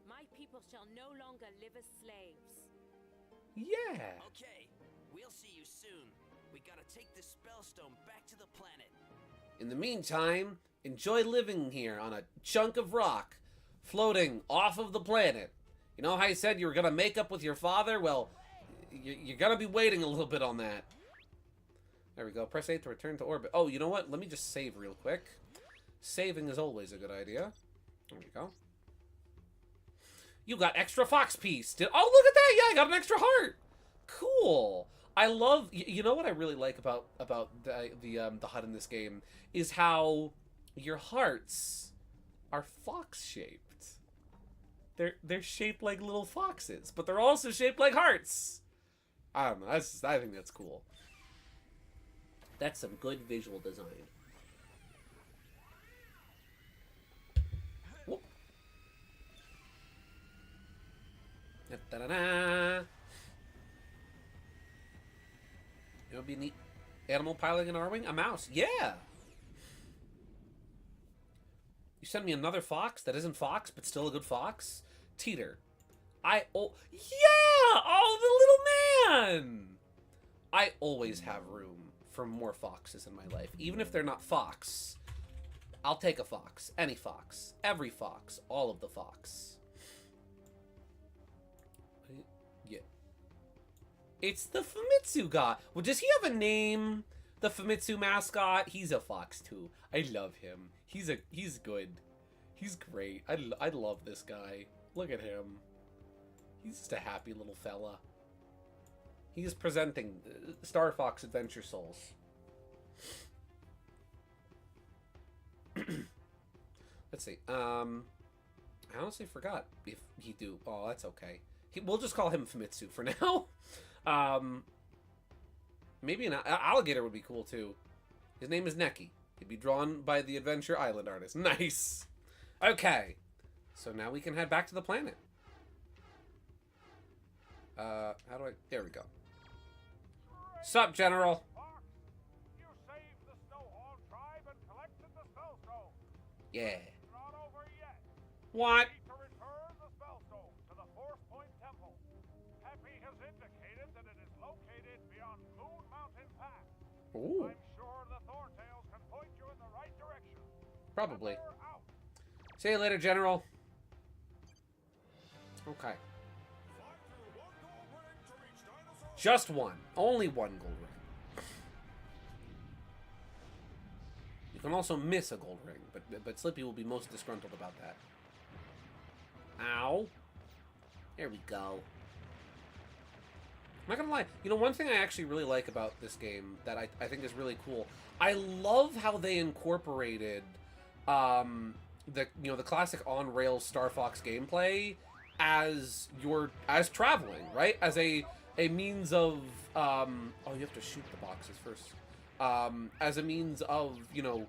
my people shall no longer live as slaves. Yeah. Okay, we'll see you soon. We gotta take this spellstone back to the planet. In the meantime, enjoy living here on a chunk of rock floating off of the planet. You know how you said you were gonna make up with your father? Well, you're gonna be waiting a little bit on that. There we go. Press 8 to return to orbit. Oh, you know what? Let me just save real quick. Saving is always a good idea. There we go. You got extra fox piece. Oh, look at that! Yeah, I got an extra heart. Cool. I love. You know what I really like about the HUD in this game is how your hearts are fox shaped. They're shaped like little foxes, but they're also shaped like hearts. I don't know. I think that's cool. That's some good visual design. Whoop. Da-da-da-da. It would be neat. Animal piloting an R-Wing? A mouse. Yeah! You send me another fox that isn't fox, but still a good fox? Teeter. Yeah! Oh, the little man! I always have room for more foxes in my life. Even if they're not fox, I'll take a fox. Any fox. Every fox. All of the fox. Yeah. It's the Famitsu guy. Well, does he have a name? The Famitsu mascot, he's a fox too. I love him. He's good. He's great. I love this guy. Look at him. He's just a happy little fella. He's presenting Star Fox Adventure Souls. Let's see. I honestly forgot if he do. Oh, that's okay. We'll just call him Famitsu for now. Maybe an alligator would be cool too. His name is Neki. He'd be drawn by the Adventure Island artist. Nice. Okay. So now we can head back to the planet. How do I... There we go. Sup, General? You saved the Snowhorn tribe and collected the spellstone. Yeah. It's not over yet. What? You need to return the spellstone to the Force Point Temple. Happy has indicated that it is located beyond Moon Mountain Pass. Ooh. I'm sure the Thorntails can point you in the right direction. Probably. We're out. See you later, General. Okay. Just one. Only one gold ring. You can also miss a gold ring, but Slippy will be most disgruntled about that. Ow. There we go. I'm not gonna lie. You know, one thing I actually really like about this game that I think is really cool. I love how they incorporated the classic on rails Star Fox gameplay as traveling, right? As a means of oh, you have to shoot the boxes first. As a means of, you know,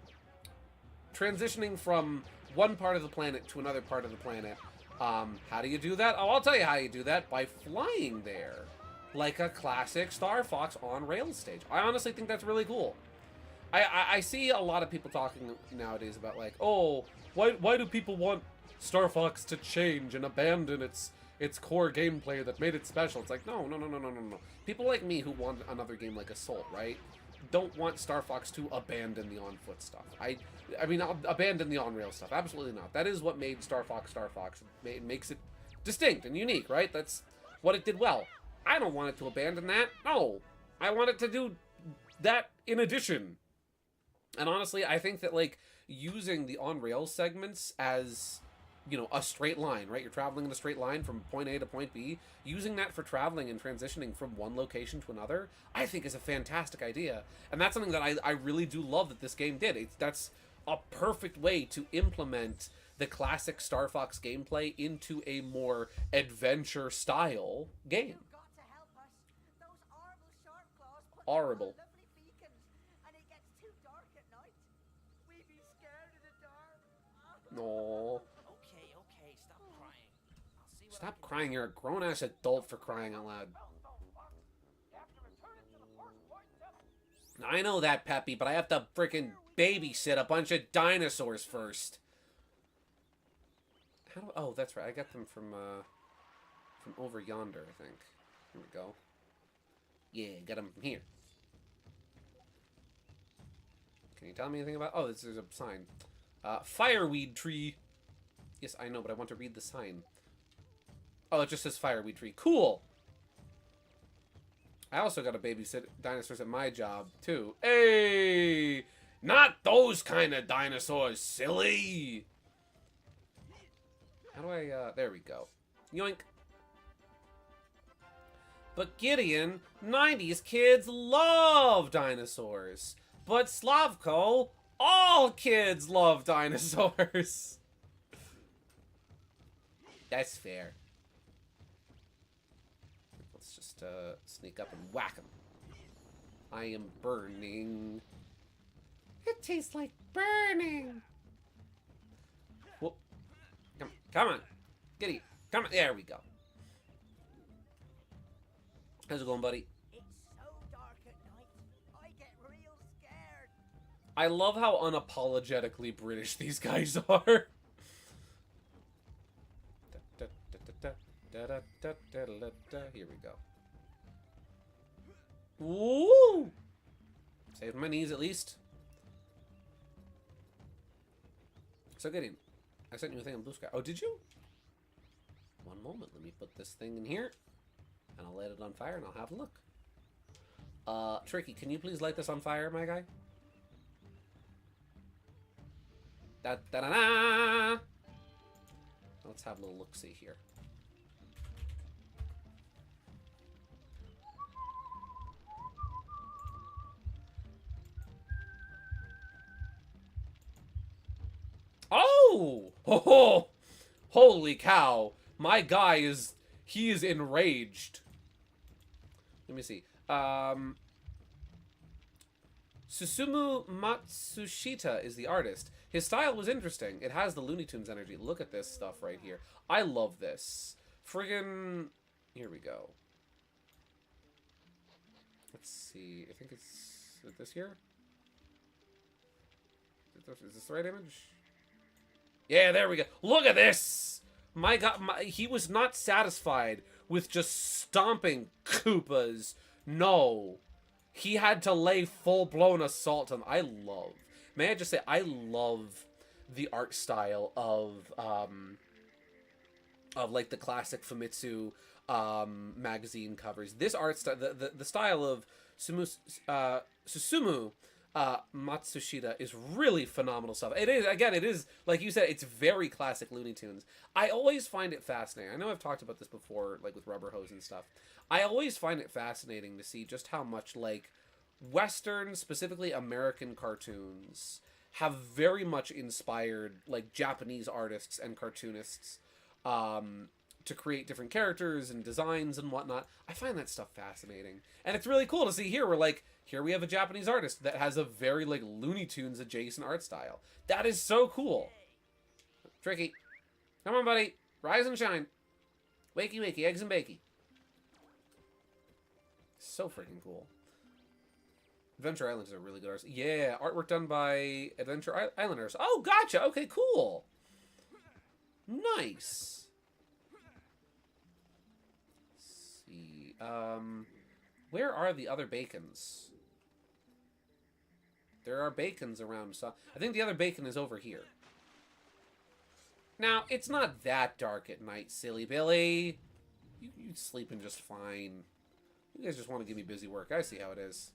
transitioning from one part of the planet to another part of the planet. How do you do that? Oh, I'll tell you how you do that. By flying there. Like a classic Star Fox on rails stage. I honestly think that's really cool. I see a lot of people talking nowadays about like, oh, why do people want Star Fox to change and abandon its core gameplay that made it special? It's like, no. People like me who want another game like Assault, right, don't want Star Fox to abandon the on-foot stuff. I mean, abandon the on-rail stuff. Absolutely not. That is what made Star Fox Star Fox. It makes it distinct and unique, right? That's what it did well. I don't want it to abandon that. No. I want it to do that in addition. And honestly, I think that, like, using the on-rail segments as, you know, a straight line, right? You're traveling in a straight line from point A to point B. Using that for traveling and transitioning from one location to another, I think is a fantastic idea. And that's something that I really do love that this game did. That's a perfect way to implement the classic Star Fox gameplay into a more adventure-style game. You've got to help us. Those horrible sharp claws put Horrible. down lovely beacons, and it gets too dark at night. We be scared of the dark. No. Okay, stop crying. I'll see what Stop crying. You're a grown-ass adult for crying out loud. I know that, Peppy, but I have to freaking babysit a bunch of dinosaurs first. How do? Oh, that's right. I got them from over yonder, I think. Here we go. Yeah, got them from here. Can you tell me anything about? Oh, there's a sign. Fireweed tree. Yes, I know, but I want to read the sign. Oh, it just says fireweed tree. Cool. I also got to babysit dinosaurs at my job, too. Hey! Not those kind of dinosaurs, silly! How do I, there we go. Yoink. But Gideon, 90s kids love dinosaurs. But Slavko, all kids love dinosaurs. That's fair. Let's just sneak up and whack him. I am burning. It tastes like burning. Whoop. Come on. Giddy. Come on. There we go. How's it going, buddy? It's so dark at night. I get real scared. I love how unapologetically British these guys are. Here we go. Woo! Saved my knees at least. So Gideon, I sent you a thing on Blue Sky. Oh, did you? One moment. Let me put this thing in here. And I'll light it on fire and I'll have a look. Tricky, can you please light this on fire, my guy? Da da da da! Let's have a little look-see here. Oh! Oh! Holy cow! My guy is... he is enraged. Let me see. Susumu Matsushita is the artist. His style was interesting. It has the Looney Tunes energy. Look at this stuff right here. I love this. Friggin... here we go. Let's see. I think it's... is it this here? Is this the right image? Yeah, there we go. Look at this! My god, he was not satisfied with just stomping Koopas. No. He had to lay full-blown assault on them. I love... may I just say, I love the art style of like, the classic Famitsu magazine covers. This art style, the style of Susumu Matsushita is really phenomenal stuff. It is, again, it is, like you said, it's very classic Looney Tunes. I always find it fascinating. I know I've talked about this before, like with Rubber Hose and stuff. I always find it fascinating to see just how much, like, Western, specifically American cartoons have very much inspired, like, Japanese artists and cartoonists to create different characters and designs and whatnot. I find that stuff fascinating. And it's really cool to see here, where, like, here we have a Japanese artist that has a very, like, Looney Tunes adjacent art style. That is so cool. Tricky. Come on, buddy. Rise and shine. Wakey, wakey, eggs and bakey. So freaking cool. Adventure Island is a really good artist. Yeah, artwork done by Adventure Islanders. Oh, gotcha. Okay, cool. Nice. Let's see. Where are the other bacons? There are bacons around. So I think the other bacon is over here. Now, it's not that dark at night, silly Billy. You sleeping just fine. You guys just want to give me busy work. I see how it is.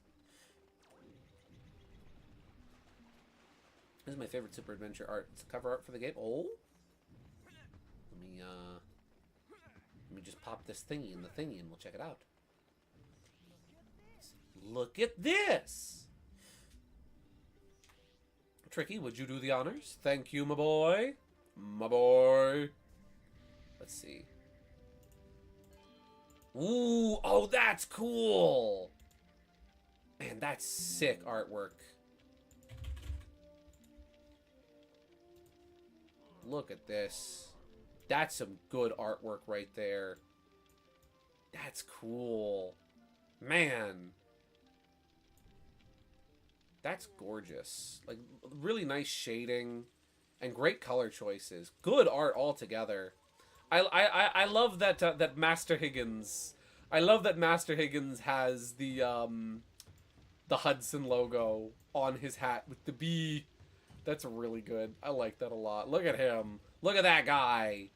This is my favorite Super Adventure art. It's the cover art for the game. Oh. Let me just pop this thingy in the thingy and we'll check it out. Look at this! Tricky, would you do the honors? Thank you, my boy. My boy. Let's see. Ooh, oh, that's cool! Man, that's sick artwork. Look at this. That's some good artwork right there. That's cool. Man. That's gorgeous. Like, really nice shading and great color choices. Good art altogether. I love that that Master Higgins. I love that Master Higgins has the Hudson logo on his hat with the bee. That's really good. I like that a lot. Look at him. Look at that guy.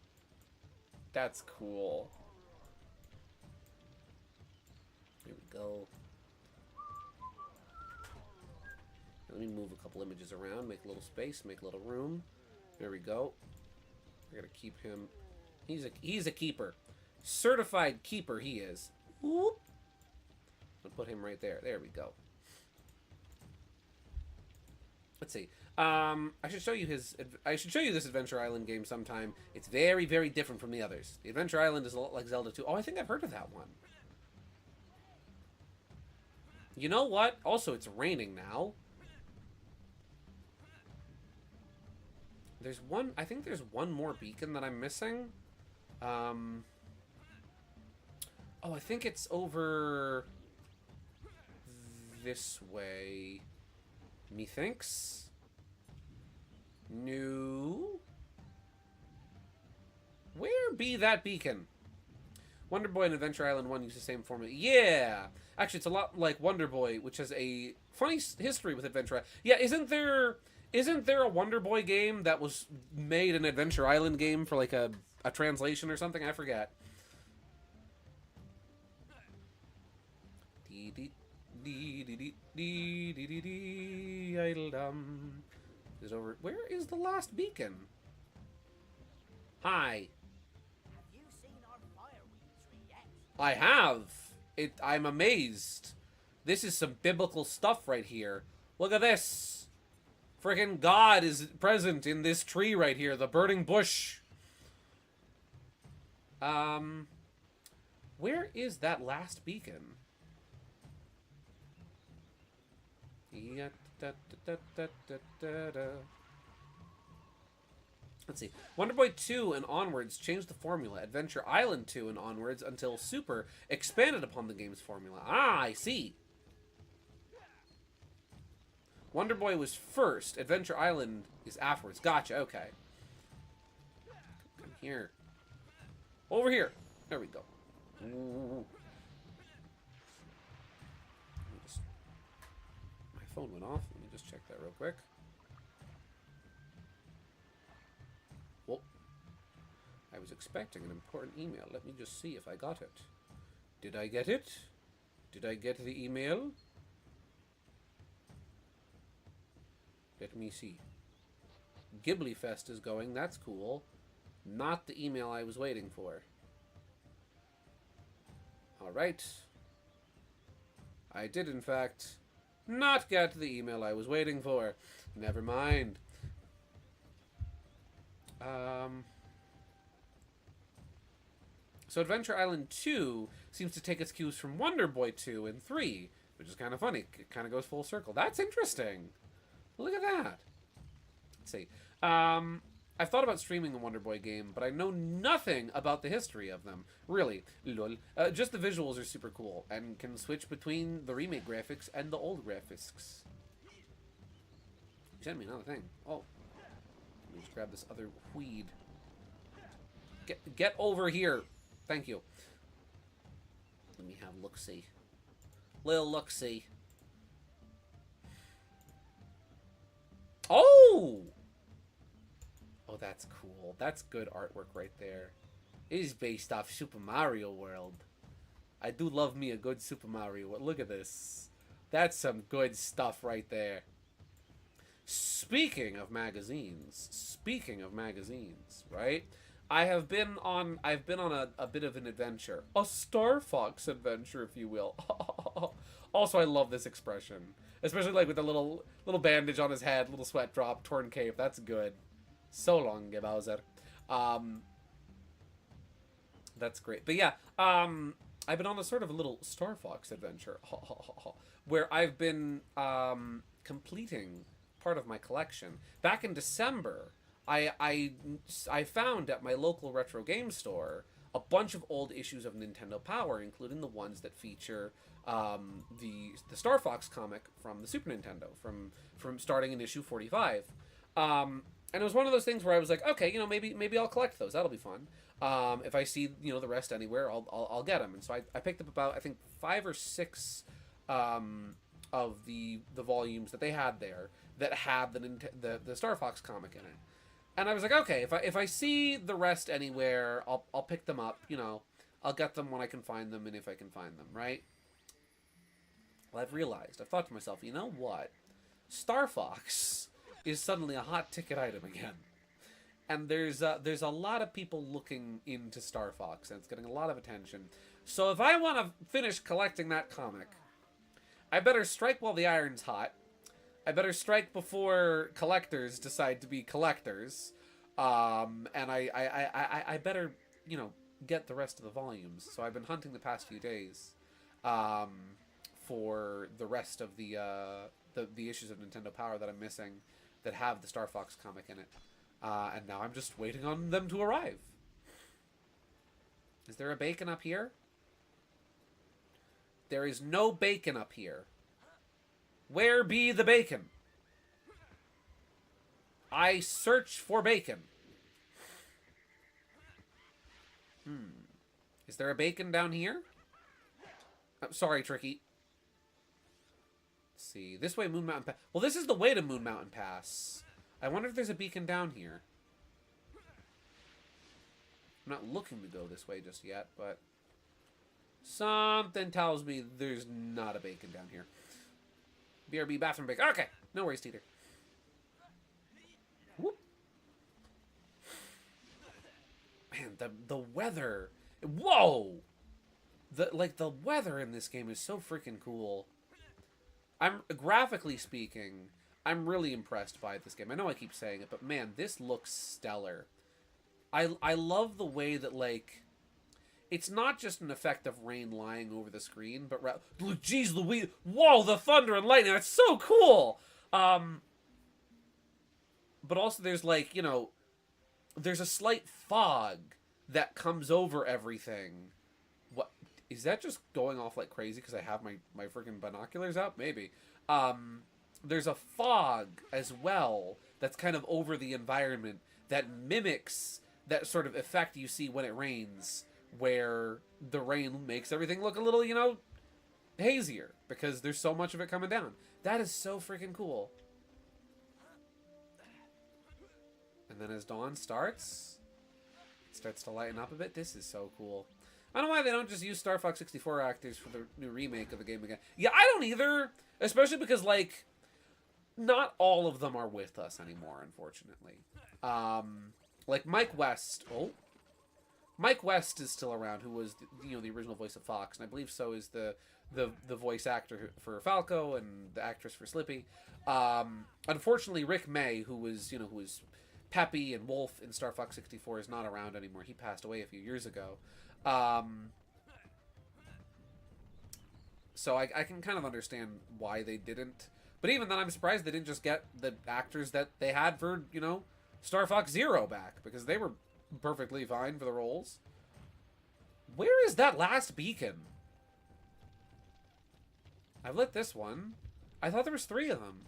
That's cool. Here we go. Let me move a couple images around, make a little space, make a little room. There we go. We're gonna keep him. He's a keeper. Certified keeper he is. Whoop. I'll put him right there. There we go. Let's see. I should show you this Adventure Island game sometime. It's very, very different from the others. The Adventure Island is a lot like Zelda 2. Oh, I think I've heard of that one. You know what? Also, it's raining now. There's one... I think there's one more beacon that I'm missing. Oh, I think it's over... this way. Methinks? No. Where be that beacon? Wonder Boy and Adventure Island 1 use the same formula. Yeah! Actually, it's a lot like Wonder Boy, which has a funny history with Adventure Island. Yeah, isn't there a Wonder Boy game that was made an Adventure Island game for like a translation or something? I forget. Idledum. Is it over? Where is the last beacon? Hi. Have you seen our fireweed tree yet? I have. I'm amazed. This is some biblical stuff right here. Look at this. Freaking God is present in this tree right here, the burning bush. Where is that last beacon? Let's see. Wonder Boy 2 and onwards changed the formula. Adventure Island 2 and onwards until Super expanded upon the game's formula. Ah, I see. Wonder Boy was first. Adventure Island is afterwards. Gotcha, okay. Come here. Over here. There we go. Ooh. My phone went off. Let me just check that real quick. Well, I was expecting an important email. Let me just see if I got it. Did I get it? Did I get the email? Let me see. Ghibli Fest is going. That's cool. Not the email I was waiting for. Alright. I did, in fact, not get the email I was waiting for. Never mind. So Adventure Island 2 seems to take its cues from Wonder Boy 2 and 3, which is kind of funny. It kind of goes full circle. That's interesting. Look at that. Let's see. I've thought about streaming the Wonder Boy game, but I know nothing about the history of them. Really. Lol. Just the visuals are super cool, and can switch between the remake graphics and the old graphics. Send me another thing. Oh. Let me just grab this other weed. Get over here. Thank you. Let me have look-see. Little look-see. Oh! Oh, that's cool. That's good artwork right there. It is based off Super Mario World. I do love me a good Super Mario World. Look at this. That's some good stuff right there. Speaking of magazines, right? I've been on a bit of an adventure. A Star Fox adventure, if you will. Also, I love this expression. Especially like with the little bandage on his head, little sweat drop, torn cape. That's good. So long, Bowser. That's great. But yeah, I've been on a sort of a little Star Fox adventure where I've been completing part of my collection. Back in December, I found at my local retro game store a bunch of old issues of Nintendo Power, including the ones that feature the Star Fox comic from the Super Nintendo, from starting in issue 45. And it was one of those things where I was like, okay, you know, maybe I'll collect those. That'll be fun. If I see, you know, the rest anywhere, I'll get them. And so I picked up about, I think, 5 or 6 of the volumes that they had there that had the Star Fox comic in it. And I was like, okay, if I see the rest anywhere, I'll pick them up. You know, I'll get them when I can find them, and if I can find them, right? Well, I've thought to myself, you know what? Star Fox is suddenly a hot ticket item again. And there's a lot of people looking into Star Fox, and it's getting a lot of attention. So if I want to finish collecting that comic, I better strike while the iron's hot. I better strike before collectors decide to be collectors. And I better, you know, get the rest of the volumes. So I've been hunting the past few days for the rest of the issues of Nintendo Power that I'm missing that have the Star Fox comic in it. And now I'm just waiting on them to arrive. Is there a bacon up here? There is no bacon up here. Where be the bacon? I search for bacon. Is there a bacon down here? I'm sorry, Tricky. Let's see. This way, Moon Mountain Pass. Well, this is the way to Moon Mountain Pass. I wonder if there's a beacon down here. I'm not looking to go this way just yet, but Something tells me there's not a bacon down here. BRB bathroom bacon. Okay, no worries, Teeter. Whoop. Man, the weather. Whoa! The weather in this game is so freaking cool. I'm graphically speaking, I'm really impressed by this game. I know I keep saying it, but man, this looks stellar. I love the way that, like, it's not just an effect of rain lying over the screen, but jeez Louise, whoa, the thunder and lightning, that's so cool. But also there's, like, you know, there's a slight fog that comes over everything. What is that just going off like crazy because I have my freaking binoculars up? Maybe. There's a fog as well that's kind of over the environment that mimics that sort of effect you see when it rains, where the rain makes everything look a little, you know, hazier because there's so much of it coming down. That is so freaking cool. And then as dawn starts, it starts to lighten up a bit. This is so cool. I don't know why they don't just use Star Fox 64 actors for the new remake of the game again. Yeah, I don't either. Especially because, like, not all of them are with us anymore, unfortunately. Like Mike West. Oh, Mike West is still around, who was, you know, the original voice of Fox, and I believe so is the voice actor for Falco and the actress for Slippy. Unfortunately, Rick May, who was Peppy and Wolf in Star Fox 64, is not around anymore. He passed away a few years ago. So I can kind of understand why they didn't. But even then, I'm surprised they didn't just get the actors that they had for, you know, Star Fox Zero back, because they were perfectly fine for the roles. Where is that last beacon? I've lit this one. I thought there was 3 of them.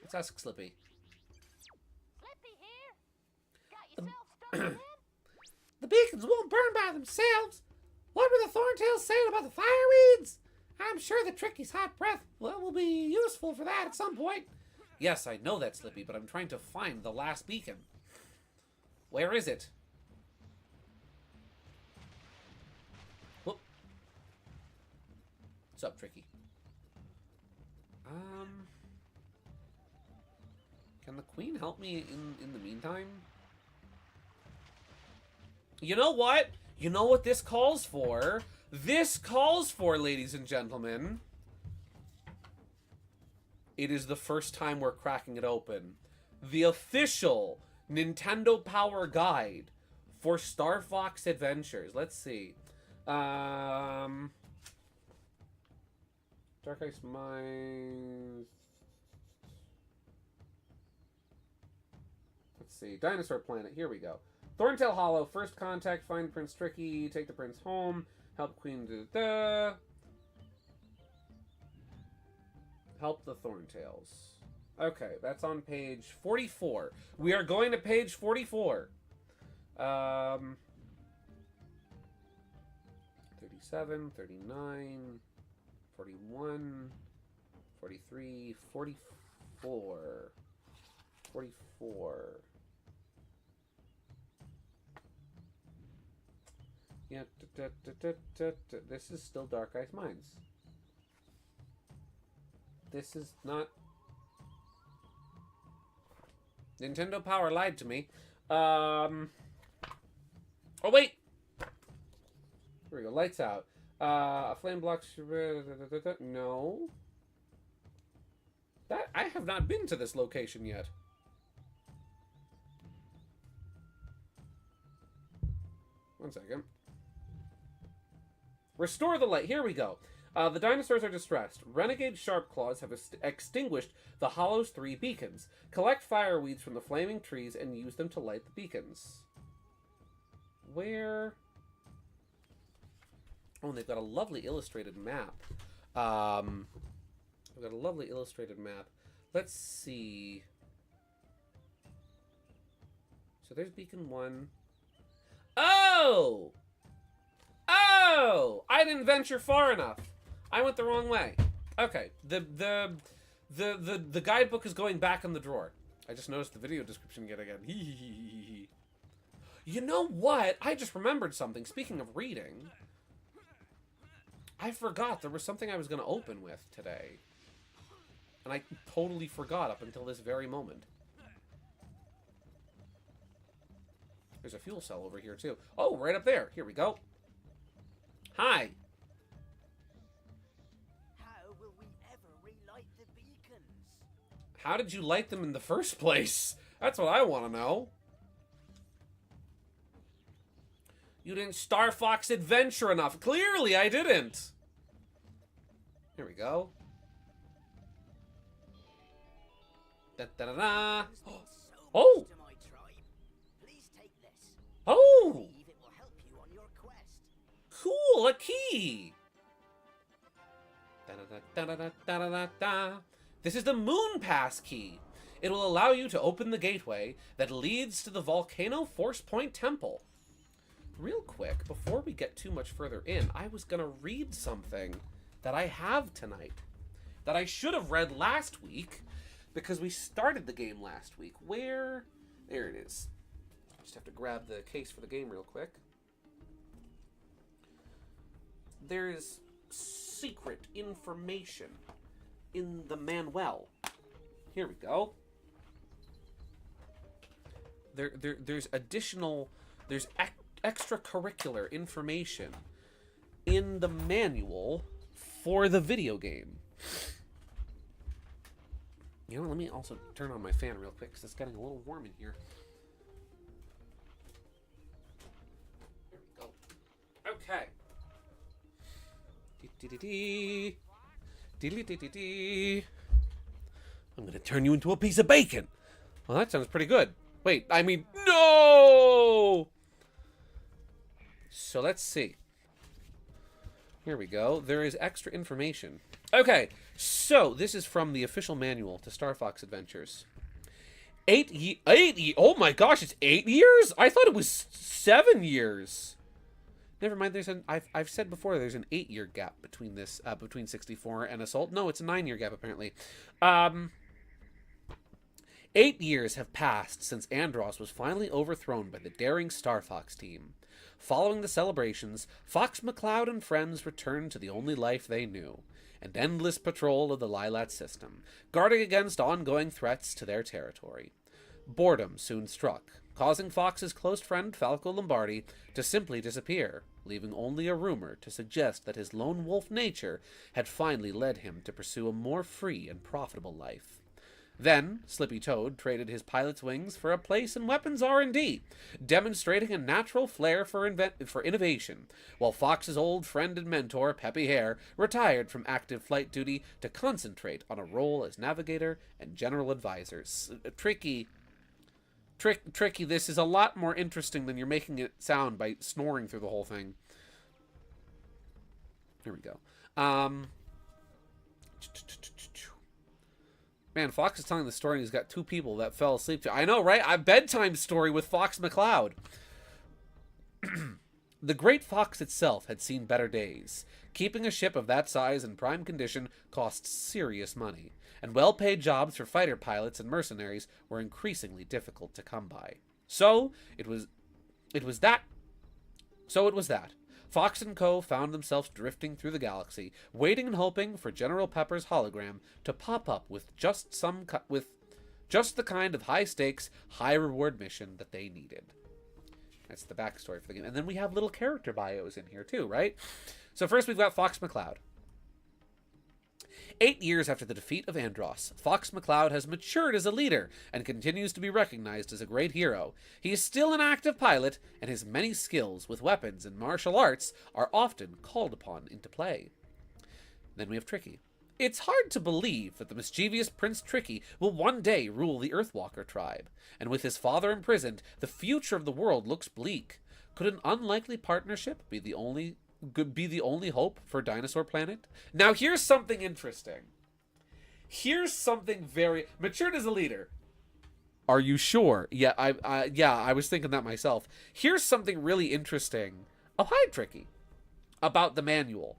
Let's ask Slippy. Slippy here. Got yourself started in? The beacons won't burn by themselves. What were the Thorntails saying about the fireweeds? I'm sure the Tricky's hot breath will be useful for that at some point. Yes, I know that, Slippy, but I'm trying to find the last beacon. Where is it? Whoop. What's up, Tricky? Can the Queen help me in the meantime? You know what? You know what this calls for? This calls for, ladies and gentlemen. It is the first time we're cracking it open. The official Nintendo Power Guide for Star Fox Adventures. Let's see. Dark Ice Mines. Let's see. Dinosaur Planet. Here we go. Thorntail Hollow. First contact. Find Prince Tricky. Take the prince home. Help Queen. Help the Thorntails. Okay, that's on page 44. We are going to page 44. 37, 39, 41, 43, 44. 44. Yeah, this is still Dark Ice Mines. This is not... Nintendo Power lied to me. Oh, wait! Here we go. Lights out. A flame block... No. That... I have not been to this location yet. One second. Restore the light. Here we go. The dinosaurs are distressed. Renegade Sharpclaws have extinguished the Hollow's 3 beacons. Collect fireweeds from the flaming trees and use them to light the beacons. Where? Oh, and they've got a lovely illustrated map. They've got a lovely illustrated map. Let's see. So there's beacon 1. Oh! Oh! I didn't venture far enough. I went the wrong way. Okay. The guidebook is going back in the drawer. I just noticed the video description yet again. You know what? I just remembered something. Speaking of reading, I forgot there was something I was going to open with today. And I totally forgot up until this very moment. There's a fuel cell over here, too. Oh, right up there. Here we go. Hi. How will we ever relight the beacons? How did you light them in the first place? That's what I want to know. You didn't Star Fox Adventure enough. Clearly, I didn't. Here we go. Da da da da. Oh. Please take this. Oh. Believe it will help you on your quest. Cool, a key. Da da da da da da da da. This is the Moon Pass key. It will allow you to open the gateway that leads to the Volcano Force Point Temple. Real quick, before we get too much further in, I was going to read something that I have tonight that I should have read last week because we started the game last week. Where? There it is. I just have to grab the case for the game real quick. There's secret information in the manual. Here we go. There's extracurricular information in the manual for the video game. You know, let me also turn on my fan real quick because it's getting a little warm in here. There we go. Okay. I'm gonna turn you into a piece of bacon. Well, that sounds pretty good. Wait, I mean, no! So let's see. Here we go. There is extra information. Okay, so this is from the official manual to Star Fox Adventures. Oh my gosh, it's 8 years? I thought it was 7 years. Never mind. I've said before there's an 8-year gap between this between 64 and Assault. No, it's a 9-year gap apparently. 8 years have passed since Andross was finally overthrown by the daring Star Fox team. Following the celebrations, Fox McCloud and friends returned to the only life they knew, an endless patrol of the Lilat system, guarding against ongoing threats to their territory. Boredom soon struck, causing Fox's close friend Falco Lombardi to simply disappear, leaving only a rumor to suggest that his lone wolf nature had finally led him to pursue a more free and profitable life. Then, Slippy Toad traded his pilot's wings for a place in weapons R&D, demonstrating a natural flair for innovation, while Fox's old friend and mentor, Peppy Hare, retired from active flight duty to concentrate on a role as navigator and general advisor. Tricky, this is a lot more interesting than you're making it sound by snoring through the whole thing. Here we go. Man, Fox is telling the story and he's got 2 people that fell asleep. I know, right? A bedtime story with Fox McCloud. The Great Fox itself had seen better days. Keeping a ship of that size in prime condition cost serious money, and well-paid jobs for fighter pilots and mercenaries were increasingly difficult to come by. So it was that. Fox and Co. found themselves drifting through the galaxy, waiting and hoping for General Pepper's hologram to pop up with just the kind of high-stakes, high-reward mission that they needed. That's the backstory for the game. And then we have little character bios in here too, right? So first we've got Fox McCloud. 8 years after the defeat of Andross, Fox McCloud has matured as a leader and continues to be recognized as a great hero. He is still an active pilot, and his many skills with weapons and martial arts are often called upon into play. Then we have Tricky. It's hard to believe that the mischievous Prince Tricky will one day rule the Earthwalker tribe, and with his father imprisoned, the future of the world looks bleak. Could an unlikely partnership be the only hope for Dinosaur Planet? Now here's something interesting. Here's something very matured as a leader. Are you sure? Yeah, I was thinking that myself. Here's something really interesting. Oh, hi, Tricky. About the manual.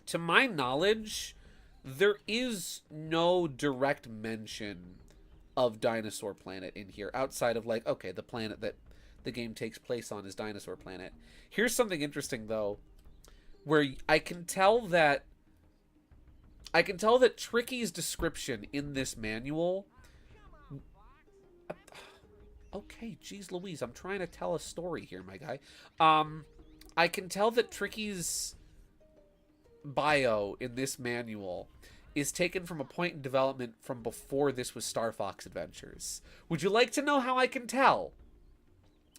To my knowledge, there is no direct mention of Dinosaur Planet in here outside of like, okay, the planet that the game takes place on is Dinosaur Planet. Here's something interesting, though. where I can tell that Tricky's description in this manual. Okay, geez Louise, I'm trying to tell a story here, my guy. I can tell that Tricky's bio in this manual is taken from a point in development from before this was Star Fox Adventures. Would you like to know how I can tell?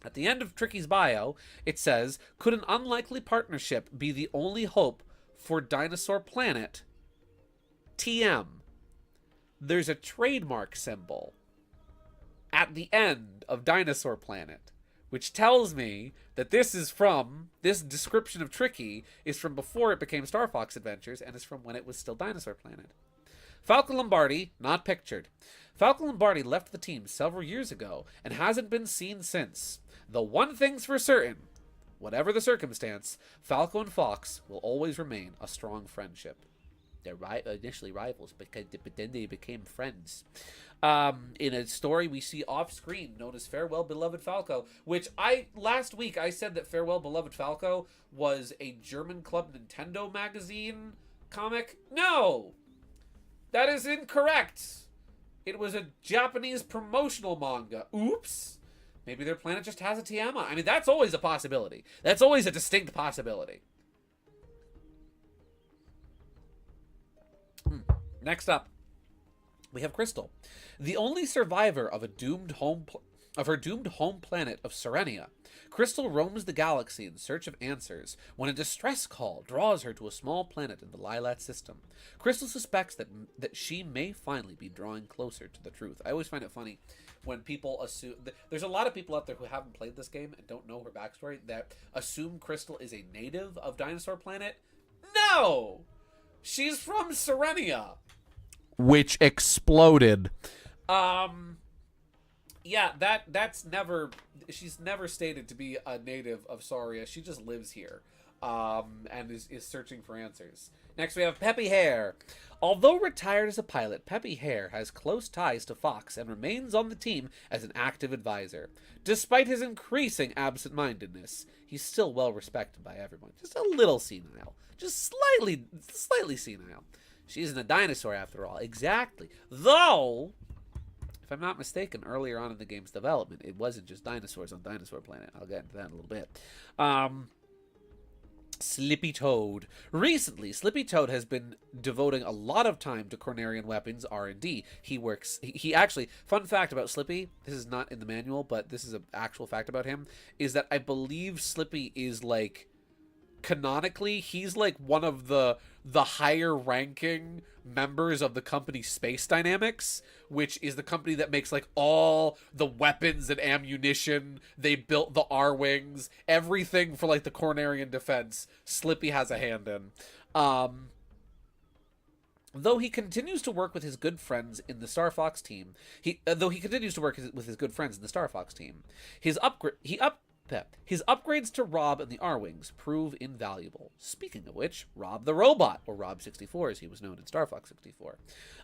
At the end of Tricky's bio, it says, could an unlikely partnership be the only hope for Dinosaur Planet? TM. There's a trademark symbol at the end of Dinosaur Planet, which tells me that this description of Tricky is from before it became Star Fox Adventures and is from when it was still Dinosaur Planet. Falco Lombardi, not pictured. Falco Lombardi left the team several years ago and hasn't been seen since. The one thing's for certain, whatever the circumstance, Falco and Fox will always remain a strong friendship. They're initially rivals, but then they became friends. In a story we see off screen known as Farewell Beloved Falco, which last week I said that Farewell Beloved Falco was a German Club Nintendo magazine comic. No! That is incorrect! It was a Japanese promotional manga. Oops! Maybe their planet just has a Tiamat. I mean, that's always a possibility. That's always a distinct possibility. Next up, we have Crystal, the only survivor of her doomed home planet of Serenia. Crystal roams the galaxy in search of answers when a distress call draws her to a small planet in the Lilat system. Crystal suspects that she may finally be drawing closer to the truth. I always find it funny when people assume... There's a lot of people out there who haven't played this game and don't know her backstory that assume Crystal is a native of Dinosaur Planet. No! She's from Serenia, which exploded. Yeah, that's never... She's never stated to be a native of Saria. She just lives here, and is searching for answers. Next, we have Peppy Hare. Although retired as a pilot, Peppy Hare has close ties to Fox and remains on the team as an active advisor. Despite his increasing absent-mindedness, he's still well respected by everyone. Just a little senile. Just slightly senile. She isn't a dinosaur after all. Exactly. Though, if I'm not mistaken, earlier on in the game's development, it wasn't just dinosaurs on Dinosaur Planet. I'll get into that in a little bit. Slippy Toad. Recently, Slippy Toad has been devoting a lot of time to Cornerian weapons R&D. He actually, fun fact about Slippy, this is not in the manual, but this is an actual fact about him, is that I believe Slippy is like, canonically, he's like one of the higher ranking members of the company Space Dynamics, which is the company that makes like all the weapons and ammunition. They built the R-Wings, everything for like the Cornerian defense. Slippy has a hand in. Though he continues to work with his good friends in the Star Fox team, his upgrades to Rob and the R-Wings prove invaluable. Speaking of which, Rob the Robot, or Rob 64 as he was known in Star Fox 64.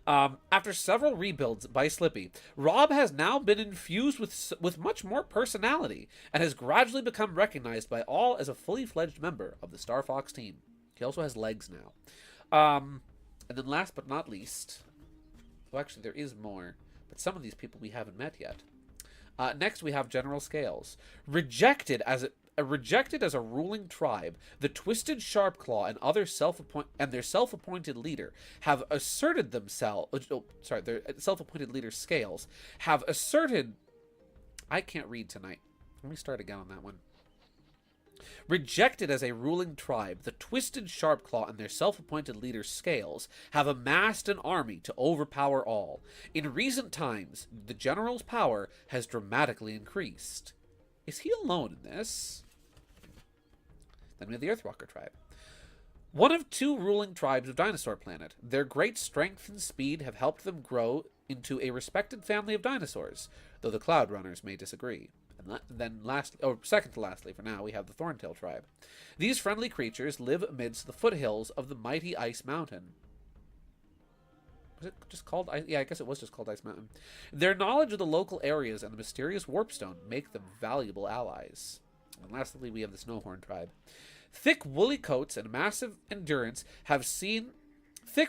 After several rebuilds by Slippy, Rob has now been infused with much more personality and has gradually become recognized by all as a fully fledged member of the Star Fox team. He also has legs now. And then last but not least, well actually there is more, but some of these people we haven't met yet. Next, we have General Scales. Rejected as a ruling tribe, the Twisted Sharpclaw and their self-appointed leader have asserted themselves. Their self-appointed leader Scales have asserted. I can't read tonight. Let me start again on that one. Rejected as a ruling tribe, the Twisted Sharpclaw and their self-appointed leader Scales have amassed an army to overpower all. In recent times, the general's power has dramatically increased. Is he alone in this? Then we have the Earthwalker tribe. One of two ruling tribes of Dinosaur Planet. Their great strength and speed have helped them grow into a respected family of dinosaurs, though the Cloud Runners may disagree. And then second to lastly for now, we have the Thorntail tribe. These friendly creatures live amidst the foothills of the mighty Ice Mountain. Was it just called Ice? Yeah, I guess it was just called Ice Mountain. Their knowledge of the local areas and the mysterious Warpstone make them valuable allies. And lastly, we have the Snowhorn tribe. Thick woolly coats and massive endurance have seen the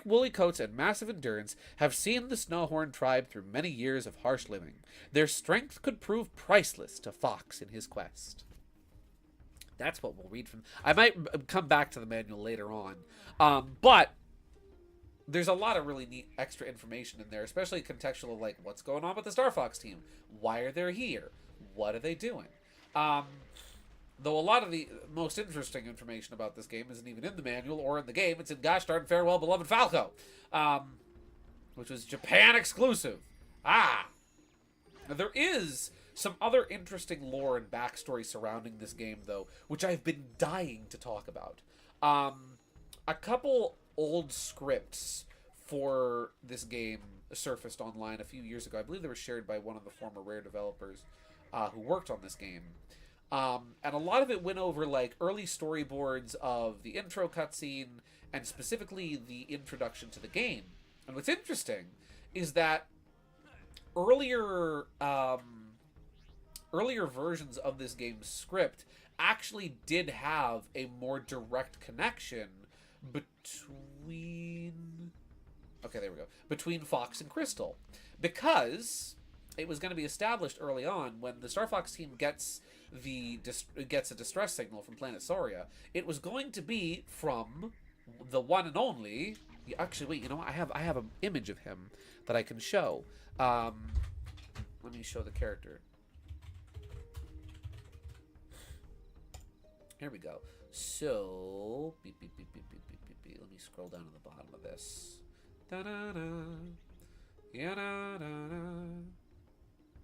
Snowhorn tribe through many years of harsh living. Their strength could prove priceless to Fox in his quest. That's what we'll read from. I might come back to the manual later on, but there's a lot of really neat extra information in there, especially contextual, like what's going on with the Star Fox team, why are they here, what are they doing. Though a lot of the most interesting information about this game isn't even in the manual or in the game. It's in Gosh Darn Farewell Beloved Falco, which was Japan exclusive. Now, there is some other interesting lore and backstory surrounding this game, though, which I've been dying to talk about. A couple old scripts for this game surfaced online a few years ago. I believe they were shared by one of the former Rare developers who worked on this game. And a lot of it went over like early storyboards of the intro cutscene and specifically the introduction to the game. And what's interesting is that earlier versions of this game's script actually did have a more direct connection between Fox and Crystal, because it was going to be established early on when the Star Fox team gets a distress signal from planet Soria. It was going to be from the one and only. Actually, wait. You know what? I have an image of him that I can show. Let me show the character. Here we go. So, let me scroll down to the bottom of this. Da-da-da. Ya-da-da-da.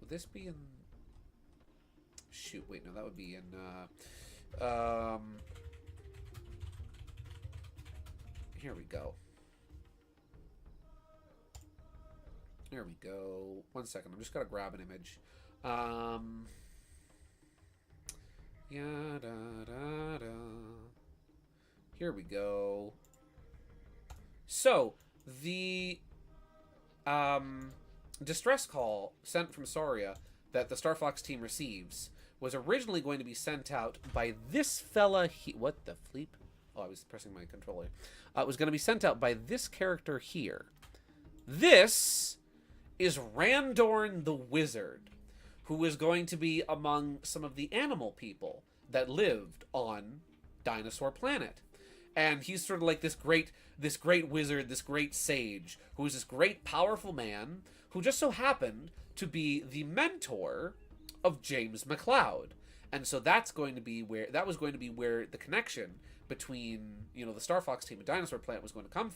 Would this be in... Shoot, wait, no, that would be in... Here we go. There we go. 1 second, I'm just gotta grab an image. Ya-da-da-da. Here we go. So, the distress call sent from Soria that the Star Fox team receives was originally going to be sent out by this fella what the fleep? Oh, I was pressing my controller. It was going to be sent out by this character here. This is Randorn the Wizard, who is going to be among some of the animal people that lived on Dinosaur Planet. And he's sort of like this great wizard, this great sage, who is this great powerful man who just so happened to be the mentor of James McCloud. And so that was going to be where the connection between, you know, the Star Fox team and Dinosaur Planet was going to come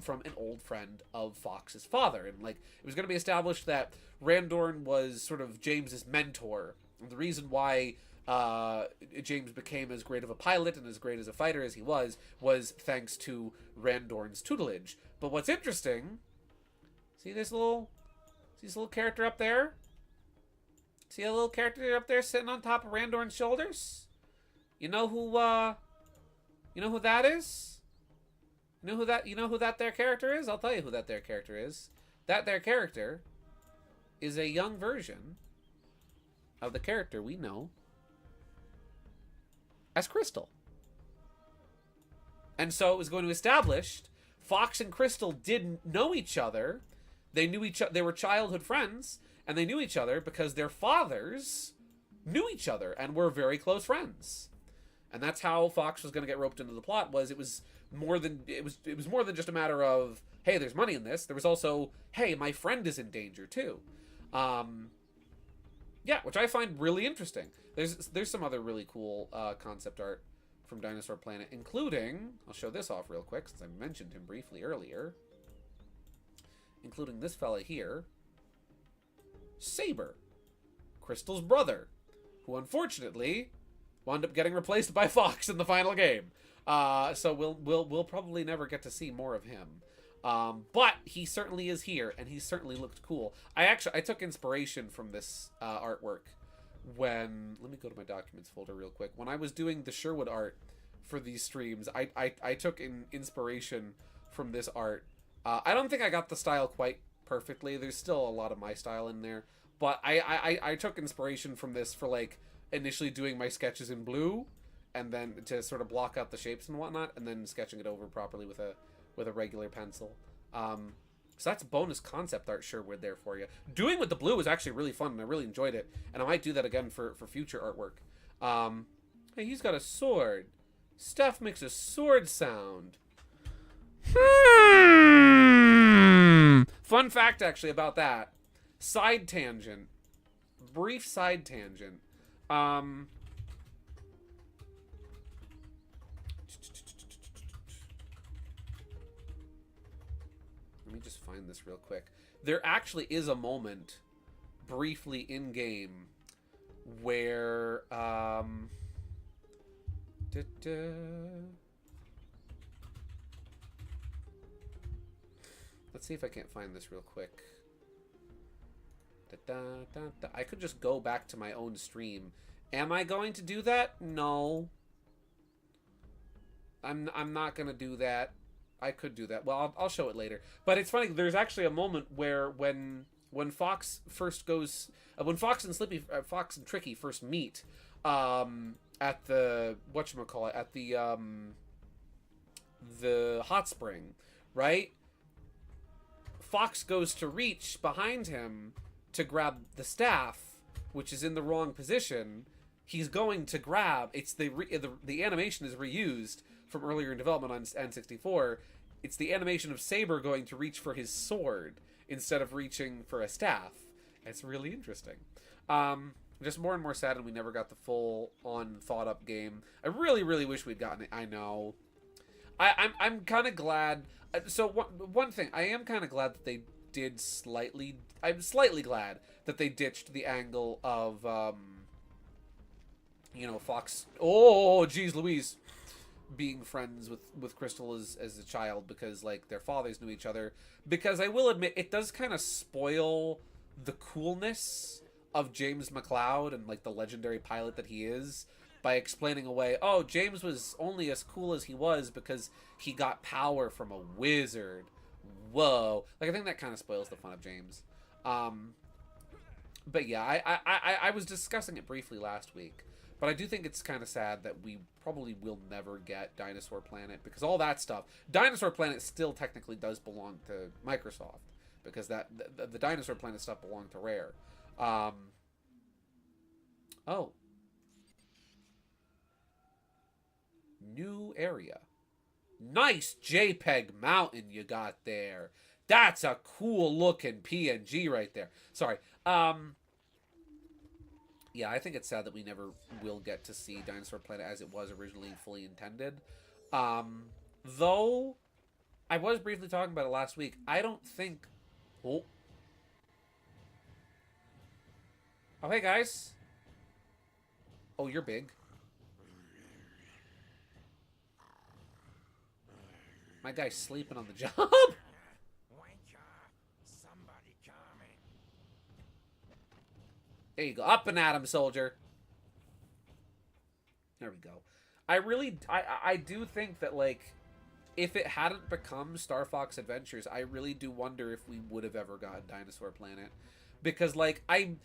from an old friend of Fox's father. And like, it was going to be established that Randorn was sort of James's mentor. And the reason why James became as great of a pilot and as great as a fighter as he was thanks to Randorn's tutelage. But what's interesting, see this little character up there? See a little character up there sitting on top of Randorn's shoulders? You know who that is? You know who that there character is? I'll tell you who that there character is. That there character is a young version of the character we know as Crystal. And so it was going to establish Fox and Crystal didn't know each other. They knew each other. They were childhood friends, and they knew each other because their fathers knew each other and were very close friends. And that's how Fox was going to get roped into the plot. It was more than just a matter of, hey, there's money in this. There was also, hey, my friend is in danger too. Yeah, which I find really interesting. There's some other really cool concept art from Dinosaur Planet, including, I'll show this off real quick since I mentioned him briefly earlier, including this fella here, Saber, Crystal's brother, who unfortunately wound up getting replaced by Fox in the final game. So we'll probably never get to see more of him. But he certainly is here, and he certainly looked cool. I took inspiration from this artwork when, let me go to my documents folder real quick. When I was doing the Sherwood art for these streams, I took inspiration from this art. I don't think I got the style quite perfectly. There's still a lot of my style in there, but I took inspiration from this for like initially doing my sketches in blue, and then to sort of block out the shapes and whatnot, and then sketching it over properly with a regular pencil. So that's bonus concept art Sherwood there for you. Doing with the blue was actually really fun, and I really enjoyed it. And I might do that again for future artwork. Hey, he's got a sword. Steph makes a sword sound. Fun fact, actually, about that. Side tangent. Brief side tangent. Let me just find this real quick. There actually is a moment, briefly in-game, where, let's see if I can't find this real quick. I could just go back to my own stream. Am I going to do that? No. I'm not going to do that. I could do that. Well, I'll show it later. But it's funny. There's actually a moment where when Fox first goes, when Fox and Fox and Tricky first meet, at the whatchamacallit, at the hot spring, right? Fox goes to reach behind him to grab the staff, which is in the wrong position. He's going to grab. It's the animation is reused from earlier in development on N64. It's the animation of Saber going to reach for his sword instead of reaching for a staff. It's really interesting. Just more and more saddened we never got the full-on thought-up game. I really, really wish we'd gotten it. I know. I'm kind of glad. So one thing, I am kind of glad that they did slightly. I'm slightly glad that they ditched the angle of, you know, Fox. Oh, geez, Louise. Being friends with Crystal as a child because, like, their fathers knew each other. Because I will admit, it does kind of spoil the coolness of James McCloud and, like, the legendary pilot that he is by explaining away, oh, James was only as cool as he was because he got power from a wizard. Whoa. Like, I think that kind of spoils the fun of James. But yeah, I was discussing it briefly last week. But I do think it's kind of sad that we probably will never get Dinosaur Planet because all that stuff. Dinosaur Planet still technically does belong to Microsoft because the Dinosaur Planet stuff belonged to Rare. Oh. New area. Nice JPEG mountain you got there. That's a cool looking PNG right there. Sorry. Yeah, I think it's sad that we never will get to see Dinosaur Planet as it was originally fully intended. Though, I was briefly talking about it last week. I don't think... Oh. Oh, hey, guys. Oh, you're big. My guy's sleeping on the job. There you go. Up and at him, soldier. There we go. I do think that, like, if it hadn't become Star Fox Adventures, I really do wonder if we would have ever gotten Dinosaur Planet. Because, like, I'm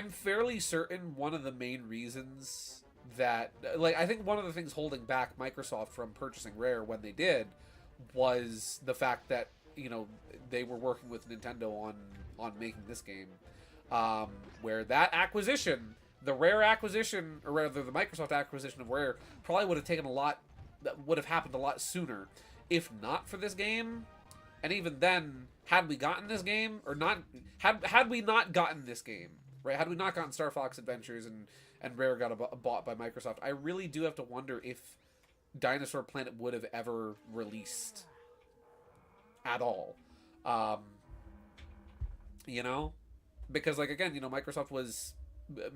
fairly certain one of the main reasons that, like, I think one of the things holding back Microsoft from purchasing Rare when they did was the fact that, you know, they were working with Nintendo on making this game. Where that acquisition, the Rare acquisition, or rather the Microsoft acquisition of Rare, probably would have taken a lot, that would have happened a lot sooner, if not for this game. And even then, had we gotten this game, or not, had we not gotten this game, right? Had we not gotten Star Fox Adventures and Rare got bought by Microsoft, I really do have to wonder if Dinosaur Planet would have ever released at all. You know? Because, like, again, you know, Microsoft was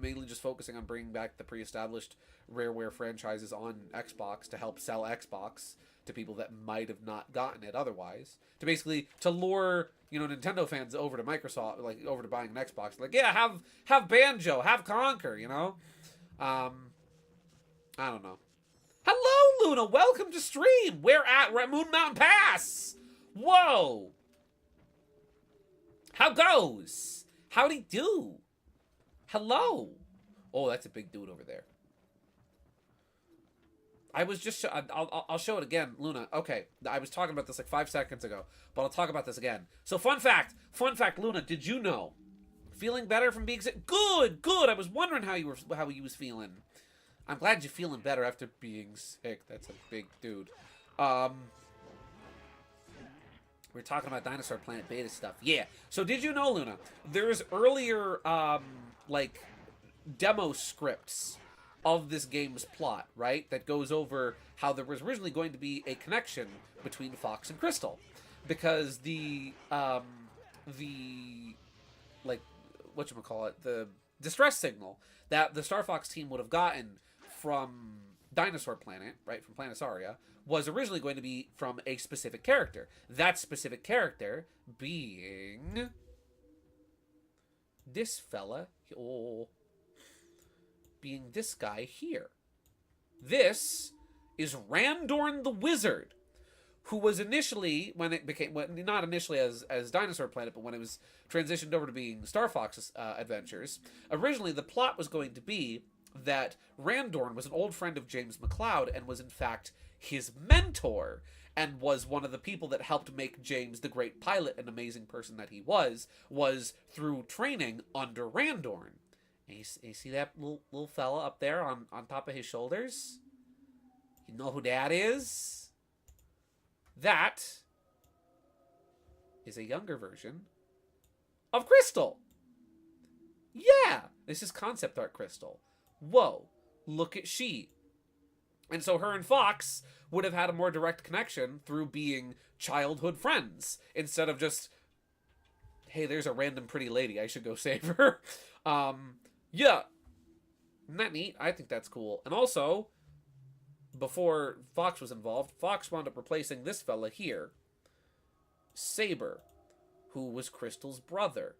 mainly just focusing on bringing back the pre-established Rareware franchises on Xbox to help sell Xbox to people that might have not gotten it otherwise. To lure, you know, Nintendo fans over to Microsoft, like, over to buying an Xbox. Like, yeah, have Banjo, have Conker, you know? I don't know. Hello, Luna! Welcome to stream! We're at Moon Mountain Pass! Whoa! How goes? Howdy do? Hello. Oh, that's a big dude over there. I was just, I'll show it again, Luna. Okay, I was talking about this like 5 seconds ago, but I'll talk about this again. So fun fact, Luna, did you know? Feeling better from being sick? Good, good. I was wondering how you was feeling. I'm glad you're feeling better after being sick. That's a big dude. We're talking about Dinosaur Planet Beta stuff. Yeah. So did you know, Luna, there's earlier, like, demo scripts of this game's plot, right? That goes over how there was originally going to be a connection between Fox and Crystal. Because the like, whatchamacallit, the distress signal that the Star Fox team would have gotten from Dinosaur Planet, right, from Planetaria, was originally going to be from a specific character. That specific character being this fella, being this guy here. This is Randorn the Wizard, who was initially, when it became, well, not initially as Dinosaur Planet, but when it was transitioned over to being Star Fox's adventures, originally the plot was going to be that Randorn was an old friend of James McCloud and was in fact his mentor, and was one of the people that helped make James the great pilot and amazing person that he was through training under Randorn. And you see that little fella up there on top of his shoulders? You know who that is? That is a younger version of Crystal. Yeah, this is concept art Crystal. Whoa, look at she. And so her and Fox would have had a more direct connection through being childhood friends, instead of just, hey, there's a random pretty lady, I should go save her. Yeah. Isn't that neat? I think that's cool. And also, before Fox was involved, Fox wound up replacing this fella here, Saber, who was Crystal's brother,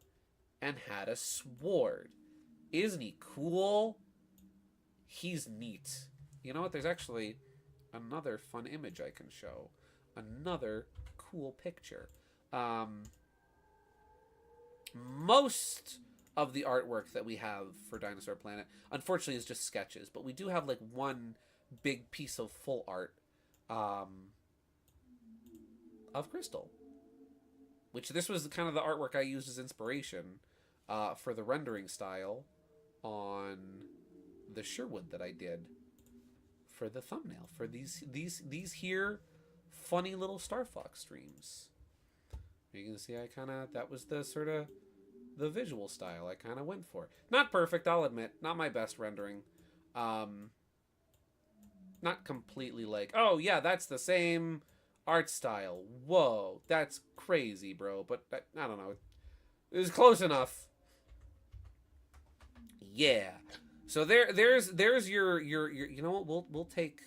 and had a sword. Isn't he cool? He's neat. You know what? There's actually another fun image I can show. Another cool picture. Most of the artwork that we have for Dinosaur Planet, unfortunately, is just sketches. But we do have, like, one big piece of full art of Crystal. Which this was kind of the artwork I used as inspiration for the rendering style on the Sherwood that I did for the thumbnail for these here funny little Star Fox streams. You can see that was the sort of the visual style I kind of went for. Not perfect, I'll admit. Not my best rendering. Not completely like, oh yeah, that's the same art style. Whoa, that's crazy, bro. But I don't know. It was close enough. Yeah. So there's your you know what, we'll take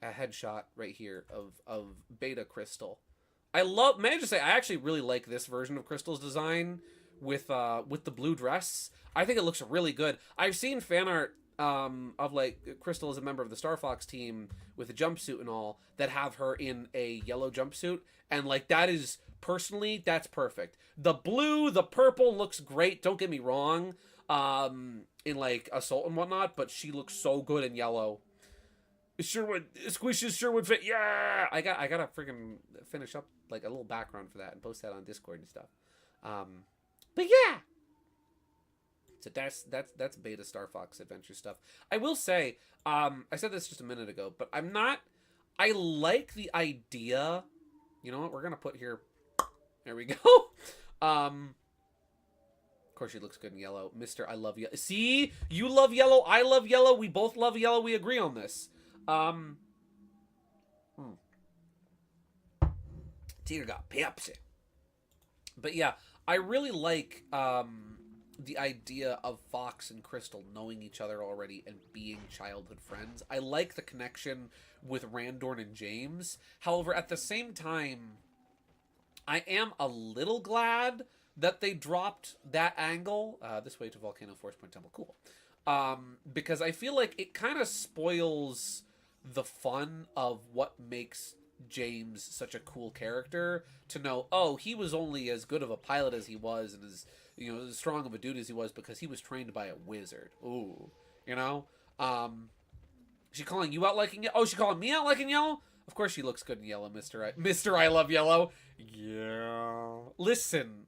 a headshot right here of Beta Crystal. May I just say, I actually really like this version of Crystal's design with the blue dress. I think it looks really good. I've seen fan art of like Crystal as a member of the Star Fox team with a jumpsuit and all that have her in a yellow jumpsuit, and like that is personally, that's perfect. The blue, the purple looks great. Don't get me wrong. In like Assault and whatnot, but she looks so good in yellow. Squishes Sherwood fit. Yeah, I gotta freaking finish up like a little background for that and post that on Discord and stuff. But yeah, so that's Beta Star Fox Adventure stuff. I will say, I said this just a minute ago, but I like the idea. You know what? We're gonna put here. There we go. Of course, she looks good in yellow. Mr. I love yellow. See? You love yellow. I love yellow. We both love yellow. We agree on this. Dear God, Pepsi. But yeah, I really like the idea of Fox and Crystal knowing each other already and being childhood friends. I like the connection with Randorn and James. However, at the same time, I am a little glad that they dropped that angle. This way to Volcano Force Point Temple. Cool. Because I feel like it kind of spoils the fun of what makes James such a cool character, to know, oh, he was only as good of a pilot as he was and as, you know, as strong of a dude as he was because he was trained by a wizard. Ooh, you know? Is she calling you out like in yellow? Oh, she calling me out like in yellow? Of course she looks good in yellow, Mr. I love yellow. Yeah. Listen.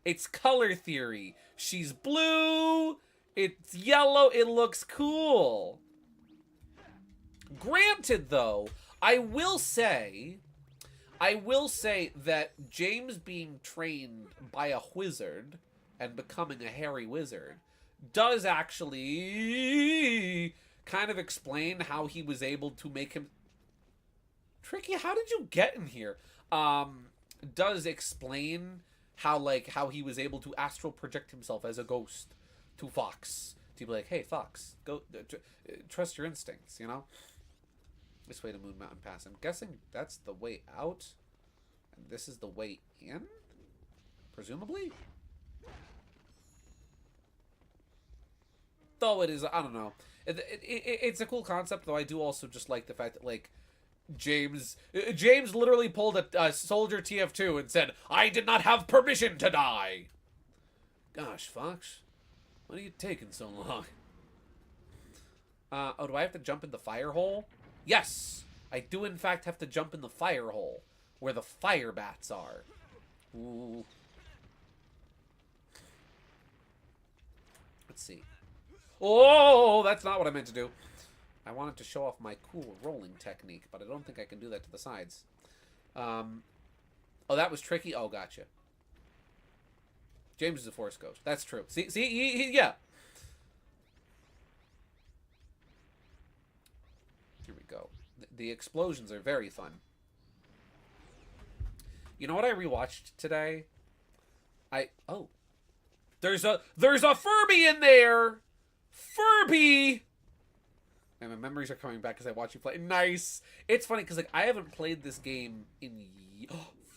It's color theory. She's blue. It's yellow. It looks cool. Granted, though, I will say that James being trained by a wizard and becoming a hairy wizard does actually kind of explain how he was able to make him... Tricky, how did you get in here? Does explain how he was able to astral project himself as a ghost to Fox. To be like, hey, Fox, go trust your instincts, you know? This way to Moon Mountain Pass. I'm guessing that's the way out. And this is the way in? Presumably? Though it is, I don't know. It's a cool concept, though I do also just like the fact that, like, James literally pulled a soldier TF2 and said, I did not have permission to die. Gosh, Fox. What are you taking so long? Oh, do I have to jump in the fire hole? Yes! I do, in fact, have to jump in the fire hole, where the fire bats are. Ooh. Let's see. Oh, that's not what I meant to do. I wanted to show off my cool rolling technique, but I don't think I can do that to the sides. Oh, that was tricky? Oh, gotcha. James is a Force Ghost. That's true. See, yeah. Here we go. The explosions are very fun. You know what I rewatched today? Oh. There's a Furby in there! Furby! And my memories are coming back because I watch you play. Nice! It's funny because, like, I haven't played this game in...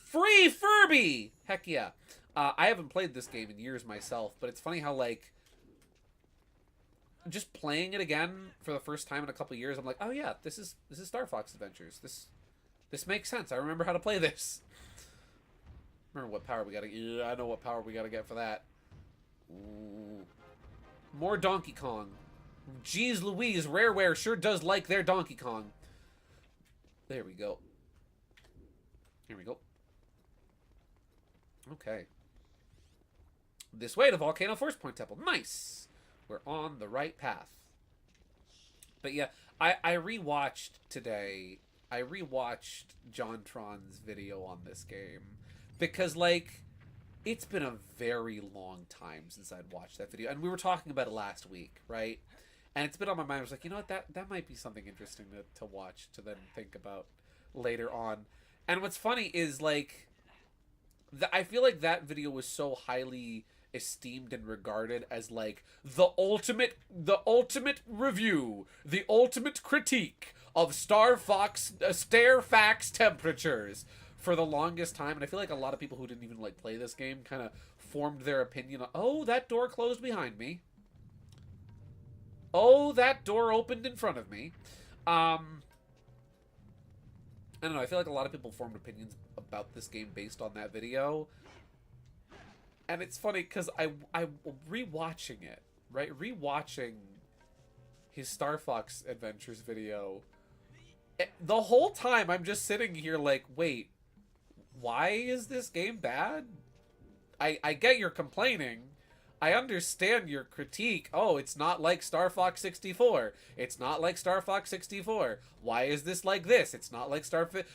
Free Furby! Heck yeah. I haven't played this game in years myself, but it's funny how, like, just playing it again for the first time in a couple of years, I'm like, oh yeah, this is Star Fox Adventures. This makes sense. I remember how to play this. Remember what power we gotta... Yeah, I know what power we gotta get for that. Ooh. More Donkey Kong. Jeez Louise, Rareware sure does like their Donkey Kong. There we go. Here we go. Okay. This way to Volcano Force Point Temple. Nice! We're on the right path. But yeah, I rewatched today. I rewatched JonTron's video on this game. Because, like, it's been a very long time since I'd watched that video. And we were talking about it last week, right? And it's been on my mind. I was like, you know what? That might be something interesting to watch, to then think about later on. And what's funny is, like, I feel like that video was so highly esteemed and regarded as, like, the ultimate review, the ultimate critique of Star Fox Fax temperatures for the longest time. And I feel like a lot of people who didn't even, like, play this game kind of formed their opinion on, oh, that door closed behind me. Oh, that door opened in front of me. I don't know, I feel like a lot of people formed opinions about this game based on that video. And it's funny because I rewatching it, right? Rewatching his Star Fox Adventures video. The whole time I'm just sitting here like, wait, why is this game bad? I get you're complaining. I understand your critique. Oh, it's not like Star Fox 64. It's not like Star Fox 64. Why is this like this? It's not like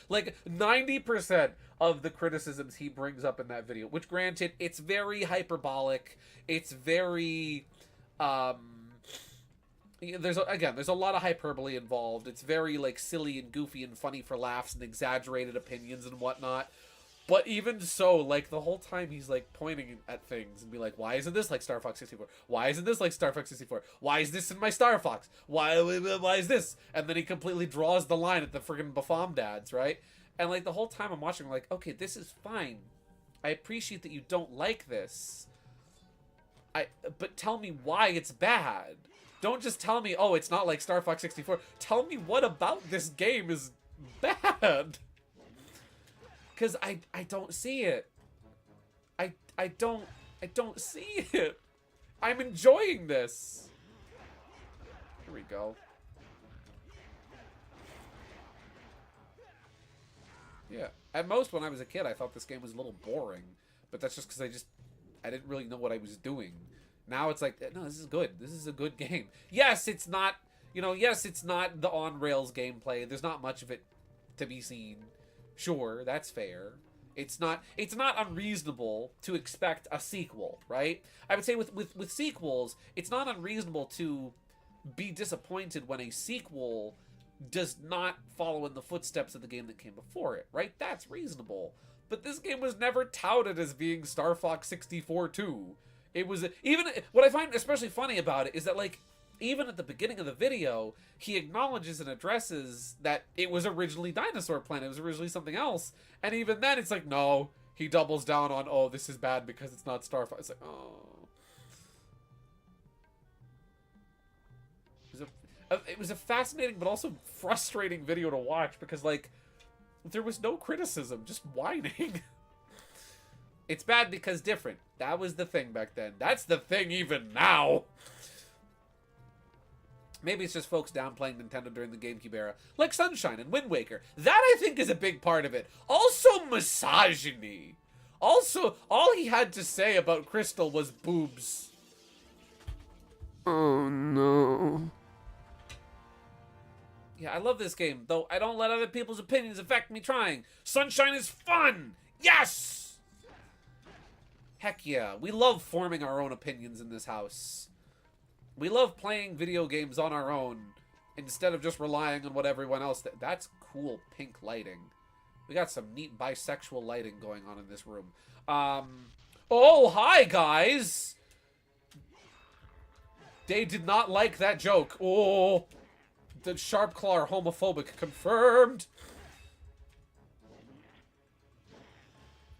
like 90% of the criticisms he brings up in that video, which granted, it's very hyperbolic. It's very, there's a lot of hyperbole involved. It's very, like, silly and goofy and funny for laughs and exaggerated opinions and whatnot. But even so, like, the whole time he's, like, pointing at things and be like, why isn't this like Star Fox 64? Why isn't this like Star Fox 64? Why is this in my Star Fox? Why is this? And then he completely draws the line at the friggin' Bafom dads, right? And, like, the whole time I'm watching, I'm like, okay, this is fine. I appreciate that you don't like this. But tell me why it's bad. Don't just tell me, oh, it's not like Star Fox 64. Tell me what about this game is bad. Because I don't see it. I don't see it. I'm enjoying this. Here we go. Yeah. At most, when I was a kid, I thought this game was a little boring. But that's just because I didn't really know what I was doing. Now it's like, no, this is good. This is a good game. Yes, it's not, yes, it's not the on-rails gameplay. There's not much of it to be seen. Sure, that's fair. It's not unreasonable to expect a sequel, right? I would say with sequels, it's not unreasonable to be disappointed when a sequel does not follow in the footsteps of the game that came before it, right? That's reasonable. But this game was never touted as being Star Fox 64 2. It was, even, what I find especially funny about it is that, like, even at the beginning of the video, he acknowledges and addresses that it was originally Dinosaur Planet, it was originally something else, and even then it's like, no, he doubles down on, oh, this is bad because it's not Star Fox. It's like, oh. It was a fascinating but also frustrating video to watch because, like, there was no criticism, just whining. It's bad because different. That was the thing back then. That's the thing even now. Maybe it's just folks downplaying Nintendo during the GameCube era, like Sunshine and Wind Waker. That, I think, is a big part of it. Also, misogyny. Also, all he had to say about Crystal was boobs. Oh, no. Yeah, I love this game, though I don't let other people's opinions affect me trying. Sunshine is fun! Yes! Heck yeah, we love forming our own opinions in this house. We love playing video games on our own, instead of just relying on what everyone else... That's cool pink lighting. We got some neat bisexual lighting going on in this room. Oh, hi, guys! They did not like that joke. Oh... The Sharp Claw are homophobic. Confirmed.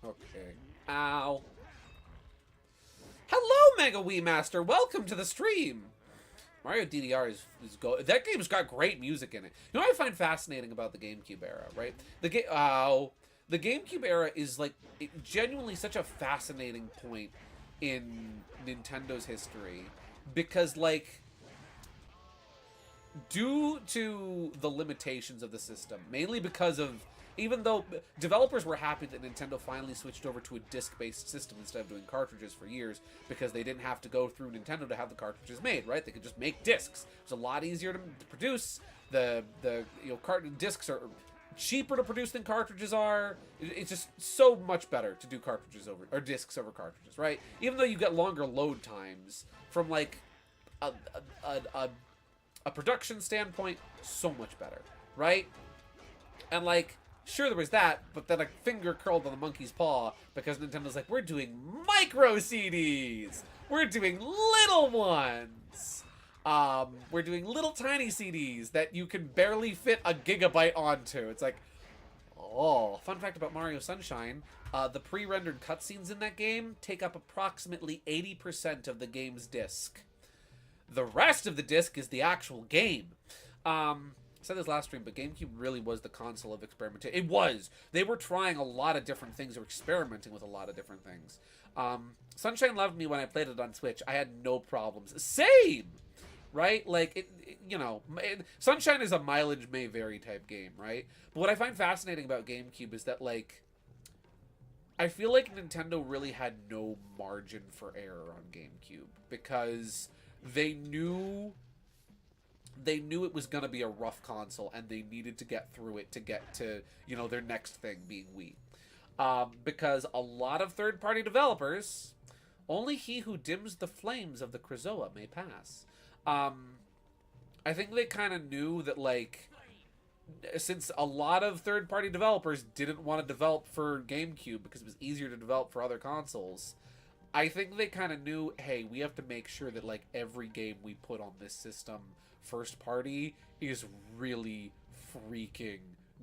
Okay. Ow. Hello, Mega Wii Master. Welcome to the stream. Mario DDR is that game's got great music in it. You know what I find fascinating about the GameCube era, right? The GameCube era is, like, genuinely such a fascinating point in Nintendo's history because, like, due to the limitations of the system, mainly because of, even though developers were happy that Nintendo finally switched over to a disc-based system instead of doing cartridges for years, because they didn't have to go through Nintendo to have the cartridges made, right? They could just make discs. It was a lot easier to produce. Discs are cheaper to produce than cartridges are. It's just so much better to do cartridges over, or discs over cartridges, right? Even though you get longer load times from, like, a production standpoint, so much better, right? And, like, sure, there was that, but then a finger curled on the monkey's paw because Nintendo's like, we're doing micro CDs! We're doing little ones! We're doing little tiny CDs that you can barely fit a gigabyte onto. It's like, oh. Fun fact about Mario Sunshine, the pre-rendered cutscenes in that game take up approximately 80% of the game's disc. The rest of the disc is the actual game. I said this last stream, but GameCube really was the console of experimentation. It was. They were trying a lot of different things. They were experimenting with a lot of different things. Sunshine loved me when I played it on Switch. I had no problems. Same! Right? Like, Sunshine is a mileage may vary type game, right? But what I find fascinating about GameCube is that, like, I feel like Nintendo really had no margin for error on GameCube because they knew it was going to be a rough console, and they needed to get through it to get to, their next thing being Wii. Because a lot of third-party developers, only he who dims the flames of the kxoah may pass. I think they kind of knew that, like, since a lot of third-party developers didn't want to develop for GameCube because it was easier to develop for other consoles, I think they kind of knew, hey, we have to make sure that, like, every game we put on this system, first party, is really freaking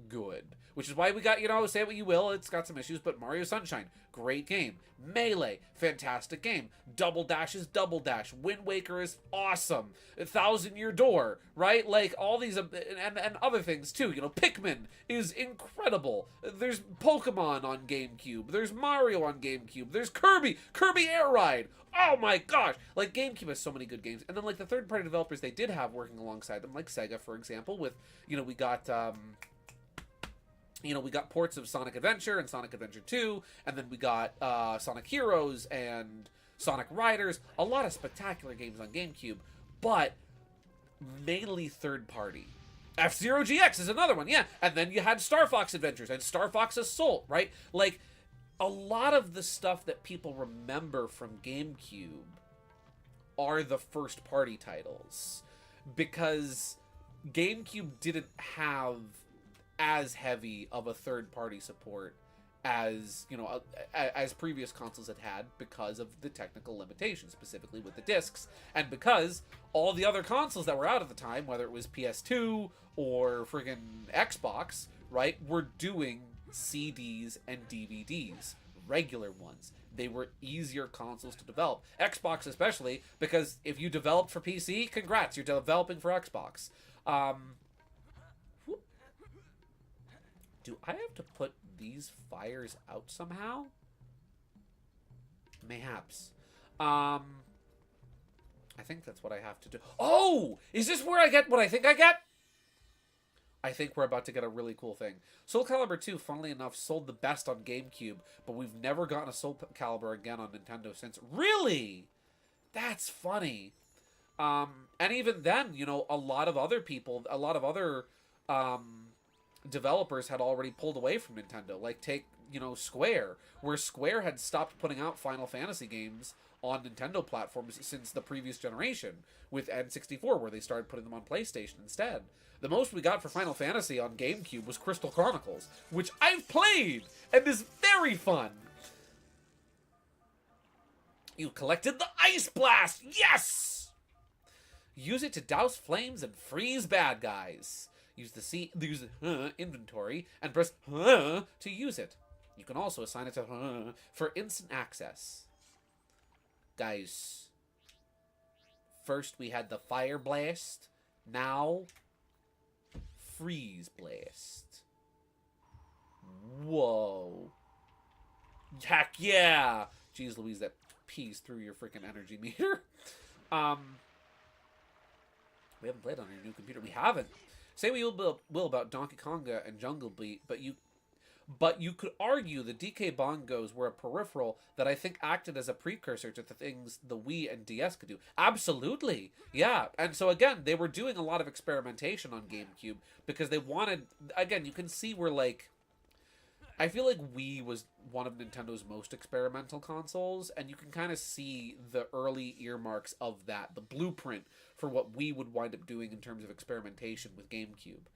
good. Which is why we got, say what you will, it's got some issues, but Mario Sunshine, great game. Melee, fantastic game. Double Dash is Double Dash. Wind Waker is awesome. 1,000 Year Door, right? Like, all these, and other things too. Pikmin is incredible. There's Pokemon on GameCube. There's Mario on GameCube. There's Kirby Air Ride. Oh my gosh! Like, GameCube has so many good games. And then, like, the third-party developers they did have working alongside them, like Sega, for example, with, we got, you know, we got ports of Sonic Adventure and Sonic Adventure 2, and then we got Sonic Heroes and Sonic Riders, a lot of spectacular games on GameCube, but mainly third-party. F-Zero GX is another one, yeah, and then you had Star Fox Adventures and Star Fox Assault, right? Like, a lot of the stuff that people remember from GameCube are the first-party titles, because GameCube didn't have as heavy of a third-party support as, you know, as previous consoles had because of the technical limitations, specifically with the discs, and because all the other consoles that were out at the time, whether it was PS2 or friggin' Xbox, right, were doing CDs and DVDs, regular ones. They were easier consoles to develop. Xbox especially, because if you developed for PC, congrats, you're developing for Xbox. Do I have to put these fires out somehow? Mayhaps. I think that's what I have to do. Oh! Is this where I get what I think I get? I think we're about to get a really cool thing. Soul Calibur 2, funnily enough, sold the best on GameCube, but we've never gotten a Soul Calibur again on Nintendo since. Really? That's funny. And even then, you know, a lot of other people, a lot of other developers had already pulled away from Nintendo. Like, take, you know, Square, where Square had stopped putting out Final Fantasy games on Nintendo platforms since the previous generation, with N64, where they started putting them on PlayStation instead. The most we got for Final Fantasy on GameCube was Crystal Chronicles, which I've played, and is very fun. You collected the Ice Blast! Yes! Use it to douse flames and freeze bad guys. Use the inventory and press to use it. You can also assign it to for instant access. Guys, first we had the Fire Blast, now Freeze Blast. Whoa. Heck yeah! Jeez Louise, that pees through your freaking energy meter. We haven't played on your new computer. We haven't. Say we will about Donkey Konga and Jungle Beat, but you could argue the DK bongos were a peripheral that I think acted as a precursor to the things the Wii and DS could do. Absolutely, yeah. And so again, they were doing a lot of experimentation on GameCube because they wanted. Again, you can see where, like, I feel like Wii was one of Nintendo's most experimental consoles, and you can kind of see the early earmarks of that, the blueprint for what Wii would wind up doing in terms of experimentation with GameCube.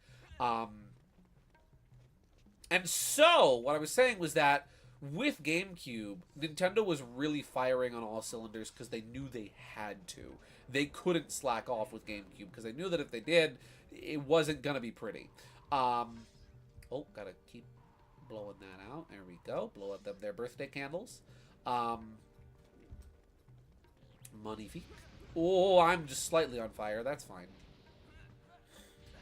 And so, what I was saying was that with GameCube, Nintendo was really firing on all cylinders because they knew they had to. They couldn't slack off with GameCube because they knew that if they did, it wasn't going to be pretty. Oh, gotta keep blowing that out. There we go. Blow up their birthday candles. Magnifique. Oh, I'm just slightly on fire. That's fine.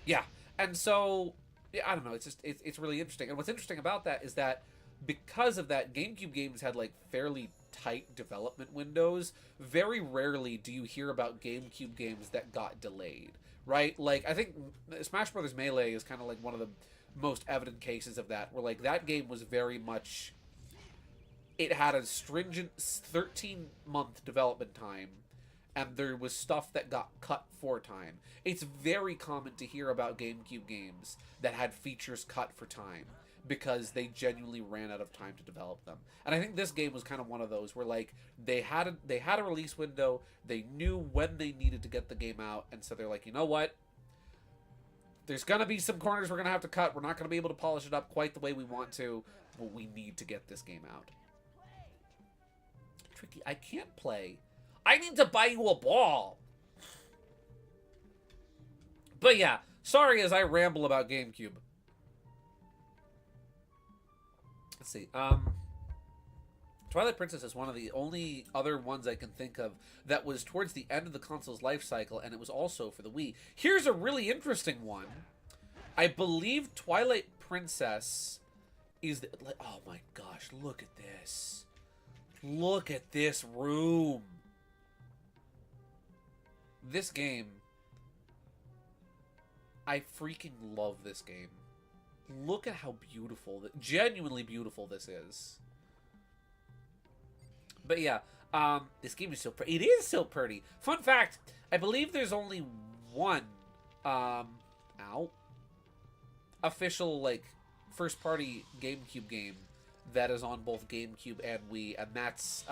Yeah. And so, yeah, I don't know. It's just, it's really interesting. And what's interesting about that is that because of that, GameCube games had, like, fairly tight development windows. Very rarely do you hear about GameCube games that got delayed, right? Like, I think Smash Bros. Melee is kind of like one of the most evident cases of that, where, like, that game was very much, it had a stringent 13-month development time, and there was stuff that got cut for time. It's very common to hear about GameCube games that had features cut for time because they genuinely ran out of time to develop them. And I think this game was kind of one of those where, like, they had a release window, they knew when they needed to get the game out, and so they're like, you know what? There's gonna be some corners we're gonna have to cut. We're not gonna be able to polish it up quite the way we want to, but we need to get this game out. Tricky, I can't play. I need to buy you a ball. But yeah, sorry as I ramble about GameCube. Let's see. Twilight Princess is one of the only other ones I can think of that was towards the end of the console's life cycle, and it was also for the Wii. Here's a really interesting one. I believe Twilight Princess is the, oh my gosh, look at this. Look at this room. This game, I freaking love this game. Look at how beautiful, genuinely beautiful this is. But yeah, this game is so pretty. It is so pretty. Fun fact, I believe there's only one, official, like, first-party GameCube game that is on both GameCube and Wii, and that's,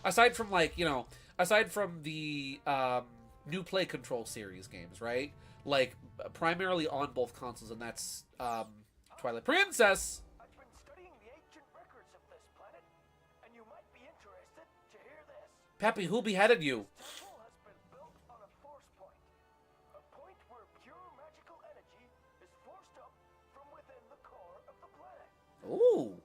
aside from, like, you know, aside from the, new Play Control series games, right? Like, primarily on both consoles, and that's, Twilight Princess! I've been studying the ancient records of this planet, and you might be interested to hear this. Peppy, who beheaded you? The temple has been built on a force point. A point where pure magical energy is forced up from within the core of the planet. Ooh.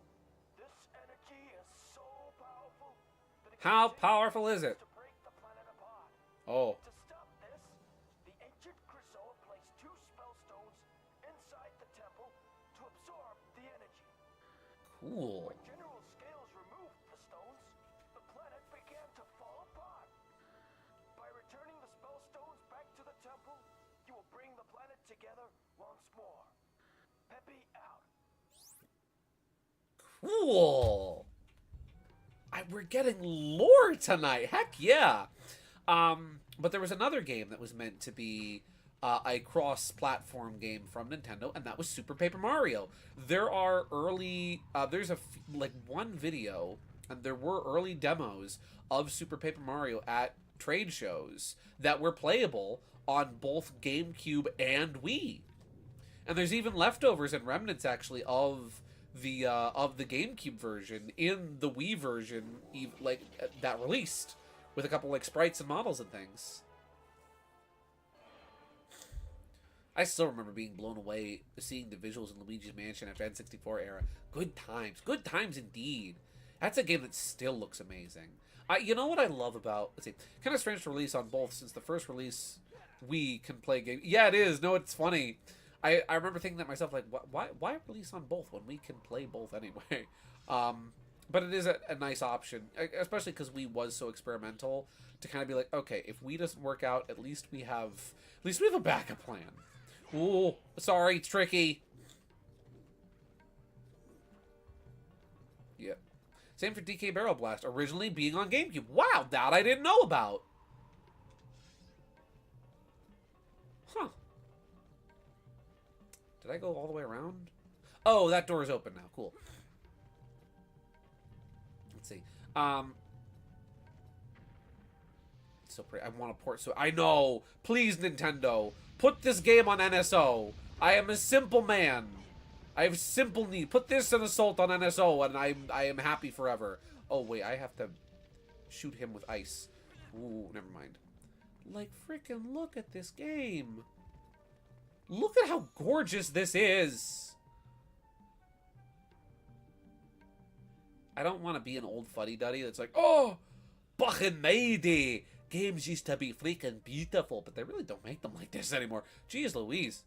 This energy is so powerful that it How powerful is it? to break the planet apart. Oh. To stop this, the ancient kxoah placed 2 spell stones inside the temple to absorb the energy. Cool. When General Scales removed the stones, the planet began to fall apart. By returning the spell stones back to the temple, you will bring the planet together once more. Peppy out. Cool. We're getting lore tonight. Heck yeah. But there was another game that was meant to be a cross-platform game from Nintendo, and that was Super Paper Mario. There are early, there's like one video, and there were early demos of Super Paper Mario at trade shows that were playable on both GameCube and Wii. And there's even leftovers and remnants, actually, of the GameCube version in the Wii version, like, that released, with a couple, like, sprites and models and things. I still remember being blown away seeing the visuals in Luigi's Mansion after N64 era. Good times indeed. That's a game that still looks amazing. You know what I love about, let's see, kind of strange to release on both, since the first release we can play game. Yeah, it is. No, it's funny. I remember thinking that myself, like, why release on both when we can play both anyway? But it is a nice option, especially because Wii was so experimental, to kind of be like, okay, if Wii doesn't work out, at least we have a backup plan. Ooh, sorry, it's tricky. Yep. Same for DK Barrel Blast, originally being on GameCube. Wow, that I didn't know about. Huh. Did I go all the way around? Oh, that door is open now. Cool. Let's see. So pretty. I want to port. So I know. Please, Nintendo, put this game on NSO. I am a simple man. I have simple need. Put this in Assault on NSO, and I am happy forever. Oh wait, I have to shoot him with ice. Ooh, never mind. Like, freaking look at this game. Look at how gorgeous this is. I don't want to be an old fuddy-duddy that's like, oh, back in my day, games used to be freaking beautiful, but they really don't make them like this anymore. Jeez Louise.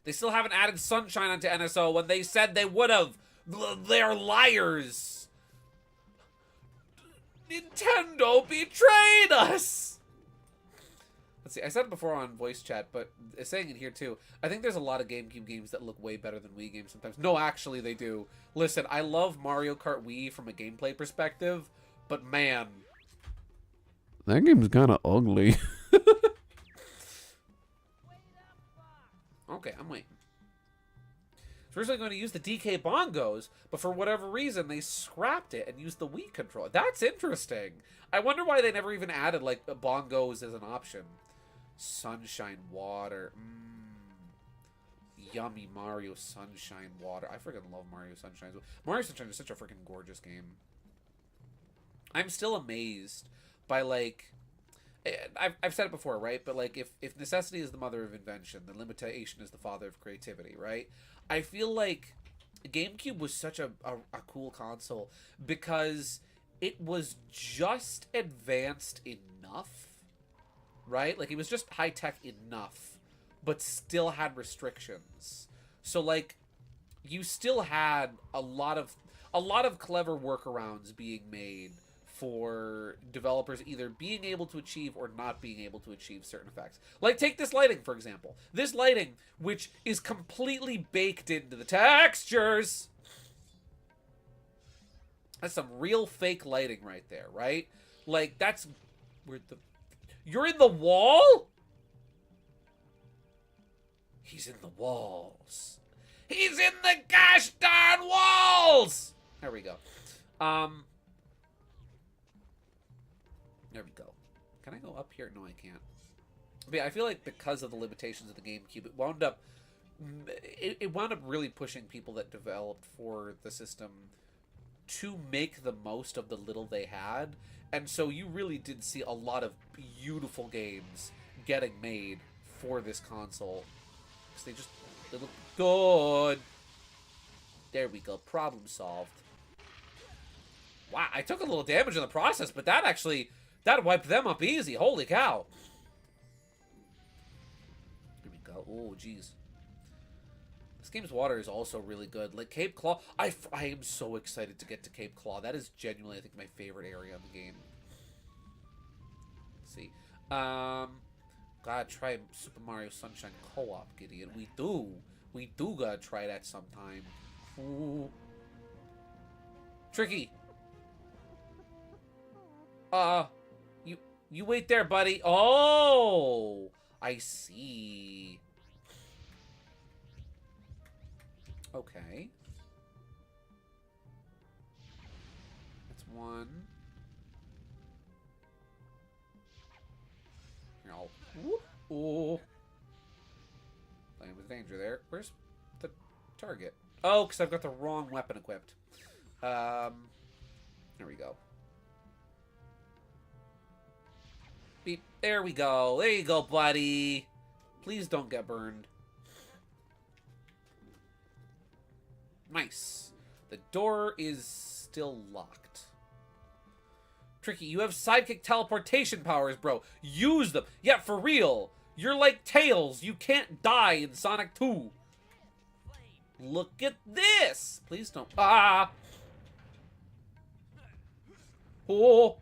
They still haven't added Sunshine onto NSO when they said they would have. They're liars. Nintendo betrayed us. Let's see, I said it before on voice chat, but saying it here too. I think there's a lot of GameCube games that look way better than Wii games sometimes. No, actually they do. Listen, I love Mario Kart Wii from a gameplay perspective, but man. That game's kind of ugly. Okay, I'm waiting. So originally going to use the DK bongos, but for whatever reason they scrapped it and used the Wii controller. That's interesting. I wonder why they never even added like bongos as an option. Sunshine water. Yummy Mario Sunshine water. I freaking love Mario Sunshine. Mario Sunshine is such a freaking gorgeous game. I'm still amazed by, like, I've said it before, right? But like, if necessity is the mother of invention, then limitation is the father of creativity, right? I feel like GameCube was such a cool console because it was just advanced enough, right? Like, it was just high-tech enough, but still had restrictions. So, like, you still had a lot of clever workarounds being made for developers either being able to achieve or not being able to achieve certain effects. Like, take this lighting, for example. This lighting, which is completely baked into the textures. That's some real fake lighting right there, right? Like, that's... where the... You're in the wall? He's in the walls. He's in the gosh darn walls! There we go. There we go. Can I go up here? No, I can't. But yeah, I feel like because of the limitations of the GameCube, it wound up really pushing people that developed for the system to make the most of the little they had. And so you really did see a lot of beautiful games getting made for this console. Because they look good. There we go. Problem solved. Wow, I took a little damage in the process, but that wiped them up easy. Holy cow. Here we go. Oh, jeez. This game's water is also really good. Like, Cape Claw, I am so excited to get to Cape Claw. That is genuinely, I think, my favorite area of the game. Let's see. Gotta try Super Mario Sunshine Co-op, Gideon. We do gotta try that sometime. Ooh. Tricky. You wait there, buddy. Oh, I see. Okay. That's one. Here, I'll... Whoop. Oh. Playing with danger there. Where's the target? Oh, because I've got the wrong weapon equipped. There we go. Beep. There we go. There you go, buddy. Please don't get burned. Nice. The door is still locked. Tricky, you have sidekick teleportation powers, bro. Use them. Yeah, for real. You're like Tails. You can't die in Sonic 2. Look at this. Please don't. Ah. Oh.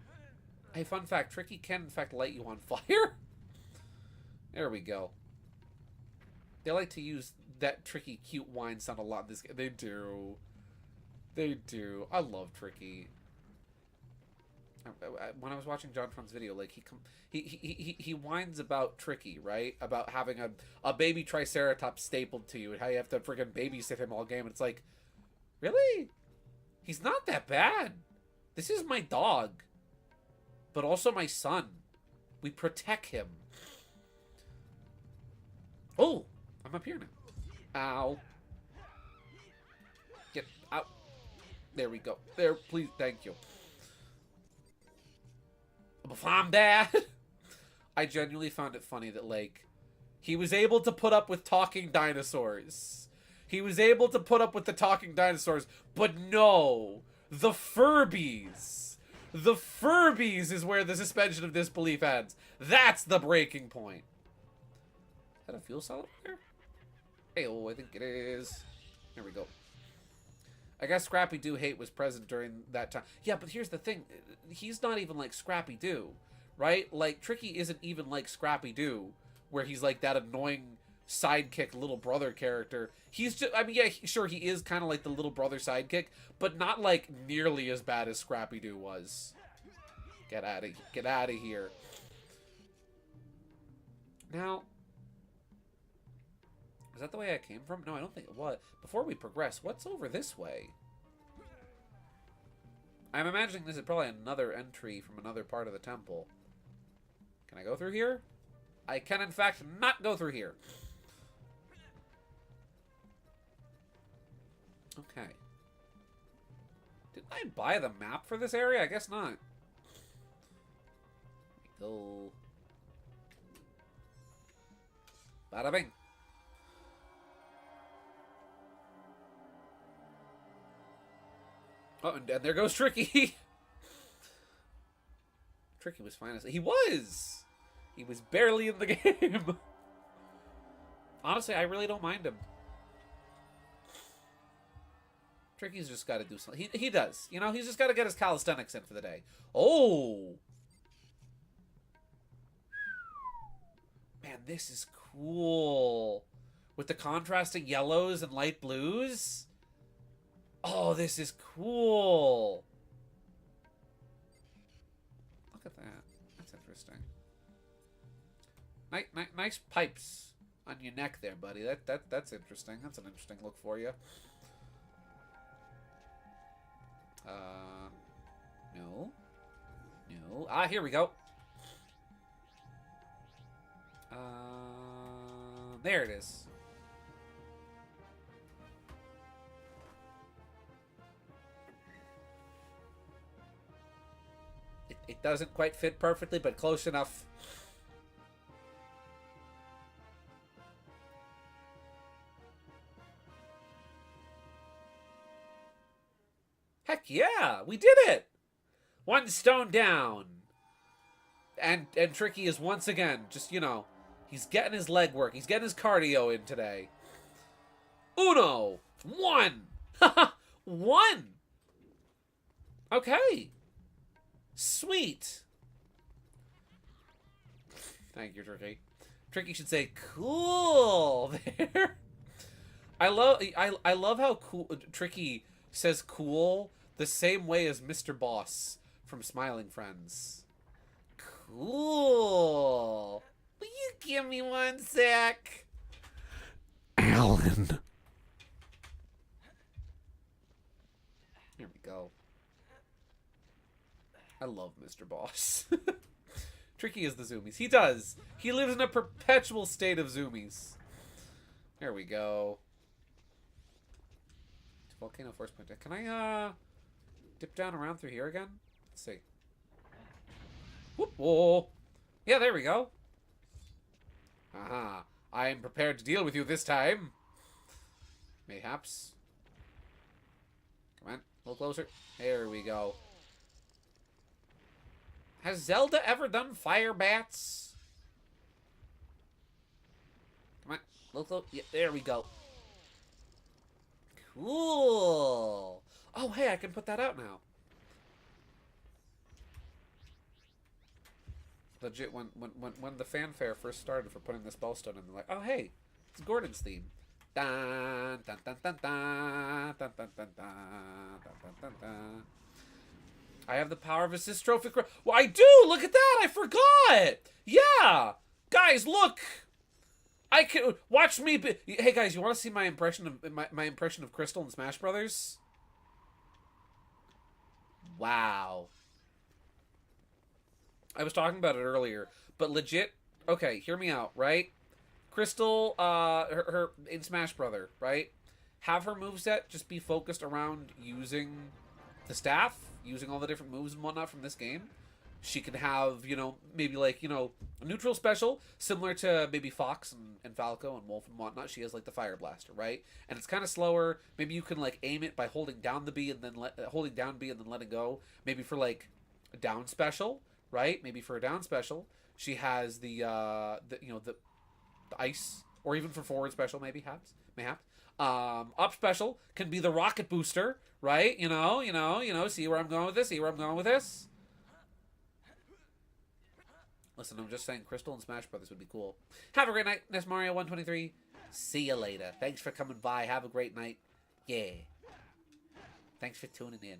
Hey, fun fact. Tricky can, in fact, light you on fire. There we go. They like to use that Tricky cute whine sound a lot in this game. They do. They do. I love Tricky. When I was watching JonTron's video, like, he whines about Tricky, right? About having a baby Triceratops stapled to you and how you have to freaking babysit him all game. And it's like, really? He's not that bad. This is my dog. But also my son. We protect him. Oh, I'm up here now. Ow. Get out. There we go. There, please, thank you. If I'm bad. I genuinely found it funny that, like, he was able to put up with talking dinosaurs. He was able to put up with the talking dinosaurs, but no, the Furbies. The Furbies is where the suspension of disbelief ends. That's the breaking point. Is that a fuel cell up there? Hey, oh, I think it is. There we go. I guess Scrappy Doo hate was present during that time. Yeah, but here's the thing. He's not even like Scrappy Doo, right? Like, Tricky isn't even like Scrappy Doo, where he's like that annoying sidekick little brother character. He's just, I mean, yeah, sure, he is kind of like the little brother sidekick, but not like nearly as bad as Scrappy Doo was. Get out of here. Now, is that the way I came from? No, I don't think it was. Before we progress, what's over this way? I'm imagining this is probably another entry from another part of the temple. Can I go through here? I can, in fact, not go through here. Okay. Didn't I buy the map for this area? I guess not. Here we go. Bada bing. Oh, and there goes Tricky. Tricky was fine as... He was! He was barely in the game. Honestly, I really don't mind him. Tricky's just got to do something. He does. You know, he's just got to get his calisthenics in for the day. Oh! Man, this is cool. With the contrasting yellows and light blues. Oh, this is cool. Look at that. That's interesting. Nice pipes on your neck there, buddy. That's interesting. That's an interesting look for you. No. No. Ah, here we go. There it is. It doesn't quite fit perfectly, but close enough. Heck yeah, we did it! 1 stone down. And Tricky is once again, just, you know, he's getting his leg work. He's getting his cardio in today. 1. 1! Okay. Sweet. Thank you, Tricky. Tricky should say, cool, there. I love how cool Tricky says cool the same way as Mr. Boss from Smiling Friends. Cool. Will you give me 1 sec? Alan. Here we go. I love Mr. Boss. Tricky is the zoomies. He does. He lives in a perpetual state of zoomies. There we go. Volcano force point. Can I dip down around through here again? Let's see. Whoop! Whoa. Yeah, there we go. Aha. I am prepared to deal with you this time. Mayhaps. Come on. A little closer. There we go. Has Zelda ever done fire bats? Come on. A little closer. Yeah, there we go. Cool. Oh, hey, I can put that out now. Legit, when the fanfare first started for putting this bellstone in, they're like, oh, hey, it's Gordon's theme. Dun, dun, dun, dun, dun, dun, dun, dun, dun, dun, dun, dun. I have the power of assist trophy. Well, I do! Look at that! I forgot! Yeah! Guys, look! I can watch me. Hey guys, you want to see my impression of my impression of Crystal in Smash Brothers? Wow. I was talking about it earlier, but legit. Okay, hear me out, right? Crystal, her in Smash Brother, right? Have her moveset just be focused around using the staff, using all the different moves and whatnot from this game. She can have, you know, maybe like, you know, a neutral special, similar to maybe Fox and Falco and Wolf and whatnot. She has like the Fire Blaster, right? And it's kind of slower. Maybe you can like aim it by holding down the B and then holding down B and then letting go. Maybe for like a down special, right? Maybe for a down special, she has the you know, the ice, or even for forward special, mayhaps. Up special can be the rocket booster, right? You know. See where I'm going with this? See where I'm going with this? Listen, I'm just saying Crystal and Smash Brothers would be cool. Have a great night, Ness Mario 123. See you later. Thanks for coming by. Have a great night. Yeah. Thanks for tuning in.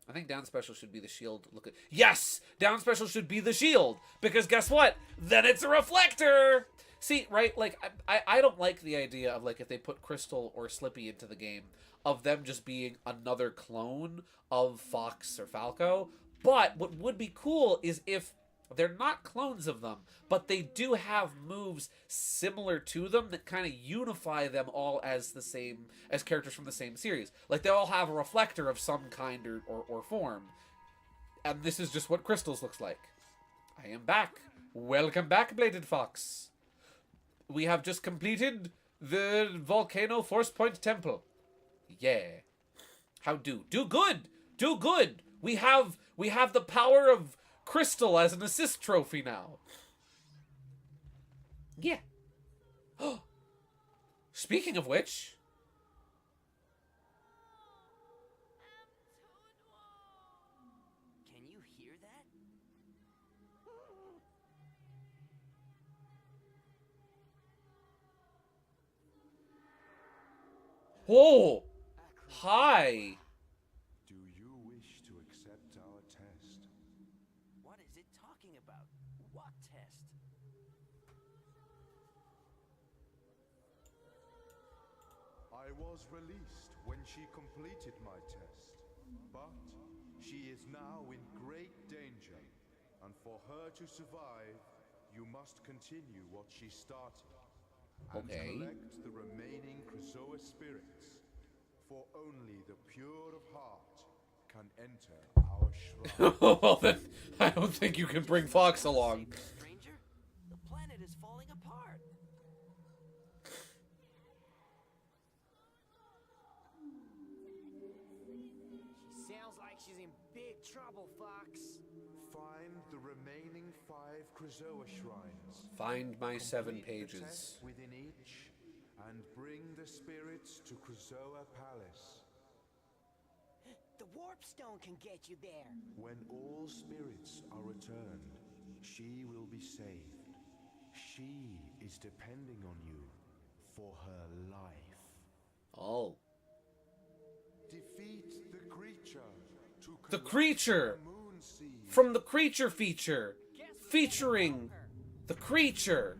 I think down special should be the shield. Look at yes! Down special should be the shield. Because guess what? Then it's a reflector! See, right? Like, I don't like the idea of, like, if they put Crystal or Slippy into the game, of them just being another clone of Fox or Falco. But what would be cool is if they're not clones of them, but they do have moves similar to them that kind of unify them all as the same, as characters from the same series. Like, they all have a reflector of some kind or form. And this is just what Crystal's looks like. I am back. Welcome back, Bladed Fox. We have just completed the Volcano Force Point Temple. Yeah. How do? Do good! Do good! We have the power of Crystal as an assist trophy now. Yeah. Speaking of which... Can you hear that? Oh! Hi! Do you wish to accept our test? What is it talking about? What test? I was released when she completed my test, but she is now in great danger, and for her to survive, you must continue what she started, and collect the remaining kxoah spirits, for only the pure of heart can enter our shrine. Well, then, I don't think you can bring Fox along. Stranger, the planet is falling apart. She sounds like she's in big trouble, Fox. Find the remaining 5 kxoah shrines. Find my 7 Complete the pages. test within each, and bring the spirits to kxoah Palace. The warp stone can get you there. When all spirits are returned, she will be saved. She is depending on you for her life. Oh. Defeat the creature to The collect creature! the moon seed. From the creature feature! Featuring the creature!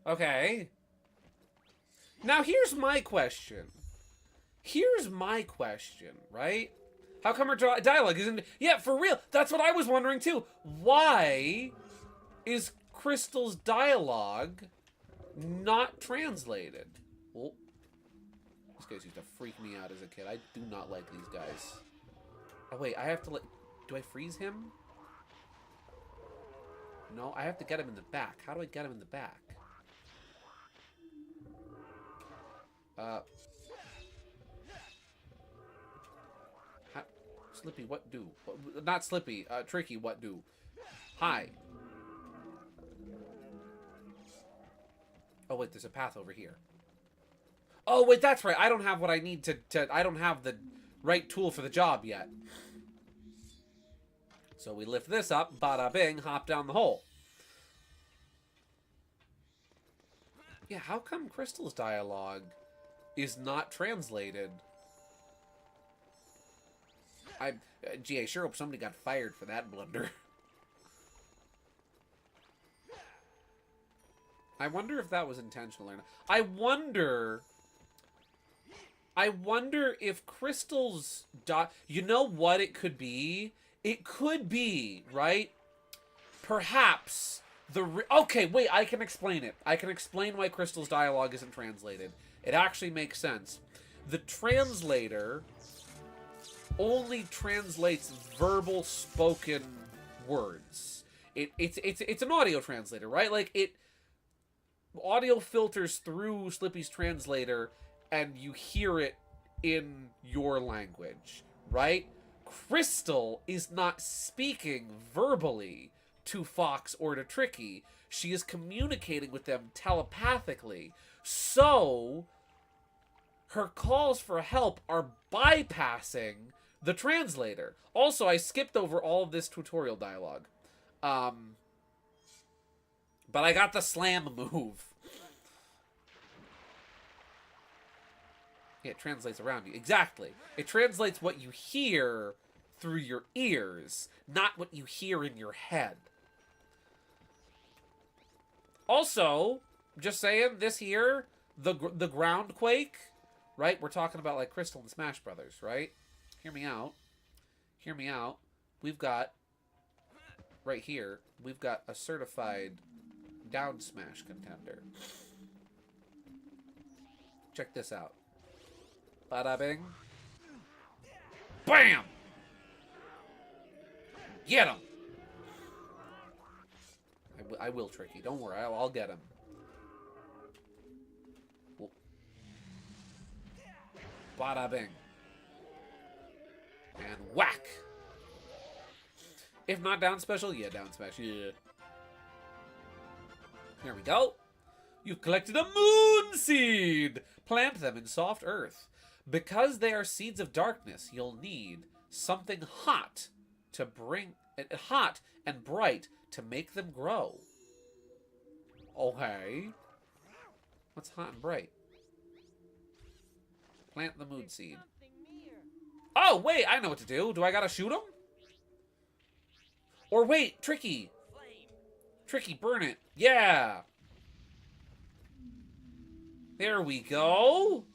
Okay. Now here's my question. Here's my question, right? How come her dialogue isn't... Yeah, for real. That's what I was wondering too. Why is Crystal's dialogue not translated? Oh. These guys used to freak me out as a kid. I do not like these guys. Oh, wait. I have to, like... Do I freeze him? No, I have to get him in the back. How do I get him in the back? Slippy, what do? Not Slippy, Tricky, what do? Hi. Oh, wait, there's a path over here. Oh, wait, that's right. I don't have what I need to I don't have the right tool for the job yet. So we lift this up, bada bing, hop down the hole. Yeah, how come Crystal's dialogue is not translated? Gee, I sure hope somebody got fired for that blunder. I wonder if that was intentional or not. I wonder if Crystal's you know what it could be? It could be, right? Perhaps okay, wait, I can explain it. I can explain why Crystal's dialogue isn't translated. It actually makes sense. The translator only translates verbal spoken words. It's an audio translator, right? Like audio filters through Slippy's translator and you hear it in your language, right? Crystal is not speaking verbally to Fox or to Tricky. She is communicating with them telepathically. So her calls for help are bypassing the translator. Also, I skipped over all of this tutorial dialogue. But I got the slam move. Yeah, it translates around you. Exactly. It translates what you hear through your ears, not what you hear in your head. Also, just saying, this here, the ground quake, right? We're talking about like Crystal and Smash Brothers, right? Hear me out. Hear me out. We've got, right here, we've got a certified down smash contender. Check this out. Bada bing. Bam! Get him! I will, Tricky. Don't worry. I'll get him. Whoa. Bada bing. And whack! If not down special, yeah, down smash. Yeah. There we go. You've collected a moon seed! Plant them in soft earth. Because they are seeds of darkness, you'll need something hot to bring... hot and bright to make them grow. Okay. What's hot and bright? Plant the moon seed. Oh, wait, I know what to do. Do I gotta shoot him? Or wait, Tricky. Tricky, burn it. Yeah. There we go.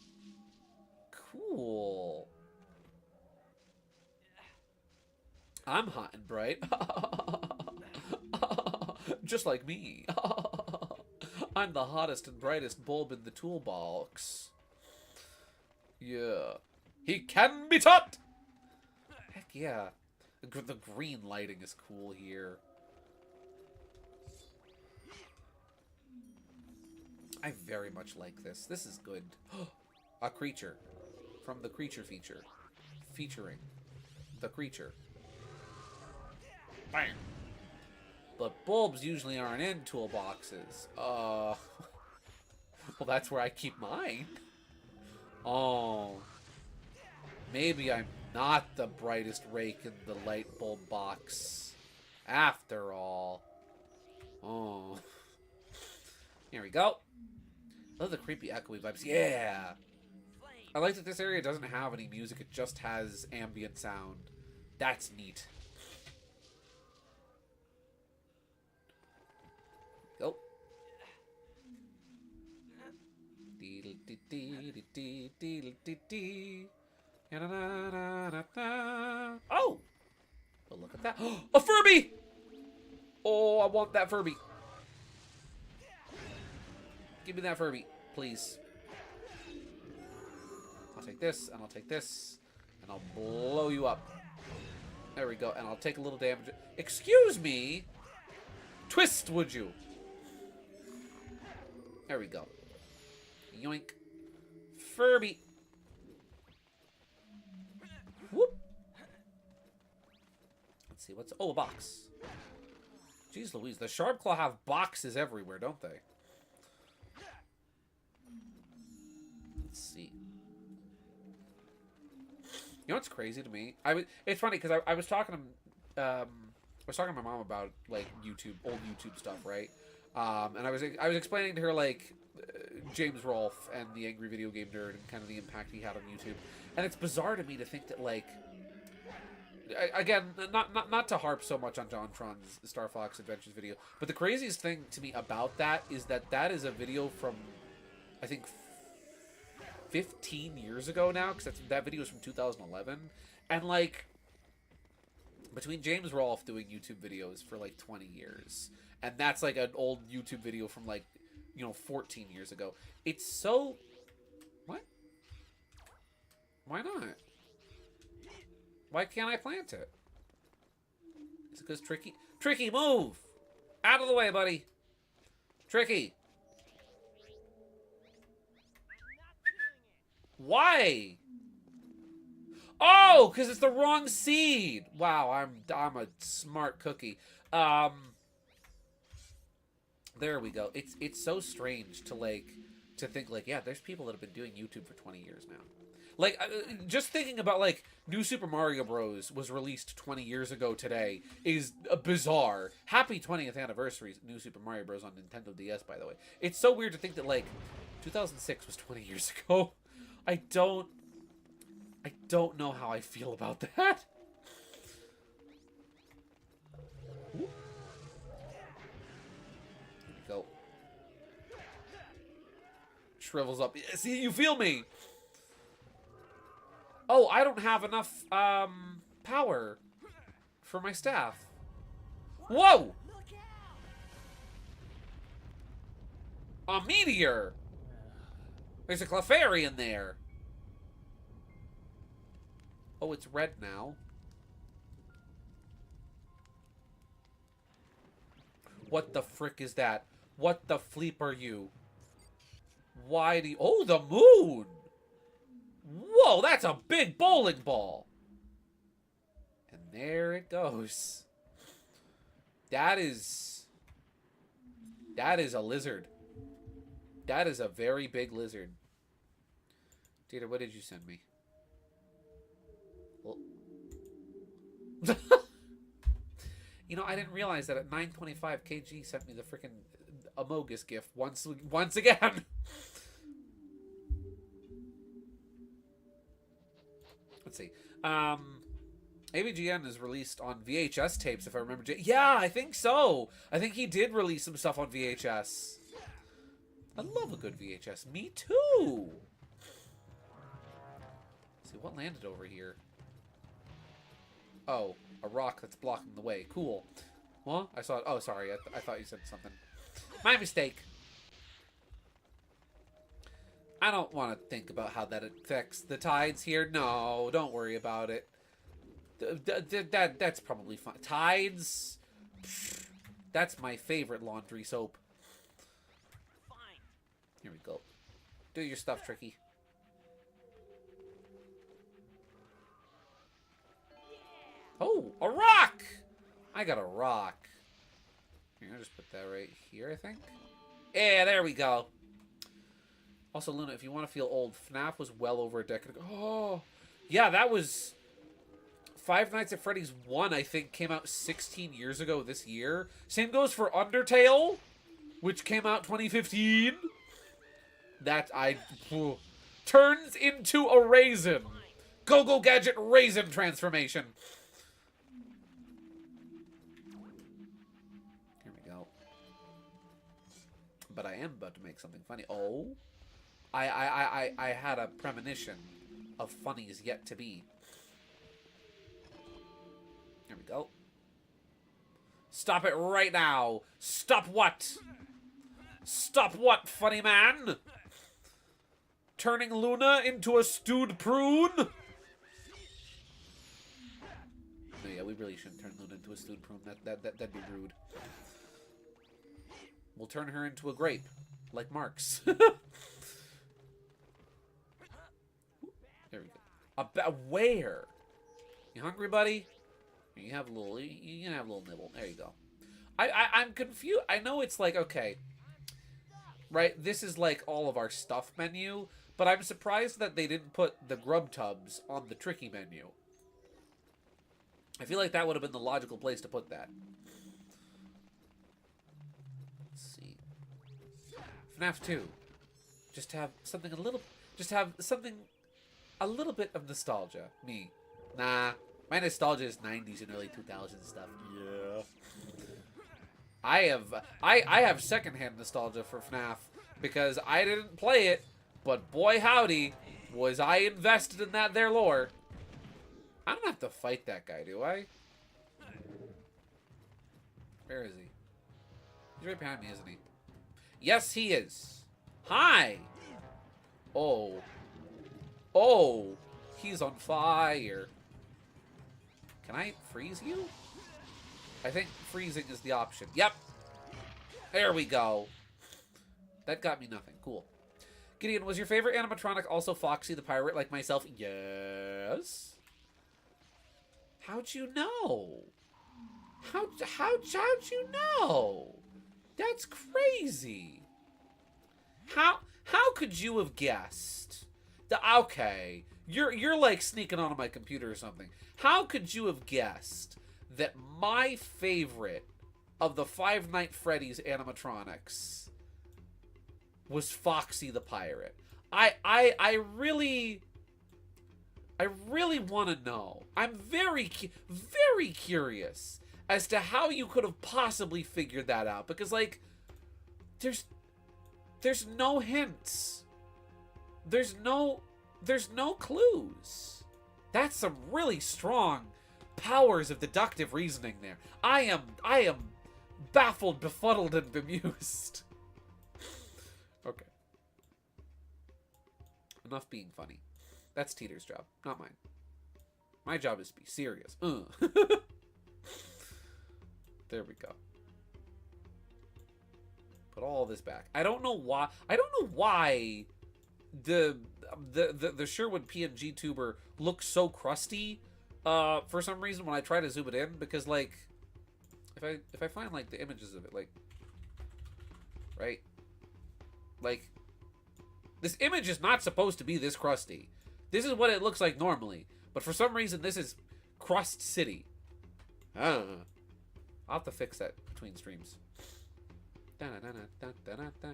Cool. I'm hot and bright. Just like me. I'm the hottest and brightest bulb in the toolbox. Yeah. He can be taught! Heck yeah. The green lighting is cool here. I very much like this. This is good. A creature. From the creature feature. Featuring the creature. Bang! But bulbs usually aren't in toolboxes. Well, that's where I keep mine. Oh. Maybe I'm not the brightest rake in the light bulb box. After all. Oh. Here we go. I love the creepy echoey vibes. Yeah! I like that this area doesn't have any music. It just has ambient sound. That's neat. Go. Oh! Oh, look at that. A Furby! Oh, I want that Furby. Give me that Furby, please. I'll take this, and I'll take this, and I'll blow you up. There we go, and I'll take a little damage. Excuse me? Twist, would you? There we go. Yoink. Furby. Whoop. Let's see, what's... Oh, a box. Jeez Louise, the Sharp Claw have boxes everywhere, don't they? Let's see. You know what's crazy to me? It's funny because I was talking to my mom about like YouTube, old YouTube stuff, right? And I was explaining to her like James Rolfe and the Angry Video Game Nerd and kind of the impact he had on YouTube. And it's bizarre to me to think that like, again, not to harp so much on John Tron's Star Fox Adventures video, but the craziest thing to me about that is that is a video from, I think, 15 years ago now, because that video is from 2011, and like between James Rolfe doing YouTube videos for like 20 years, and that's like an old YouTube video from like, you know, 14 years ago. It's so... What? Why not? Why can't I plant it? Is it because Tricky... Tricky, move! Out of the way, buddy! Tricky! Why? Oh, because it's the wrong seed. Wow, I'm a smart cookie. There we go. It's so strange to think like, yeah, there's people that have been doing YouTube for 20 years now. Like, just thinking about like New Super Mario Bros. Was released 20 years ago today is bizarre. Happy 20th anniversary, New Super Mario Bros. On Nintendo DS, by the way. It's so weird to think that like 2006 was 20 years ago. I don't know how I feel about that. Here we go. Shrivels up. See, you feel me? Oh, I don't have enough power for my staff. Whoa! A meteor! There's a Clefairy in there. Oh, it's red now. What the frick is that? What the fleep are you? Why do you... Oh, the moon! Whoa, that's a big bowling ball! And there it goes. That is a lizard. That is a very big lizard. Dieter, what did you send me? Well... You know, I didn't realize that at 9:25, KG sent me the freaking Amogus gift once again. Let's see. AVGN is released on VHS tapes, if I remember. Yeah, I think so. I think he did release some stuff on VHS. I love a good VHS. Me too. Let's see, what landed over here? Oh, a rock that's blocking the way. Cool. Well, I saw it. Oh, sorry. I thought you said something. My mistake. I don't want to think about how that affects the tides here. No, don't worry about it. That's probably fine. Tides? Pfft, that's my favorite laundry soap. Fine. Here we go. Do your stuff, Tricky. Oh, a rock! I got a rock. Here, I'll just put that right here, I think. Yeah, there we go. Also, Luna, if you want to feel old, FNAF was well over a decade ago. Oh, yeah, that was... Five Nights at Freddy's 1, I think, came out 16 years ago this year. Same goes for Undertale, which came out 2015. That turns into a raisin. Go-Go Gadget raisin transformation. Here we go. But I am about to make something funny. Oh, I had a premonition of funnies yet to be. Here we go. Stop it right now. Stop what? Stop what, funny man? Turning Luna into a stewed prune? No, yeah, we really shouldn't turn Luna into a stewed prune. That'd be rude. We'll turn her into a grape, like Mark's. There we go. About where? You hungry, buddy? You have a little. You can have a little nibble. There you go. I'm confused. I know it's like, okay, right? This is like all of our stuff menu, but I'm surprised that they didn't put the grub tubs on the tricky menu. I feel like that would have been the logical place to put that. Let's see. FNAF 2. Just have something a little. Just have something. A little bit of nostalgia. Me. Nah. My nostalgia is 90s and early 2000s stuff. Yeah. I have secondhand nostalgia for FNAF because I didn't play it, but boy howdy, was I invested in that there lore. I don't have to fight that guy, do I? Where is he? He's right behind me, isn't he? Yes, he is. Hi. Oh. Oh. He's on fire. Can I freeze you? I think freezing is the option. Yep. There we go. That got me nothing. Cool. Gideon, was your favorite animatronic also Foxy the Pirate like myself? Yes. How'd you know? How'd you know? That's crazy. How could you have guessed? Okay. You're like sneaking onto my computer or something. How could you have guessed that my favorite of the Five Nights at Freddy's animatronics was Foxy the Pirate? I really want to know. I'm very curious as to how you could have possibly figured that out, because like there's no hints. There's no clues. That's some really strong powers of deductive reasoning there. I am baffled, befuddled, and bemused. Okay. Enough being funny. That's Teeter's job, not mine. My job is to be serious. There we go. Put all this back. I don't know why the Sherwood PNG tuber looks so crusty for some reason when I try to zoom it in, because like if I find like the images of it, like right, like This image is not supposed to be this crusty. This is what it looks like normally. But for some reason, this is Crust City. I don't know. I'll have to fix that between streams. Da-na-na-na-da-da-da.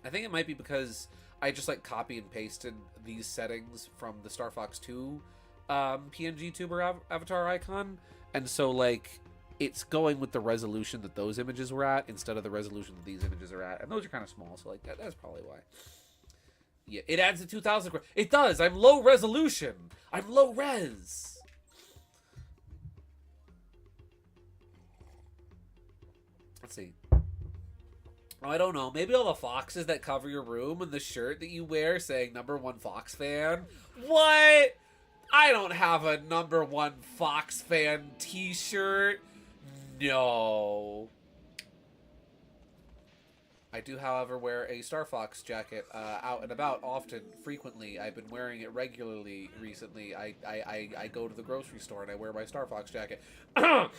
I think it might be because I just like copy and pasted these settings from the Star Fox 2 PNG tuber avatar icon. And so like it's going with the resolution that those images were at instead of the resolution that these images are at. And those are kind of small, so like that's probably why. Yeah, it adds the 2000. It does. I'm low resolution. I'm low res. Let's see. Oh, I don't know. Maybe all the foxes that cover your room and the shirt that you wear saying #1 Fox fan. What? I don't have a #1 Fox fan t-shirt. No. I do, however, wear a Star Fox jacket out and about often, frequently. I've been wearing it regularly recently. I go to the grocery store and I wear my Star Fox jacket. Let's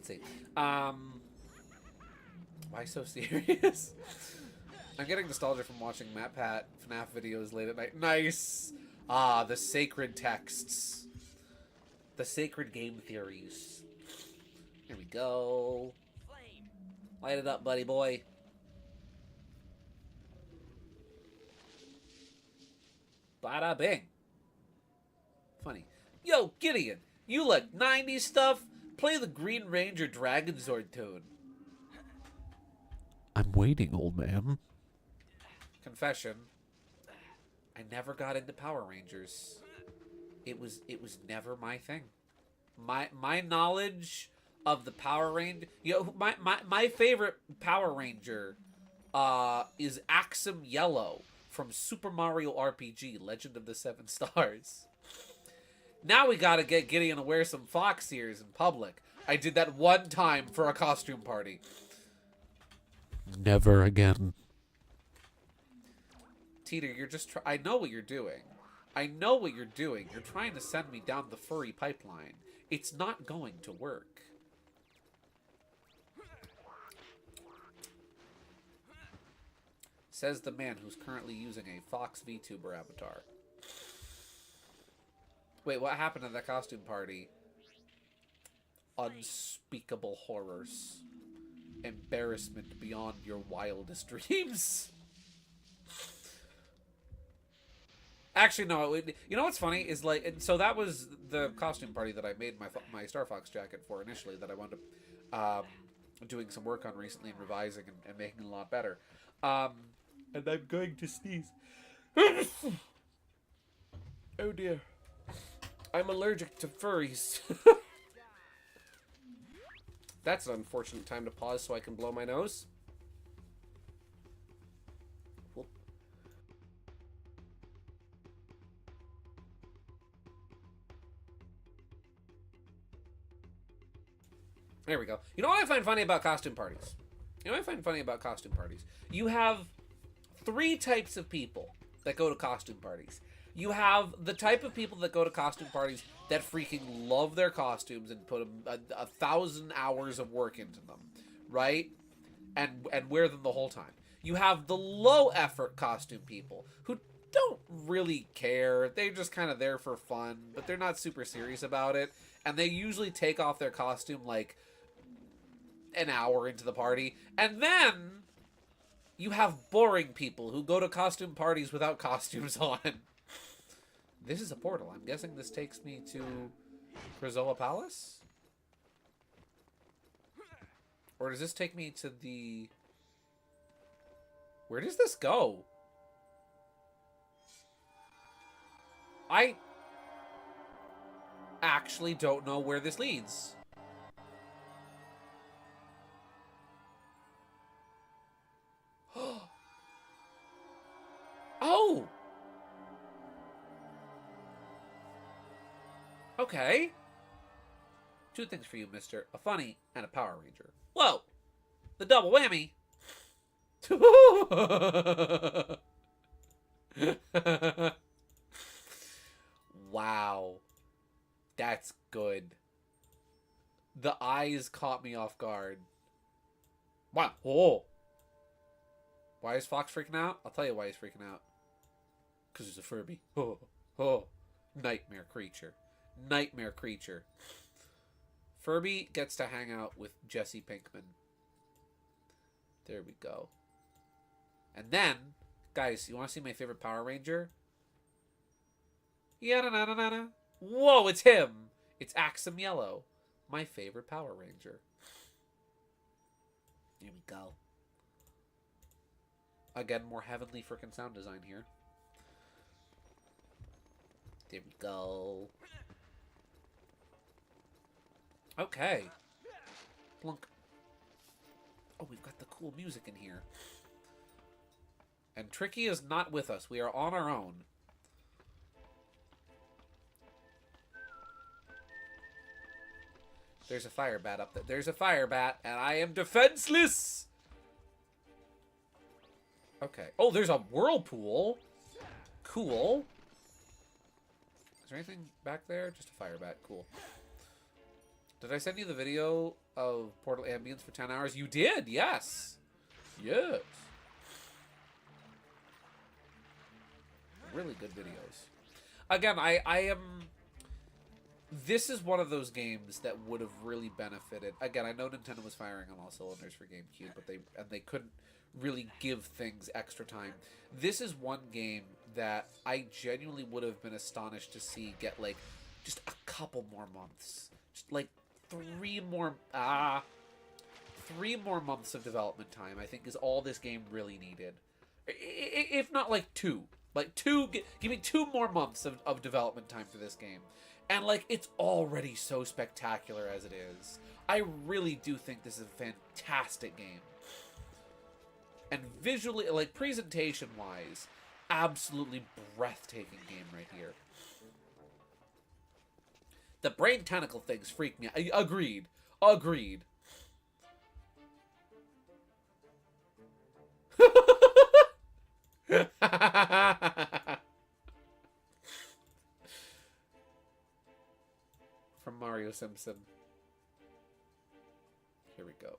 see. Why so serious? I'm getting nostalgia from watching Matt Pat FNAF videos late at night. Nice! Ah, the sacred texts. The sacred game theories. Here we go. Light it up, buddy boy. Bada bing. Funny. Yo, Gideon, you like 90s stuff? Play the Green Ranger Dragon Zord tune. I'm waiting, old man. Confession. I never got into Power Rangers. It was never my thing. My knowledge of the Power Ranger, you know, my favorite Power Ranger is Axum Yellow from Super Mario RPG Legend of the Seven Stars. Now we gotta get Gideon to wear some fox ears in public. I did that one time for a costume party. Never again. Teeter, you're just I know what you're doing. I know what you're doing. You're trying to send me down the furry pipeline. It's not going to work. Says the man who's currently using a Fox VTuber avatar. Wait, what happened at that costume party? Unspeakable horrors. Embarrassment beyond your wildest dreams. Actually, no. You know what's funny is like, and so that was the costume party that I made my Star Fox jacket for initially. That I wound up doing some work on recently and revising and making it a lot better. And I'm going to sneeze. Oh dear. I'm allergic to furries. That's an unfortunate time to pause so I can blow my nose. Whoop. There we go. You know what I find funny about costume parties? You have 3 types of people that go to costume parties. You have the type of people that go to costume parties that freaking love their costumes and put 1,000 hours of work into them, right? And wear them the whole time. You have the low effort costume people who don't really care. They're just kind of there for fun, but they're not super serious about it. And they usually take off their costume like an hour into the party. And then you have boring people who go to costume parties without costumes on. This is a portal. I'm guessing this takes me to kxoah Palace? Or does this take me to the... Where does this go? I actually don't know where this leads. Oh! Okay. 2 things for you, mister. A funny and a Power Ranger. Whoa! The double whammy! Wow. That's good. The eyes caught me off guard. Wow. Oh. Why is Fox freaking out? I'll tell you why he's freaking out. Because he's a Furby. Oh. Oh. Nightmare creature. Nightmare creature. Furby gets to hang out with Jesse Pinkman. There we go. And then, guys, you want to see my favorite Power Ranger? Yeah-na-na-na-na-na. Whoa, it's him! It's Axum Yellow. My favorite Power Ranger. Here we go. Again, more heavenly frickin' sound design here. There we go. Okay. Plunk. Oh, we've got the cool music in here. And Tricky is not with us. We are on our own. There's a fire bat up there. There's a fire bat, and I am defenseless! Okay. Oh, there's a whirlpool. Cool. Is there anything back there? Just a fire bat. Cool. Did I send you the video of Portal Ambience for 10 hours? You did, yes. Yes. Really good videos. Again, I am... This is one of those games that would have really benefited. Again, I know Nintendo was firing on all cylinders for GameCube, but they couldn't really give things extra time. This is one game that I genuinely would have been astonished to see get, like, just a couple more months. Just, like, 3 more months of development time, I think, is all this game really needed. If not, like, 2. Like, give me 2 more months of development time for this game. And, like, it's already so spectacular as it is. I really do think this is a fantastic game. And visually, like, presentation-wise, absolutely breathtaking game right here. The brain tentacle things freak me out. Agreed. Agreed. From Mario Simpson. Here we go.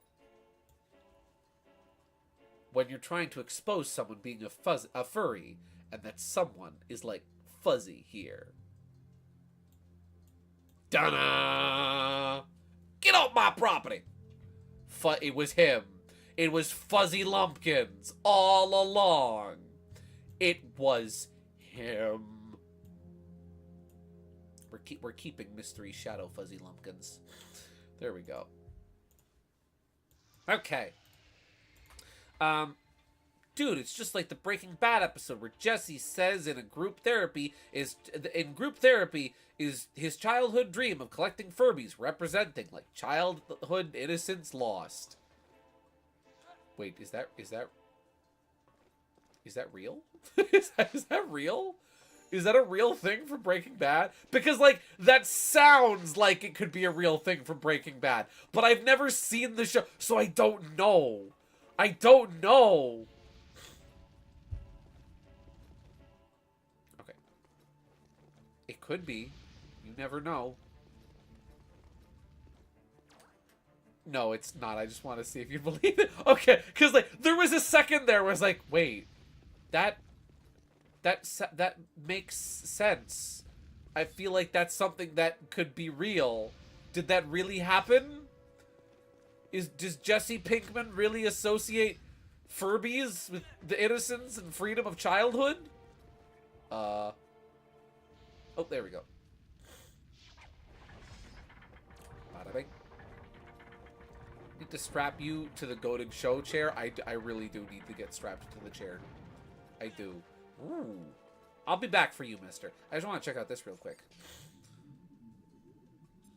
When you're trying to expose someone being a furry, and that someone is like fuzzy here. Dun-na! Get off my property! It was him. It was Fuzzy Lumpkins all along. It was him. We're keeping Mystery Shadow Fuzzy Lumpkins. There we go. Okay. Dude, it's just like the Breaking Bad episode where Jesse says in group therapy is his childhood dream of collecting Furbies, representing like childhood innocence lost. Wait, is that real? is that real? Is that a real thing from Breaking Bad? Because, like, that sounds like it could be a real thing from Breaking Bad. But I've never seen the show, so I don't know. I don't know. Okay. It could be. You never know. No, it's not. I just want to see if you believe it. Okay, because, like, there was a second there where I was like, wait, that makes sense. I feel like that's something that could be real. Did that really happen? Does Jesse Pinkman really associate Furbies with the innocence and freedom of childhood? Oh, there we go. Bada bing. Need to strap you to the goated show chair. I really do need to get strapped to the chair. I do. Ooh. I'll be back for you, mister. I just want to check out this real quick.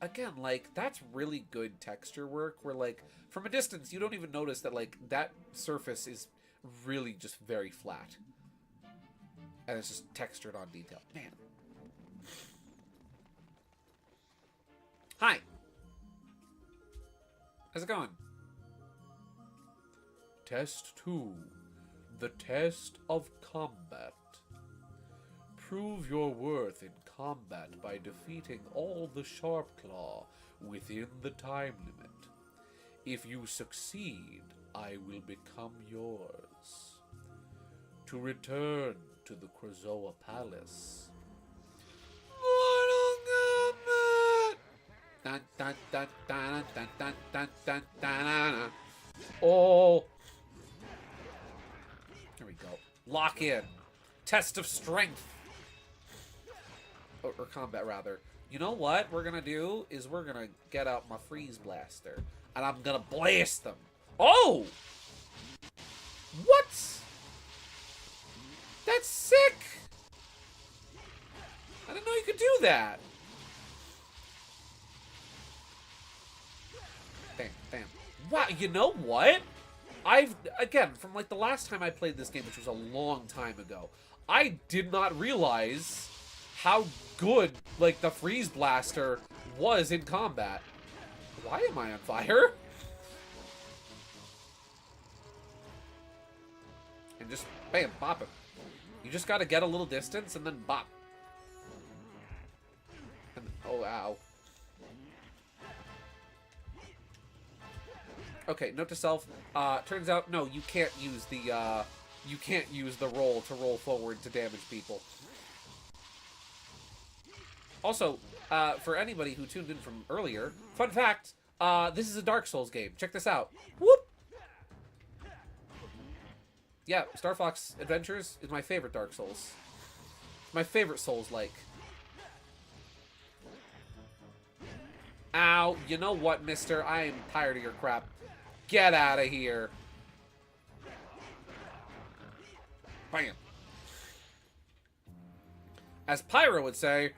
Again, like, that's really good texture work where, like, from a distance, you don't even notice that, like, that surface is really just very flat. And it's just textured on detail. Man. Hi. How's it going? Test 2. The test of combat. Prove your worth in combat by defeating all the Sharp Claw within the time limit. If you succeed, I will become yours. To return to the kxoah Palace. Dun, dun, dun, dun, dun, dun, dun, dun, dun. Oh. Here we go. Lock in. Test of strength. Or combat, rather. You know what we're gonna do is we're gonna get out my freeze blaster. And I'm gonna blast them. Oh! What? That's sick! I didn't know you could do that. Bam, bam. Wow, you know what? Again, from like the last time I played this game, which was a long time ago, I did not realize how good, like, the freeze blaster was in combat. Why am I on fire? And just, bam, bop it. You just gotta get a little distance and then bop. And, oh, ow. Okay, note to self. Turns out, no, you can't use the roll to roll forward to damage people. Also, for anybody who tuned in from earlier, fun fact, this is a Dark Souls game. Check this out. Whoop! Yeah, Star Fox Adventures is my favorite Dark Souls. My favorite Souls-like. Ow, you know what, mister? I am tired of your crap. Get out of here. Bam. As Pyro would say...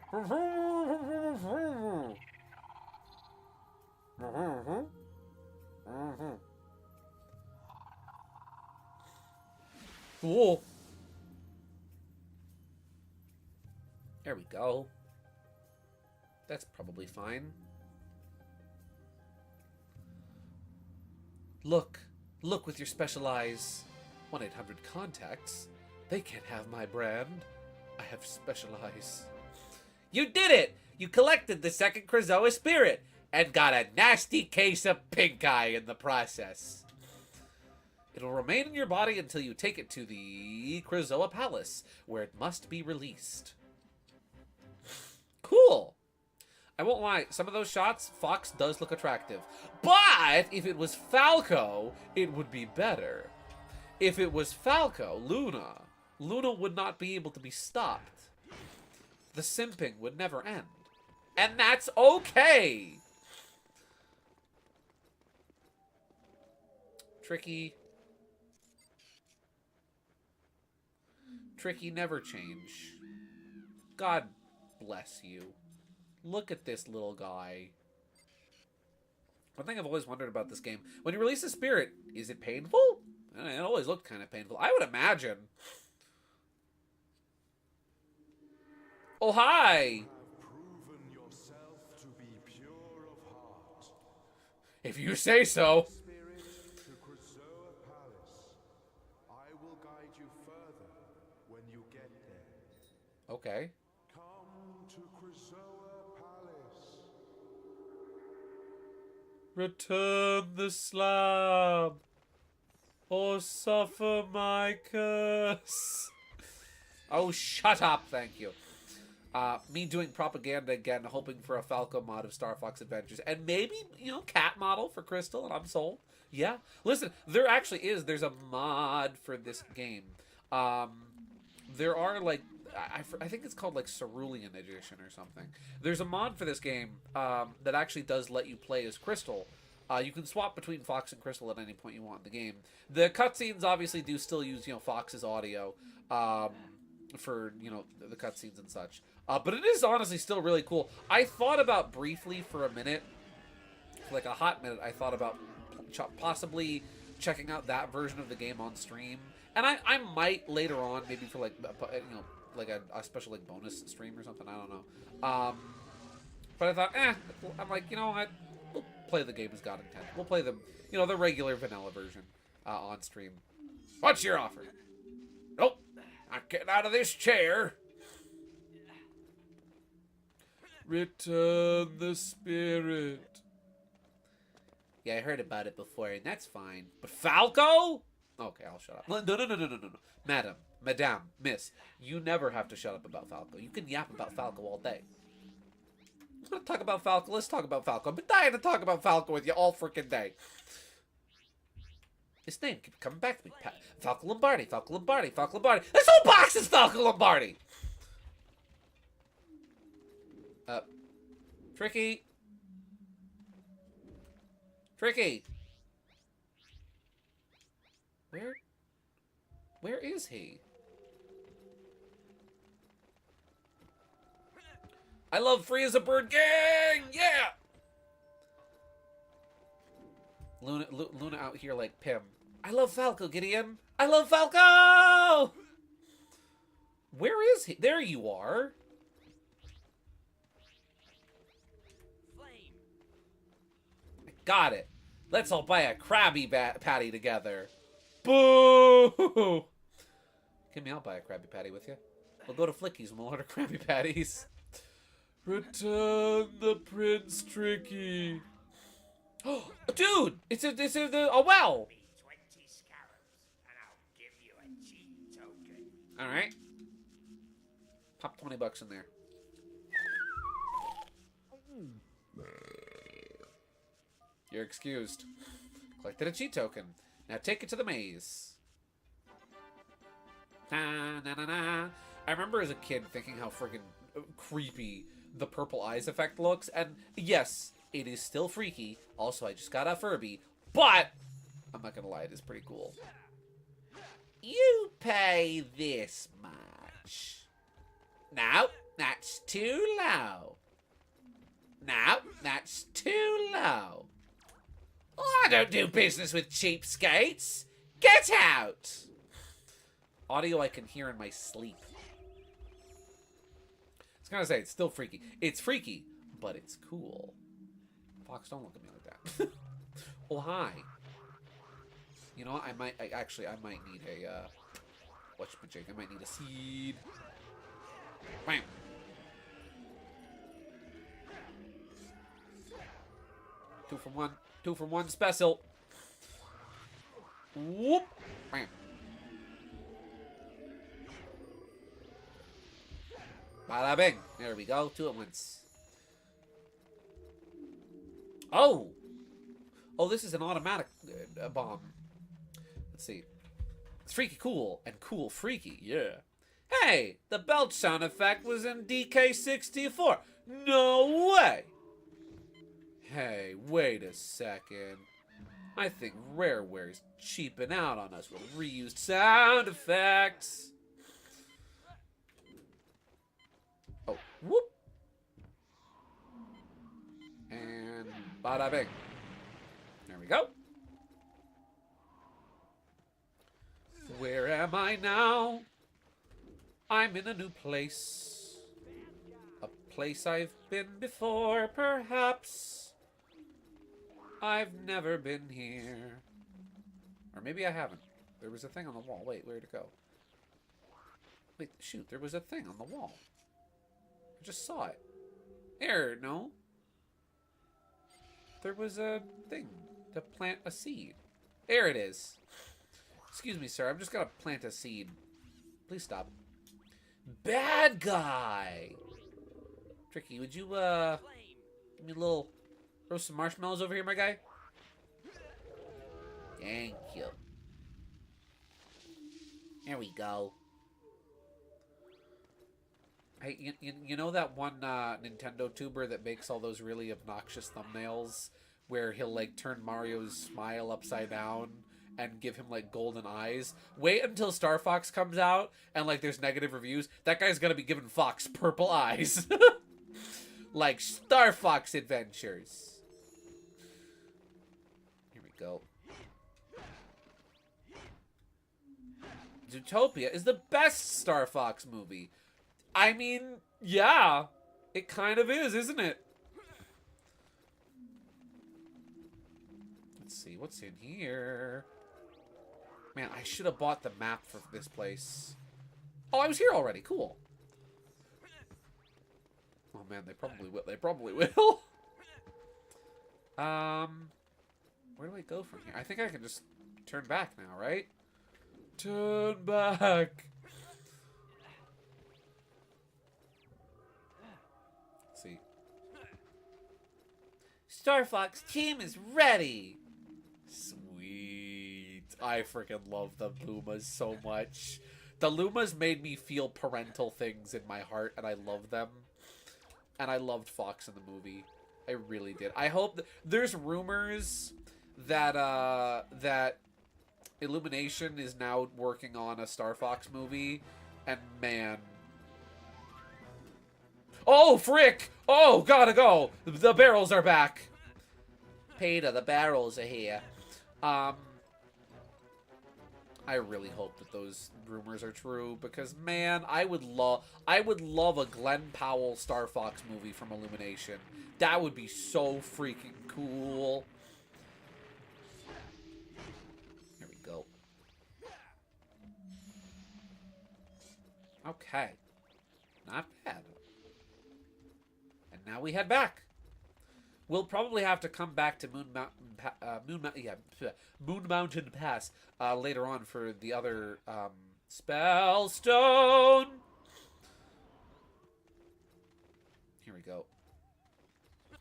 Cool. There we go. That's probably fine. Look. Look with your special eyes. 1-800-CONTACTS. They can't have my brand. I have special eyes. You did it! You collected the second kxoah spirit and got a nasty case of pink eye in the process. It'll remain in your body until you take it to the kxoah Palace, where it must be released. Cool! I won't lie, some of those shots, Fox does look attractive. But if it was Falco, it would be better. If it was Falco, Luna would not be able to be stopped. The simping would never end. And that's okay! Tricky. Tricky never change. God bless you. Look at this little guy. One thing I've always wondered about this game, when you release a spirit, is it painful? It always looked kind of painful. I would imagine. Oh, hi! Proven yourself to be pure of heart. If you say so. Spirit to kxoah Palace. I will guide you further when you get there. Okay. Come to kxoah Palace. Return the slab, or suffer my curse. Oh, shut up, thank you. Me doing propaganda again, hoping for a Falco mod of Star Fox Adventures. And maybe, you know, cat model for Crystal, and I'm sold. Yeah. Listen, there actually is. There's a mod for this game. There are, like, I think it's called, like, Cerulean Edition or something. There's a mod for this game that actually does let you play as Crystal. You can swap between Fox and Crystal at any point you want in the game. The cutscenes obviously do still use, you know, Fox's audio for, you know, the cutscenes and such. But it is honestly still really cool. I thought about briefly for a minute, for like a hot minute, I thought about possibly checking out that version of the game on stream. And I might later on, maybe for like, you know, like a special like bonus stream or something. I don't know. But I thought, I'm like, you know what? We'll play the game as God intended. We'll play the, you know, the regular vanilla version on stream. What's your offer? Nope. I'm getting out of this chair. Return the spirit. Yeah, I heard about it before, and that's fine. But Falco? Okay, I'll shut up. No. Madame, miss, you never have to shut up about Falco. You can yap about Falco all day. You want to talk about Falco? Let's talk about Falco. I've been dying to talk about Falco with you all freaking day. His name keeps coming back to me. Falco Lombardi, Falco Lombardi, Falco Lombardi. This whole box is Falco Lombardi! Tricky. Tricky. Where is he? I love Free as a Bird gang! Yeah! Luna out here like Pim. I love Falco, Gideon. I love Falco! Where is he? There you are. I got it. Let's all buy a Krabby Patty together. Boo! Kimmy, I'll buy a Krabby Patty with you. We'll go to Flicky's and we'll order Krabby Patties. Return the Prince Tricky. Oh, dude! It's a well! 20 scarabs, and I'll give you a cheat token. Alright. Pop 20 bucks in there. You're excused. Collected a cheat token. Now take it to the maze. Na, na, na, na. I remember as a kid thinking how friggin' creepy the purple eyes effect looks. And yes, it is still freaky. Also, I just got a Furby. But, I'm not gonna lie, it is pretty cool. You pay this much. No, that's too low. No, that's too low. I don't do business with cheapskates. Get out! Audio I can hear in my sleep. I was gonna say, it's still freaky. It's freaky, but it's cool. Fox, don't look at me like that. Oh, hi. You know what? I might need a, whatchamajig? I might need a seed. Bam. Two from one. 2 from 1 special. Whoop. Bam. Bada bing. There we go. 2 at once. Oh. Oh, this is an automatic bomb. Let's see. It's freaky cool and cool freaky. Yeah. Hey, the belch sound effect was in DK64. No way. Hey, wait a second. I think Rareware's cheaping out on us with reused sound effects. Oh, whoop. And bada bing. There we go. Where am I now? I'm in a new place. A place I've been before, perhaps. I've never been here. Or maybe I haven't. There was a thing on the wall. Wait, where'd it go? Wait, shoot, there was a thing on the wall. I just saw it. There, no. There was a thing to plant a seed. There it is. Excuse me, sir. I'm just gonna plant a seed. Please stop. Bad guy! Tricky, would you, give me a little... Roast some marshmallows over here, my guy. Thank you. There we go. Hey, you know that one Nintendo tuber that makes all those really obnoxious thumbnails where he'll, like, turn Mario's smile upside down and give him, like, golden eyes? Wait until Star Fox comes out and, like, there's negative reviews. That guy's gonna be giving Fox purple eyes. Like Star Fox Adventures. Go. Zootopia is the best Star Fox movie. I mean, yeah, it kind of is, isn't it? Let's see, what's in here? Man, I should have bought the map for this place. Oh, I was here already. Cool. Oh man, they probably will. They probably will. Where do I go from here? I think I can just turn back now, right? Turn back. Let's see. Star Fox team is ready. Sweet. I freaking love the Lumas so much. The Lumas made me feel parental things in my heart, and I love them. And I loved Fox in the movie. I really did. I hope there's rumors that that Illumination is now working on a Star Fox movie, and man, oh frick! Oh, gotta go. The barrels are back. Peter, the barrels are here. I really hope that those rumors are true because man, I would love a Glenn Powell Star Fox movie from Illumination. That would be so freaking cool. Here we go. Okay. Not bad. And now we head back. We'll probably have to come back to Moon Mountain Pass later on for the other spell stone. Here we go.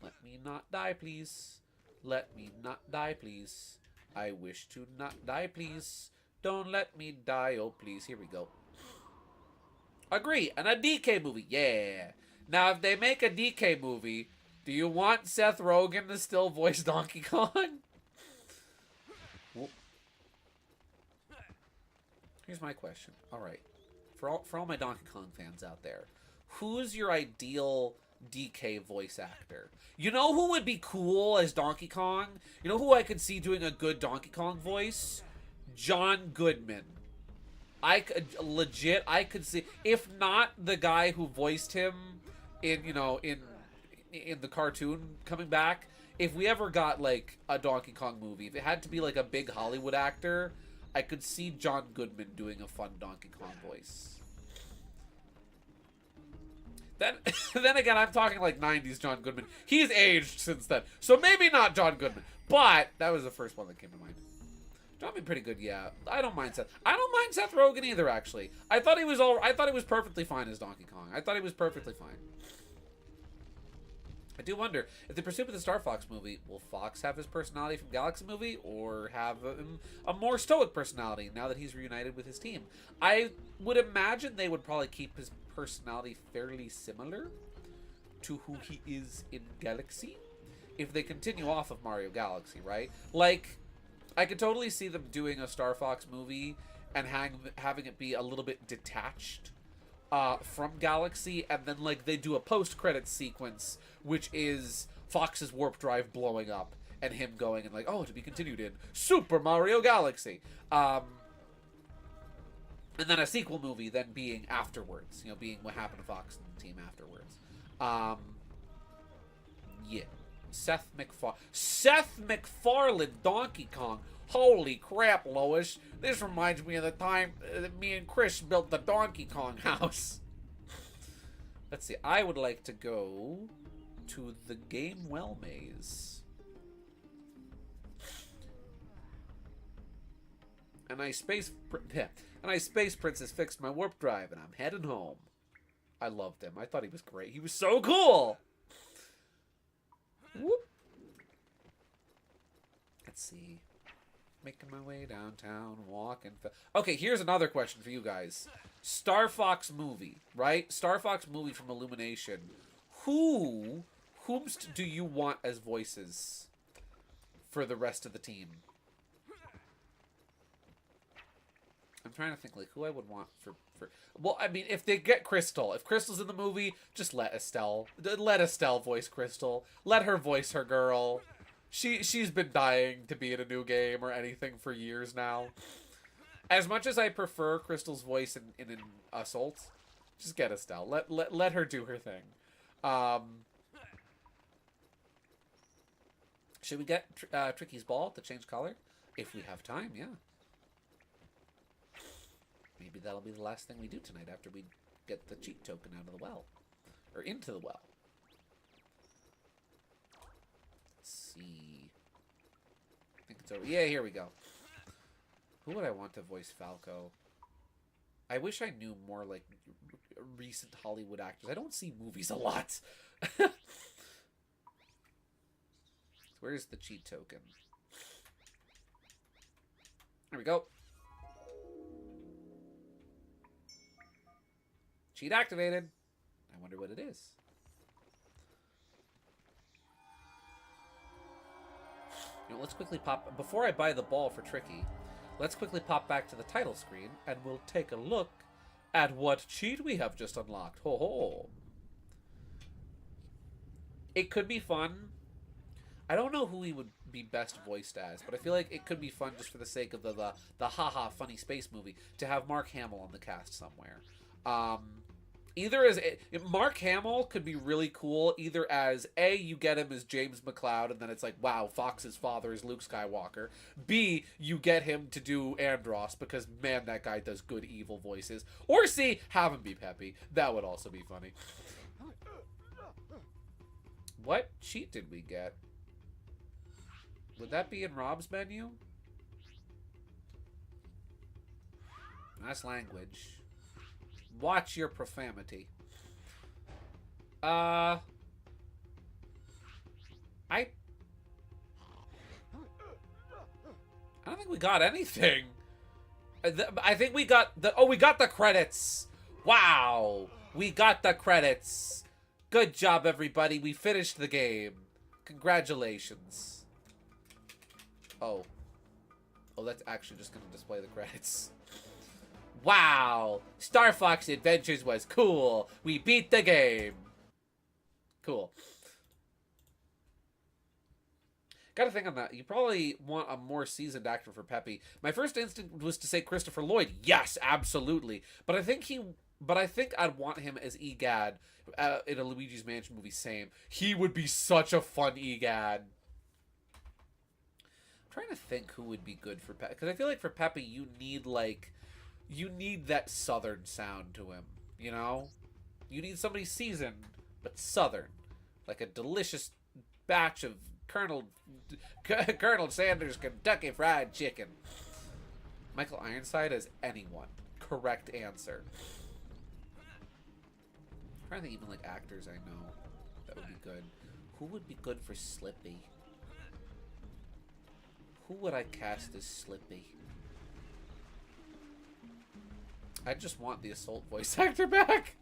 Let me not die, please. Let me not die, please. I wish to not die, please. Don't let me die, oh please. Here we go. Agree. And a DK movie. Yeah. Now, if they make a DK movie, do you want Seth Rogen to still voice Donkey Kong? Here's my question. All right. For all my Donkey Kong fans out there, who's your ideal DK voice actor? You know who would be cool as Donkey Kong? You know who I could see doing a good Donkey Kong voice? John Goodman. I could see, if not the guy who voiced him in the cartoon coming back, if we ever got like a Donkey Kong movie, if it had to be like a big Hollywood actor, I could see John Goodman doing a fun Donkey Kong voice. Then again, I'm talking like 90s John Goodman. He's aged since then, so maybe not John Goodman, but that was the first one that came to mind. That'd be pretty good, yeah. I don't mind Seth. I don't mind Seth Rogen either, actually. I thought he was perfectly fine as Donkey Kong. I thought he was perfectly fine. I do wonder, if they pursue with the Star Fox movie, will Fox have his personality from Galaxy movie, or have a more stoic personality now that he's reunited with his team? I would imagine they would probably keep his personality fairly similar to who he is in Galaxy, if they continue off of Mario Galaxy, right? Like, I could totally see them doing a Star Fox movie and having it be a little bit detached from Galaxy, and then like they do a post-credits sequence, which is Fox's warp drive blowing up and him going and like, oh, to be continued in Super Mario Galaxy. And then a sequel movie then being afterwards, being what happened to Fox and the team afterwards. Yeah. Seth MacFarlane Donkey Kong. Holy crap, Lois. This reminds me of the time that me and Chris built the Donkey Kong house. Let's see. I would like to go to the Game Well maze. And I Space Princess fixed my warp drive, and I'm heading home. I loved him. I thought he was great. He was so cool. Whoop. Let's see. Making my way downtown, walking. Okay, here's another question for you guys. Star Fox movie, right? Star Fox movie from Illumination. Whomst do you want as voices for the rest of the team? I'm trying to think like who I would want for. Well, I mean, if they get Crystal, if Crystal's in the movie, just let Estelle voice Crystal. Let her voice her girl. She's been dying to be in a new game or anything for years now. As much as I prefer Crystal's voice in Assault, just get Estelle. Let her do her thing. Should we get Tricky's ball to change color? If we have time, yeah. Maybe that'll be the last thing we do tonight after we get the cheat token out of the well. Or into the well. Let's see. I think it's over. Yeah, here we go. Who would I want to voice Falco? I wish I knew more, like, recent Hollywood actors. I don't see movies a lot. Where's the cheat token? There we go. Cheat activated. I wonder what it is. You know, let's quickly pop... Before I buy the ball for Tricky, let's quickly pop back to the title screen, and we'll take a look at what cheat we have just unlocked. Ho ho! It could be fun. I don't know who he would be best voiced as, but I feel like it could be fun just for the sake of the haha funny space movie to have Mark Hamill on the cast somewhere. Either as Mark Hamill could be really cool. Either as A, you get him as James McCloud, and then it's like, wow, Fox's father is Luke Skywalker. B, you get him to do Andros because man, that guy does good evil voices. Or C, have him be Peppy. That would also be funny. What cheat did we get? Would that be in Rob's menu? Nice language. Watch your profanity. I don't think we got anything. I think we got the... Oh, we got the credits. Wow. We got the credits. Good job, everybody. We finished the game. Congratulations. Oh. Oh, that's actually just going to display the credits. Wow. Star Fox Adventures was cool. We beat the game. Cool. Gotta think on that. You probably want a more seasoned actor for Peppy. My first instinct was to say Christopher Lloyd. Yes, absolutely. But I think I'd want him as Egad in a Luigi's Mansion movie. Same. He would be such a fun Egad. I'm trying to think who would be good for Peppy. Because I feel like for Peppy, you need that southern sound to him. You know? You need somebody seasoned, but southern. Like a delicious batch of Colonel Sanders Kentucky Fried Chicken. Michael Ironside as anyone. Correct answer. I'm trying to think even like actors I know that would be good. Who would be good for Slippy? Who would I cast as Slippy? I just want the Assault voice actor back.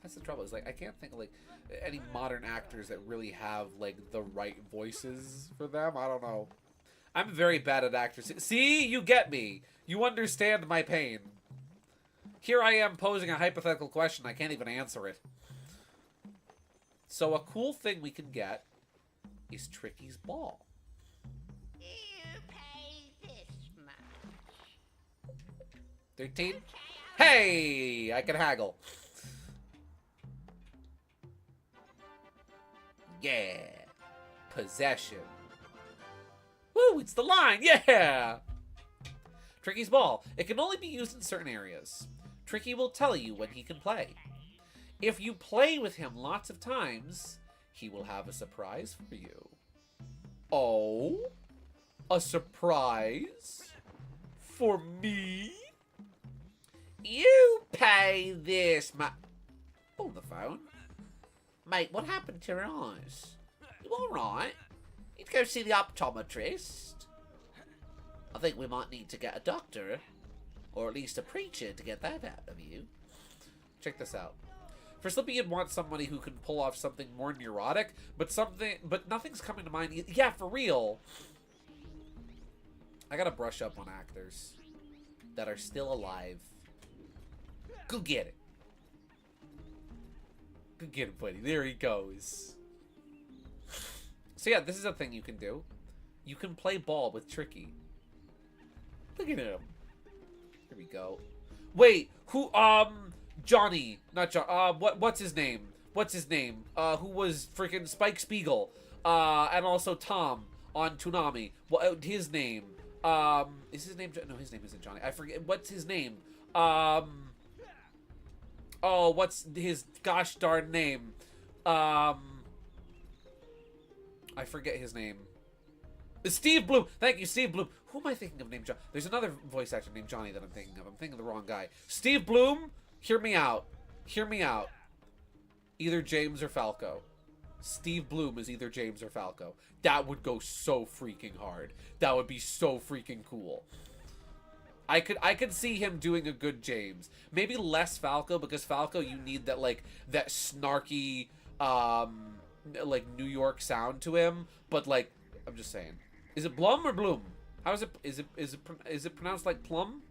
That's the trouble. Is like I can't think of like any modern actors that really have like the right voices for them. I don't know. I'm very bad at actors. See, you get me. You understand my pain. Here I am posing a hypothetical question. I can't even answer it. So a cool thing we can get is Tricky's ball. You pay this much. 13? Hey! I can haggle. Yeah. Possession. Woo! It's the line! Yeah! Tricky's ball. It can only be used in certain areas. Tricky will tell you when he can play. If you play with him lots of times, he will have a surprise for you. Oh? A surprise? For me? You pay this much. Oh, the phone. Mate, what happened to your eyes? You alright? Need to go see the optometrist? I think we might need to get a doctor. Or at least a preacher to get that out of you. Check this out. For Slippy, you'd want somebody who can pull off something more neurotic, but nothing's coming to mind. Yeah, for real. I gotta brush up on actors that are still alive. Go get it. Go get it, buddy. There he goes. So yeah, this is a thing you can do. You can play ball with Tricky. Look at him. Here we go. Wait, who, Johnny, not John, what's his name? What's his name? Who was freaking Spike Spiegel, and also Tom on Toonami. What, his name? Is his name? No, his name isn't Johnny. I forget. What's his name? Oh, what's his gosh darn name? I forget his name. Steve Bloom. Thank you, Steve Bloom. Who am I thinking of named John? There's another voice actor named Johnny that I'm thinking of. I'm thinking of the wrong guy. Steve Bloom, hear me out. Hear me out. Either James or Falco. Steve Bloom is either James or Falco. That would go so freaking hard. That would be so freaking cool. I could see him doing a good James. Maybe less Falco, because Falco, you need that, like, that snarky, like, New York sound to him. But, like, I'm just saying. Is it Blum or Bloom? How is it? Is it pronounced like plum?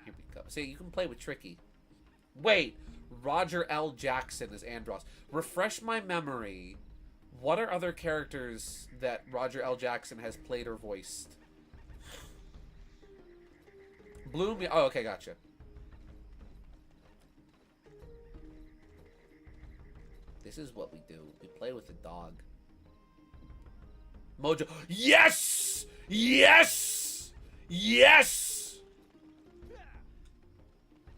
Here we go. See, you can play with Tricky. Wait, Roger L. Jackson is Andros. Refresh my memory. What are other characters that Roger L. Jackson has played or voiced? Bloom. Oh, okay, gotcha. This is what we do. We play with the dog. Mojo. Yes! Yes! Yes!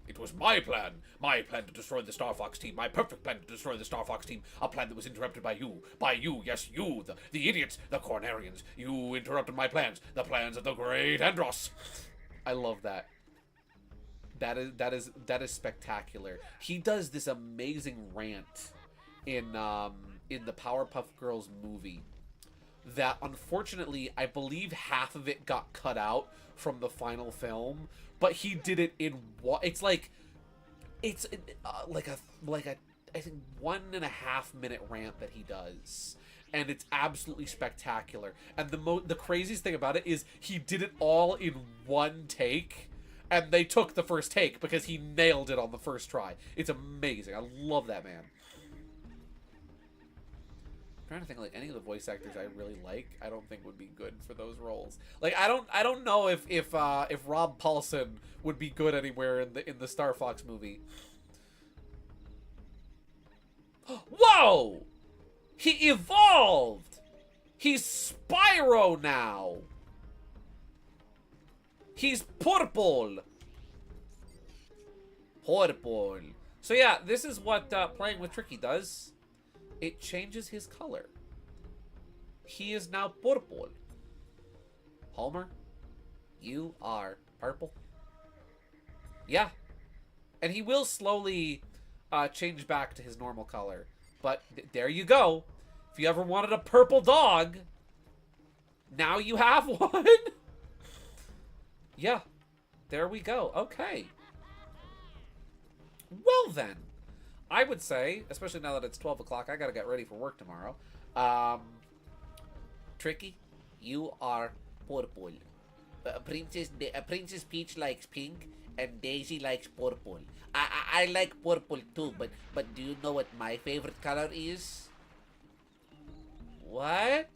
It was my plan. My plan to destroy the Star Fox team. My perfect plan to destroy the Star Fox team. A plan that was interrupted by you. By you, yes, you. The idiots. The Cornarians. You interrupted my plans. The plans of the great Andros. I love that. That is spectacular. He does this amazing rant in the Powerpuff Girls movie that, unfortunately, I believe half of it got cut out from the final film, but he did it in what it's like a I think 1.5 minute rant that he does, and it's absolutely spectacular. And the craziest thing about it is he did it all in one take, and they took the first take because he nailed it on the first try. It's amazing. I love that man. I'm trying to think, like, any of the voice actors I really like, I don't think would be good for those roles. Like, I don't know if Rob Paulson would be good anywhere in the Star Fox movie. Whoa! He evolved! He's Spyro now! He's purple! Purple. So yeah, this is what playing with Tricky does. It changes his color. He is now purple. Homer, you are purple. Yeah. And he will slowly change back to his normal color. But there you go. If you ever wanted a purple dog, now you have one. Yeah. There we go. Okay. Well then. I would say, especially now that it's 12 o'clock, I gotta get ready for work tomorrow. Tricky, you are purple. Princess Peach likes pink, and Daisy likes purple. I like purple too, but do you know what my favorite color is? What?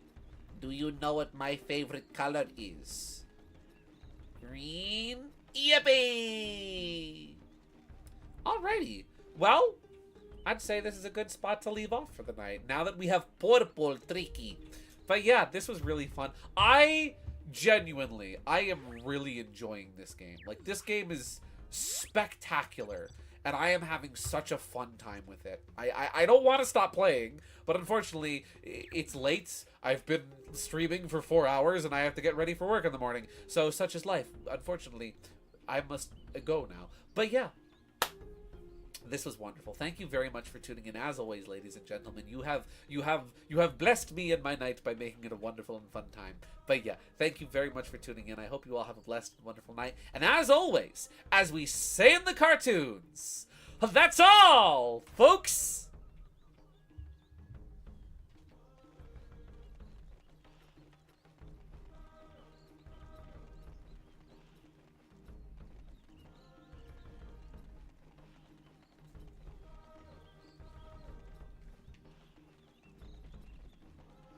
Do you know what my favorite color is? Green? Yippee! Alrighty. Well, I'd say this is a good spot to leave off for the night, now that we have purple Tricky. But yeah, this was really fun. I am really enjoying this game. Like, this game is spectacular, and I am having such a fun time with it. I don't want to stop playing, but unfortunately, it's late. I've been streaming for 4 hours, and I have to get ready for work in the morning. So, such is life. Unfortunately, I must go now. But yeah. This was wonderful. Thank you very much for tuning in. As always, ladies and gentlemen, you have blessed me and my night by making it a wonderful and fun time. But yeah, thank you very much for tuning in. I hope you all have a blessed and wonderful night. And as always, as we say in the cartoons, that's all, folks!